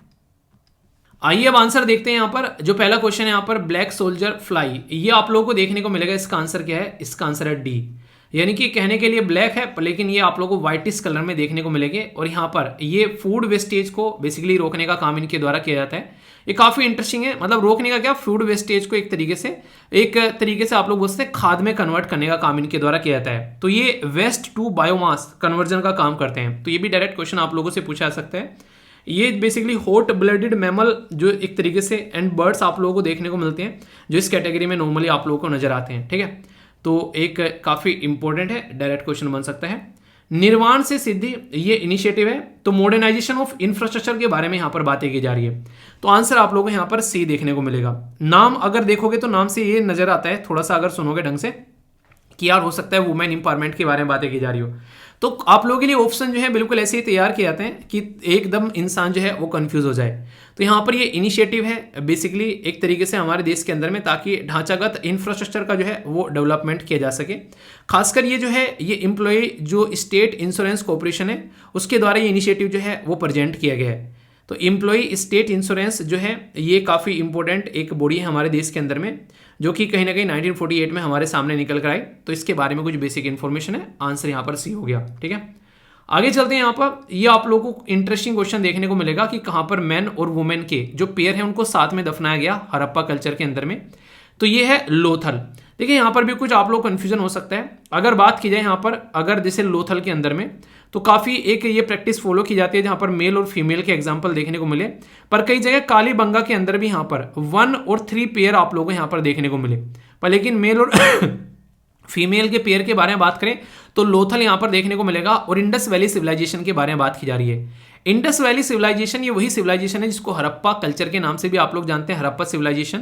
आइए अब आंसर देखते हैं। यहाँ पर जो पहला क्वेश्चन है यहाँ पर ब्लैक सोल्जर फ्लाई, ये आप लोगों को देखने को मिलेगा। इसका आंसर क्या है? इसका आंसर है डी, यानी कि कहने के लिए ब्लैक है लेकिन ये आप लोगों को व्हाइटिश कलर में देखने को मिलेंगे। और यहाँ पर ये फूड वेस्टेज को बेसिकली रोकने का काम इनके द्वारा किया जाता है। ये काफी इंटरेस्टिंग है, मतलब रोकने का क्या, फूड वेस्टेज को एक तरीके से आप लोग बोलते हैं खाद में कन्वर्ट करने का काम इनके द्वारा किया जाता है। तो ये वेस्ट टू बायोमास कन्वर्जन का काम करते हैं। तो ये भी डायरेक्ट क्वेश्चन आप लोगों से पूछा जा सकता है। ये बेसिकली हॉट ब्लडेड मैमल जो एक तरीके से एंड बर्ड्स आप लोगों को देखने को मिलते हैं जो इस कैटेगरी में नॉर्मली आप लोगों को नजर आते हैं, ठीक है। तो एक काफी इंपॉर्टेंट है, डायरेक्ट क्वेश्चन बन सकता है। निर्वाण से सिद्धि ये इनिशिएटिव है। तो मॉडर्नाइजेशन ऑफ इंफ्रास्ट्रक्चर के बारे में यहां पर बातें की जा रही है। तो आंसर आप लोगों को यहां पर सी देखने को मिलेगा। नाम अगर देखोगे तो नाम से ये नजर आता है, थोड़ा सा अगर सुनोगे ढंग से, कि यार हो सकता है वुमेन इंपावरमेंट के बारे में बातें की जा रही हो। तो आप लोगों के लिए ऑप्शन जो है बिल्कुल ऐसे ही तैयार किए जाते हैं कि एकदम इंसान जो है वो कंफ्यूज हो जाए। तो यहाँ पर ये इनिशिएटिव है बेसिकली एक तरीके से हमारे देश के अंदर में, ताकि ढांचागत इंफ्रास्ट्रक्चर का जो है वो डेवलपमेंट किया जा सके। खासकर ये जो है ये एम्प्लॉय जो स्टेट इंश्योरेंस कॉर्पोरेशन है उसके द्वारा ये इनिशिएटिव जो है वो प्रेजेंट किया गया है। तो एम्प्लॉय स्टेट इंश्योरेंस जो है ये काफ़ी इंपॉर्टेंट एक बॉडी है हमारे देश के अंदर में, जो कि कहीं ना कहीं 1948 में हमारे सामने निकल कर आई। तो इसके बारे में कुछ बेसिक इन्फॉर्मेशन है, आंसर यहाँ पर सी हो गया, ठीक है। आगे चलते हैं। यहाँ पर ये आप लोगों को इंटरेस्टिंग क्वेश्चन देखने को मिलेगा कि कहाँ पर मैन और वुमेन के जो पेयर है उनको साथ में दफनाया गया हड़प्पा कल्चर के अंदर में। तो ये है लोथल। देखिए यहाँ पर भी कुछ आप लोग कंफ्यूजन हो सकता है। अगर बात की जाए यहाँ पर, अगर जैसे लोथल के अंदर में तो काफ़ी एक ये प्रैक्टिस फॉलो की जाती है जहाँ पर मेल और फीमेल के एग्जाम्पल देखने को मिले, पर कई जगह कालीबंगा के अंदर भी यहाँ पर 1 और 3 पेयर आप लोगों को यहाँ पर देखने को मिले। पर लेकिन मेल और फीमेल के पेयर के बारे में बात करें तो लोथल यहाँ पर देखने को मिलेगा। और इंडस वैली सिविलाइजेशन के बारे में बात की जा रही है। इंडस वैली सिविलाइजेशन ये वही सिविलाइजेशन है जिसको हड़प्पा कल्चर के नाम से भी आप लोग जानते हैं, हड़प्पा सिविलाइजेशन,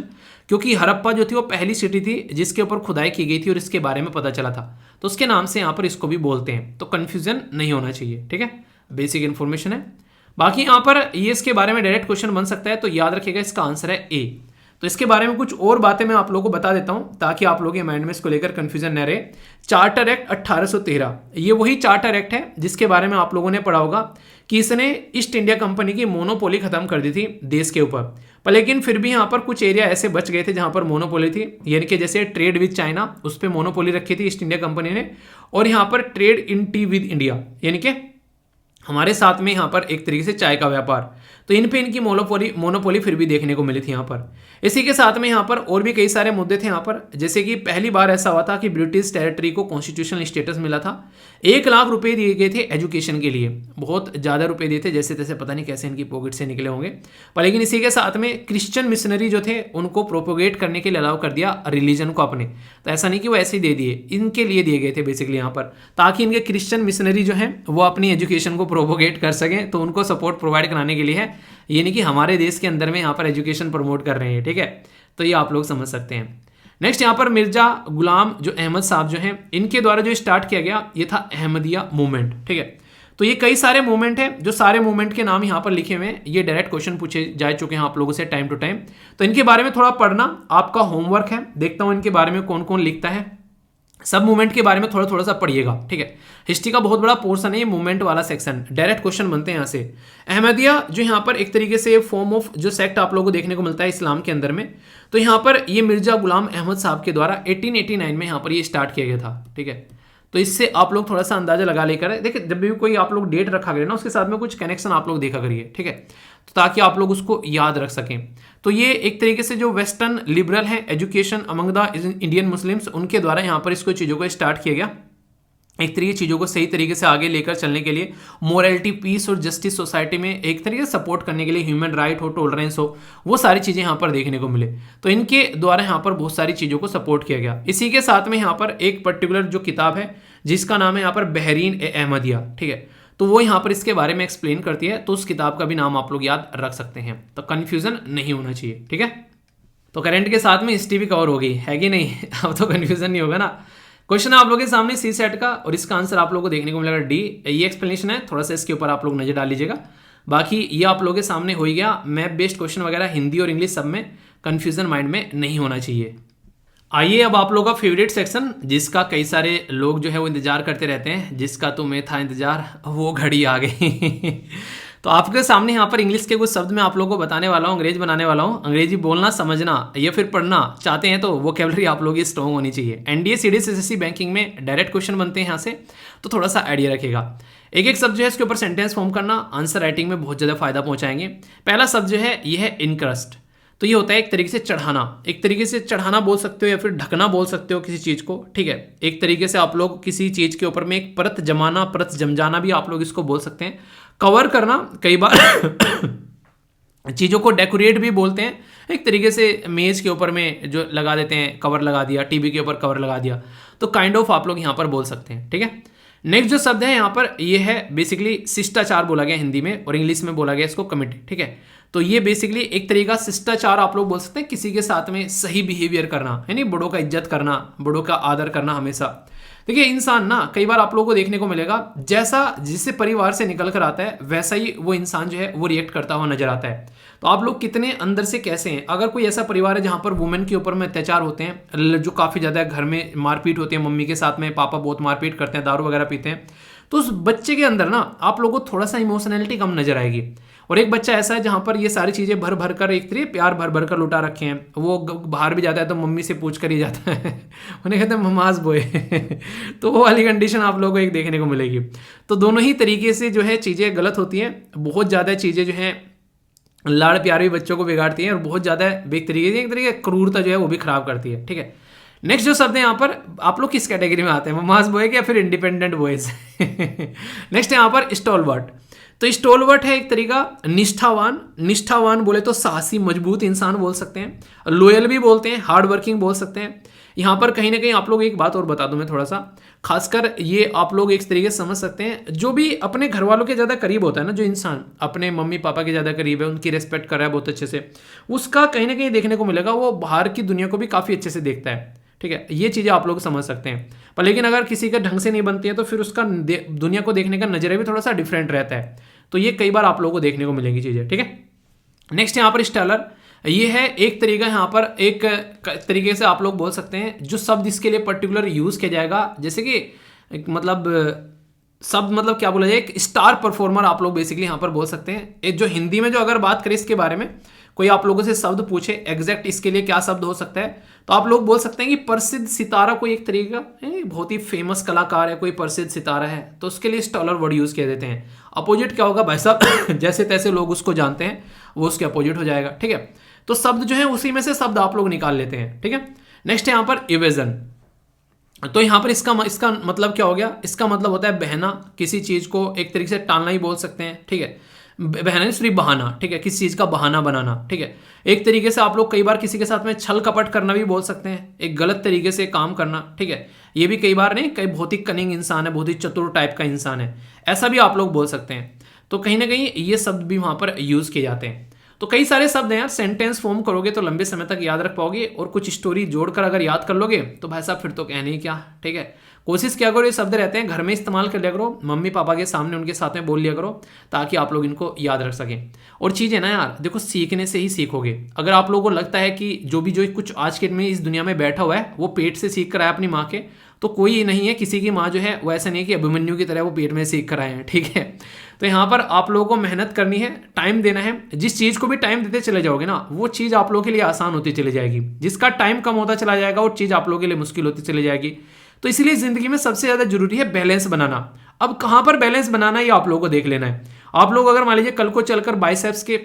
क्योंकि हड़प्पा जो थी वो पहली सिटी थी जिसके ऊपर खुदाई की गई थी और इसके बारे में पता चला था, तो उसके नाम से यहाँ पर इसको भी बोलते हैं। तो कंफ्यूजन नहीं होना चाहिए, ठीक है, बेसिक इन्फॉर्मेशन है। बाकी यहाँ पर ये इसके बारे में डायरेक्ट क्वेश्चन बन सकता है, तो याद रखिएगा इसका आंसर है ए। तो इसके बारे में कुछ और बातें मैं आप लोगों को बता देता हूं ताकि आप लोगों के माइंड में इसको लेकर कंफ्यूजन न रहे। चार्टर एक्ट 1813, ये वही चार्टर एक्ट है जिसके बारे में आप लोगों ने पढ़ा होगा कि इसने ईस्ट इंडिया कंपनी की मोनोपोली खत्म कर दी थी देश के ऊपर। पर लेकिन फिर भी यहाँ पर कुछ एरिया ऐसे बच गए थे जहां पर मोनोपोली थी, यानी कि जैसे ट्रेड विद चाइना, उस पर मोनोपोली रखी थी ईस्ट इंडिया कंपनी ने, और यहाँ पर trade in T with India, यानी कि हमारे साथ में यहाँ पर एक तरीके से चाय का व्यापार, तो इन पे इनकी मोनोपोली फिर भी देखने को मिली थी यहाँ पर। इसी के साथ में यहाँ पर और भी कई सारे मुद्दे थे यहाँ पर, जैसे कि पहली बार ऐसा हुआ था कि ब्रिटिश टेरिटरी को कॉन्स्टिट्यूशनल स्टेटस मिला था। 1 लाख रुपए दिए गए थे एजुकेशन के लिए, बहुत ज़्यादा रुपए दिए थे, जैसे तैसे पता नहीं कैसे इनकी पॉकेट से निकले होंगे। पर लेकिन इसी के साथ में क्रिश्चियन मिशनरी जो थे उनको प्रोपोगेट करने के लिए अलाउ कर दिया रिलीजन को अपने, तो ऐसा नहीं कि वो ऐसे ही दे दिए, इनके लिए दिए गए थे बेसिकली यहाँ पर, ताकि इनके क्रिश्चियन मिशनरी जो हैं वो अपनी एजुकेशन को प्रोपोगेट कर सकें, तो उनको सपोर्ट प्रोवाइड कराने के लिए है, ये नहीं कि हमारे देश के अंदर में यहाँ पर एजुकेशन प्रमोट कर रहे हैं, ठीक है। तो ये आप लोग समझ सकते हैं। नेक्स्ट यहाँ पर मिर्जा गुलाम जो अहमद साहब जो हैं, इनके द्वारा जो स्टार्ट किया गया ये था अहमदिया मूवमेंट, ठीक है। तो ये कई सारे मूवमेंट हैं, जो सारे मूवमेंट के नाम यहाँ पर लिखे हुए हैं, ये डायरेक्ट क्वेश्चन पूछे जा चुके हैं आप लोगों से टाइम टू टाइम, तो इनके बारे में थोड़ा पढ़ना आपका होमवर्क है। देखता हूँ इनके बारे में कौन कौन लिखता है, सब मूवमेंट के बारे में थोड़ा थोड़ा सा पढ़िएगा, ठीक है। हिस्ट्री का बहुत बड़ा पोर्शन है ये मूवमेंट वाला सेक्शन, डायरेक्ट क्वेश्चन बनते हैं यहाँ से। अहमदिया जो यहाँ पर एक तरीके से फॉर्म ऑफ जो सेक्ट आप लोगों को देखने को मिलता है इस्लाम के अंदर में, तो यहाँ पर ये मिर्जा गुलाम अहमद साहब के द्वारा 1889 में यहाँ पर ये स्टार्ट किया गया था, ठीक है। तो इससे आप लोग थोड़ा सा अंदाजा लगा लेकर, देखिए जब भी कोई आप लोग डेट रखा करें ना उसके साथ में कुछ कनेक्शन आप लोग देखा करिए, ठीक है, तो ताकि आप लोग उसको याद रख सकें। तो ये एक तरीके से जो वेस्टर्न लिबरल है education among the Indian Muslims, उनके द्वारा यहाँ पर इसको चीज़ों को स्टार्ट किया गया, एक तरीके चीज़ों को सही तरीके से आगे लेकर चलने के लिए, मोरालिटी पीस और जस्टिस सोसाइटी में एक तरीके से सपोर्ट करने के लिए, ह्यूमन राइट हो, टॉलरेंस हो, वो सारी चीज़ें यहाँ पर देखने को मिले। तो इनके द्वारा यहाँ पर बहुत सारी चीज़ों को सपोर्ट किया गया। इसी के साथ में यहाँ पर एक पर्टिकुलर जो किताब है जिसका नाम है यहाँ पर बहरीन ए अहमदिया, ठीक है, तो वो यहाँ पर इसके बारे में एक्सप्लेन करती है, तो उस किताब का भी नाम आप लोग याद रख सकते हैं, तो कन्फ्यूजन नहीं होना चाहिए, ठीक है। तो करंट के साथ में हिस्ट्री भी कवर हो गई है कि नहीं, अब तो कन्फ्यूजन नहीं होगा ना। क्वेश्चन है आप लोगों के सामने सी सेट का, और इसका आंसर आप लोगों को देखने को मिलेगा डी। ये एक्सप्लेनेशन है, थोड़ा सा इसके ऊपर आप लोग नजर डाल लीजिएगा। बाकी ये आप लोगों के सामने हो ही गया, मैप बेस्ड क्वेश्चन वगैरह हिंदी और इंग्लिश सब में कन्फ्यूजन माइंड में नहीं होना चाहिए। आइए अब आप लोगों का फेवरेट सेक्शन, जिसका कई सारे लोग जो है वो इंतजार करते रहते हैं, जिसका तो मैं था इंतजार, वो घड़ी आ गई। तो आपके सामने यहाँ पर इंग्लिश के कुछ शब्द मैं आप लोगों को बताने वाला हूँ, अंग्रेजी बनाने वाला हूँ। अंग्रेजी बोलना, समझना या फिर पढ़ना चाहते हैं तो वोकैबुलरी आप लोगों की स्ट्रॉन्ग होनी चाहिए। एनडीए सीडीएस एसएससी बैंकिंग में डायरेक्ट क्वेश्चन बनते हैं यहाँ से, तो थोड़ा सा आइडिया रखेगा। एक एक शब्द जो है इसके ऊपर सेंटेंस फॉर्म करना, आंसर राइटिंग में बहुत ज़्यादा फायदा पहुँचाएंगे। पहला शब्द जो है ये है इनक्रस्ट, तो ये होता है एक तरीके से चढ़ाना, एक तरीके से चढ़ाना बोल सकते हो या फिर ढकना बोल सकते हो किसी चीज़ को, ठीक है। एक तरीके से आप लोग किसी चीज़ के ऊपर में एक परत जमाना, परत जम जाना भी आप लोग इसको बोल सकते हैं। कवर करना, कई बार चीज़ों को डेकोरेट भी बोलते हैं, एक तरीके से मेज के ऊपर में जो लगा देते हैं कवर लगा दिया, टीवी के ऊपर कवर लगा दिया, तो काइंड ऑफ आप लोग यहाँ पर बोल सकते हैं, ठीक है। नेक्स्ट जो शब्द है यहाँ पर ये है बेसिकली शिष्टाचार बोला गया हिंदी में, और इंग्लिश में बोला गया इसको कमिटी, ठीक है। तो ये बेसिकली एक तरीका शिष्टाचार आप लोग बोल सकते हैं, किसी के साथ में सही बिहेवियर करना, है नहीं, बड़ों का इज्जत करना, बड़ों का आदर करना हमेशा। देखिए इंसान ना कई बार आप लोगों को देखने को मिलेगा, जैसा जिससे परिवार से निकल कर आता है वैसा ही वो इंसान जो है वो रिएक्ट करता हुआ नजर आता है। तो आप लोग कितने अंदर से कैसे हैं। अगर कोई ऐसा परिवार है जहाँ पर वुमेन के ऊपर में अत्याचार होते हैं, जो काफ़ी ज़्यादा घर में मारपीट होती है, मम्मी के साथ में पापा बहुत मारपीट करते हैं, दारू वगैरह पीते हैं, तो उस बच्चे के अंदर ना आप लोगों को थोड़ा सा इमोशनैलिटी कम नजर आएगी। और एक बच्चा ऐसा है जहाँ पर ये सारी चीज़ें भर भर कर, एक तरीके प्यार भर भर कर लुटा रखे हैं, वो बाहर भी जाता है तो मम्मी से पूछ कर ही जाता है, उन्हें कहते हैं ममाज बोए। तो वो वाली कंडीशन आप लोगों को एक देखने को मिलेगी। तो दोनों ही तरीके से जो है चीज़ें गलत होती हैं, बहुत ज़्यादा चीज़ें जो हैं लाड़ प्यार भी बच्चों को बिगाड़ती हैं, और बहुत ज़्यादा एक तरीके क्रूरता जो है वो भी खराब करती है, ठीक है। नेक्स्ट जो शब्द है यहाँ पर, आप लोग किस कैटेगरी में आते हैं, ममाज बॉय या फिर इंडिपेंडेंट बॉयज। नेक्स्ट यहाँ पर स्टॉलवर्ट, तो स्टॉलवर्ट है एक तरीका निष्ठावान, निष्ठावान बोले तो साहसी मजबूत इंसान बोल सकते हैं, लॉयल भी बोलते हैं, हार्ड वर्किंग बोल सकते हैं। यहाँ पर कहीं ना कहीं आप लोग एक बात और बता दूं मैं थोड़ा सा, खासकर ये आप लोग एक तरीके से समझ सकते हैं, जो भी अपने घर वालों के ज़्यादा करीब होता है ना, जो इंसान अपने मम्मी पापा के ज़्यादा करीब है, उनकी रिस्पेक्ट कर रहा है बहुत अच्छे से, उसका कहीं ना कहीं देखने को मिलेगा वो बाहर की दुनिया को भी काफ़ी अच्छे से देखता है, ठीक है। ये चीज़ें आप लोग समझ सकते हैं। पर लेकिन अगर किसी का ढंग से नहीं बनती है तो फिर उसका दुनिया को देखने का नजरिया भी थोड़ा सा डिफरेंट रहता है। तो ये कई बार आप लोगों को देखने को मिलेंगी चीज़ें, ठीक है। नेक्स्ट यहाँ पर स्टेलर, ये है एक तरीका, यहाँ पर एक तरीके से आप लोग बोल सकते हैं जो शब्द इसके लिए पर्टिकुलर यूज़ किया जाएगा, जैसे कि मतलब शब्द मतलब क्या बोला जाए, एक स्टार परफॉर्मर आप लोग बेसिकली यहाँ पर बोल सकते हैं। एक जो हिंदी में जो अगर बात करें इसके बारे में, कोई आप लोगों से शब्द पूछे एग्जैक्ट इसके लिए क्या शब्द हो सकता है, तो आप लोग बोल सकते हैं कि प्रसिद्ध सितारा कोई एक तरीका, बहुत ही फेमस कलाकार है, कोई प्रसिद्ध सितारा है, तो उसके लिए स्टॉलर वर्ड यूज़ किया देते हैं। अपोजिट क्या होगा भाई साहब, जैसे तैसे लोग उसको जानते हैं वो उसके अपोजिट हो जाएगा, ठीक है। तो शब्द जो है उसी में से शब्द आप लोग निकाल लेते हैं, ठीक है। नेक्स्ट है यहाँ पर इवेजन। तो यहाँ पर इसका मतलब क्या हो गया, इसका मतलब होता है बहना, किसी चीज़ को एक तरीके से टालना ही बोल सकते हैं, ठीक है। बहना सिर्फ बहाना, ठीक है, किसी चीज़ का बहाना बनाना, ठीक है। एक तरीके से आप लोग कई बार किसी के साथ में छल कपट करना भी बोल सकते हैं, एक गलत तरीके से काम करना, ठीक है। ये भी कई बार नहीं, कई बहुत ही कनिंग इंसान है, बहुत ही चतुर टाइप का इंसान है, ऐसा भी आप लोग बोल सकते हैं। तो कहीं ना कहीं ये शब्द भी वहाँ पर यूज़ किए जाते हैं। तो कई सारे शब्द हैं यार, सेंटेंस फॉर्म करोगे तो लंबे समय तक याद रख पाओगे, और कुछ स्टोरी जोड़कर अगर याद कर लोगे तो भाई साहब फिर तो कहने ही क्या, ठीक है। कोशिश किया करो ये शब्द रहते हैं घर में इस्तेमाल कर लिया करो, मम्मी पापा के सामने उनके साथ में बोल लिया करो, ताकि आप लोग इनको याद रख सकें। और चीज़ है ना यार, देखो सीखने से ही सीखोगे। अगर आप लोगों को लगता है कि जो कुछ आज के में इस दुनिया में बैठा हुआ है वो पेट से सीख कर आया अपनी माँ के, तो कोई नहीं है, किसी की माँ जो है वो ऐसा नहीं है कि अभिमन्यु की तरह वो पेट में सीख कर आए हैं, ठीक है। तो यहाँ पर आप लोगों को मेहनत करनी है, टाइम देना है। जिस चीज़ को भी टाइम देते चले जाओगे ना, वो चीज़ आप लोगों के लिए आसान होती चली जाएगी। जिसका टाइम कम होता चला जाएगा वो चीज़ आप लोगों के लिए मुश्किल होती चली जाएगी। तो इसलिए ज़िंदगी में सबसे ज़्यादा जरूरी है बैलेंस बनाना। अब कहाँ पर बैलेंस बनाना है ये आप लोगों को देख लेना है। आप लोग अगर मान लीजिए कल को चलकर बाइसेप्स के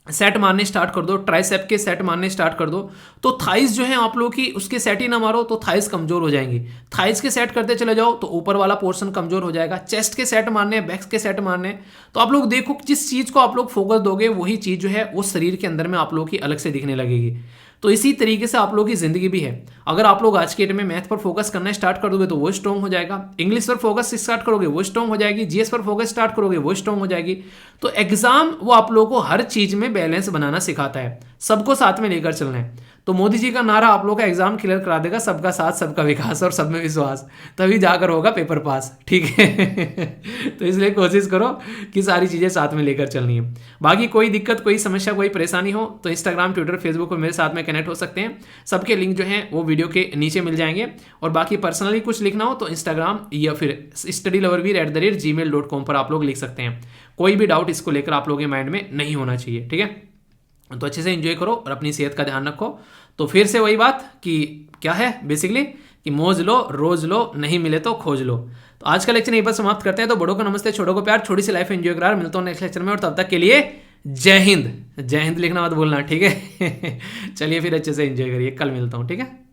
सेट मारने स्टार्ट कर दो, ट्राइसेप के सेट मारने स्टार्ट कर दो, तो थाइस जो है आप लोग की उसके सेट ही ना मारो तो थाइस कमजोर हो जाएंगी। थाइस के सेट करते चले जाओ तो ऊपर वाला पोर्शन कमजोर हो जाएगा। चेस्ट के सेट मारने, बैक्स के सेट मारने, तो आप लोग देखो जिस चीज़ को आप लोग फोकस दोगे वही चीज़ जो है वो शरीर के अंदर में आप लोगों की अलग से दिखने लगेगी। तो इसी तरीके से आप लोगों की ज़िंदगी भी है। अगर आप लोग आज के डेट में मैथ पर फोकस करना स्टार्ट कर दोगे तो वो स्ट्रॉन्ग हो जाएगा, इंग्लिश पर फोकस स्टार्ट करोगे वो स्ट्रॉन्ग हो जाएगी, जीएस पर फोकस स्टार्ट करोगे वो स्ट्रॉन्ग हो जाएगी। तो एग्जाम वो आप लोगों को हर चीज़ में बैलेंस बनाना सिखाता है, सबको साथ में लेकर चलना है। तो मोदी जी का नारा आप लोग का एग्जाम क्लियर करा देगा, सबका साथ सबका विकास और सब में विश्वास, तभी जाकर होगा पेपर पास, ठीक है। तो इसलिए कोशिश करो कि सारी चीज़ें साथ में लेकर चलनी है। बाकी कोई दिक्कत, कोई समस्या, कोई परेशानी हो तो इंस्टाग्राम, ट्विटर, फेसबुक पर मेरे साथ में कनेक्ट हो सकते हैं। सबके लिंक जो हैं वो वीडियो के नीचे मिल जाएंगे। और बाकी पर्सनली कुछ लिखना हो तो इंस्टाग्राम या फिर studyloverveer@gmail.com पर आप लोग लिख सकते हैं। कोई भी डाउट इसको लेकर आप लोगों के माइंड में नहीं होना चाहिए, ठीक है। तो अच्छे से एंजॉय करो और अपनी सेहत का ध्यान रखो। तो फिर से वही बात कि क्या है बेसिकली कि मौज लो, रोज लो, नहीं मिले तो खोज लो। तो आज का लेक्चर यहीं पर समाप्त करते हैं। तो बड़ों को नमस्ते, छोटों को प्यार, छोटी सी लाइफ एंजॉय करा। मिलता हूँ नेक्स्ट लेक्चर में, और तब तक के लिए जय हिंद। जय हिंद लिखना मत भूलना, ठीक है। चलिए फिर अच्छे से एंजॉय करिए, कल मिलता हूँ, ठीक है।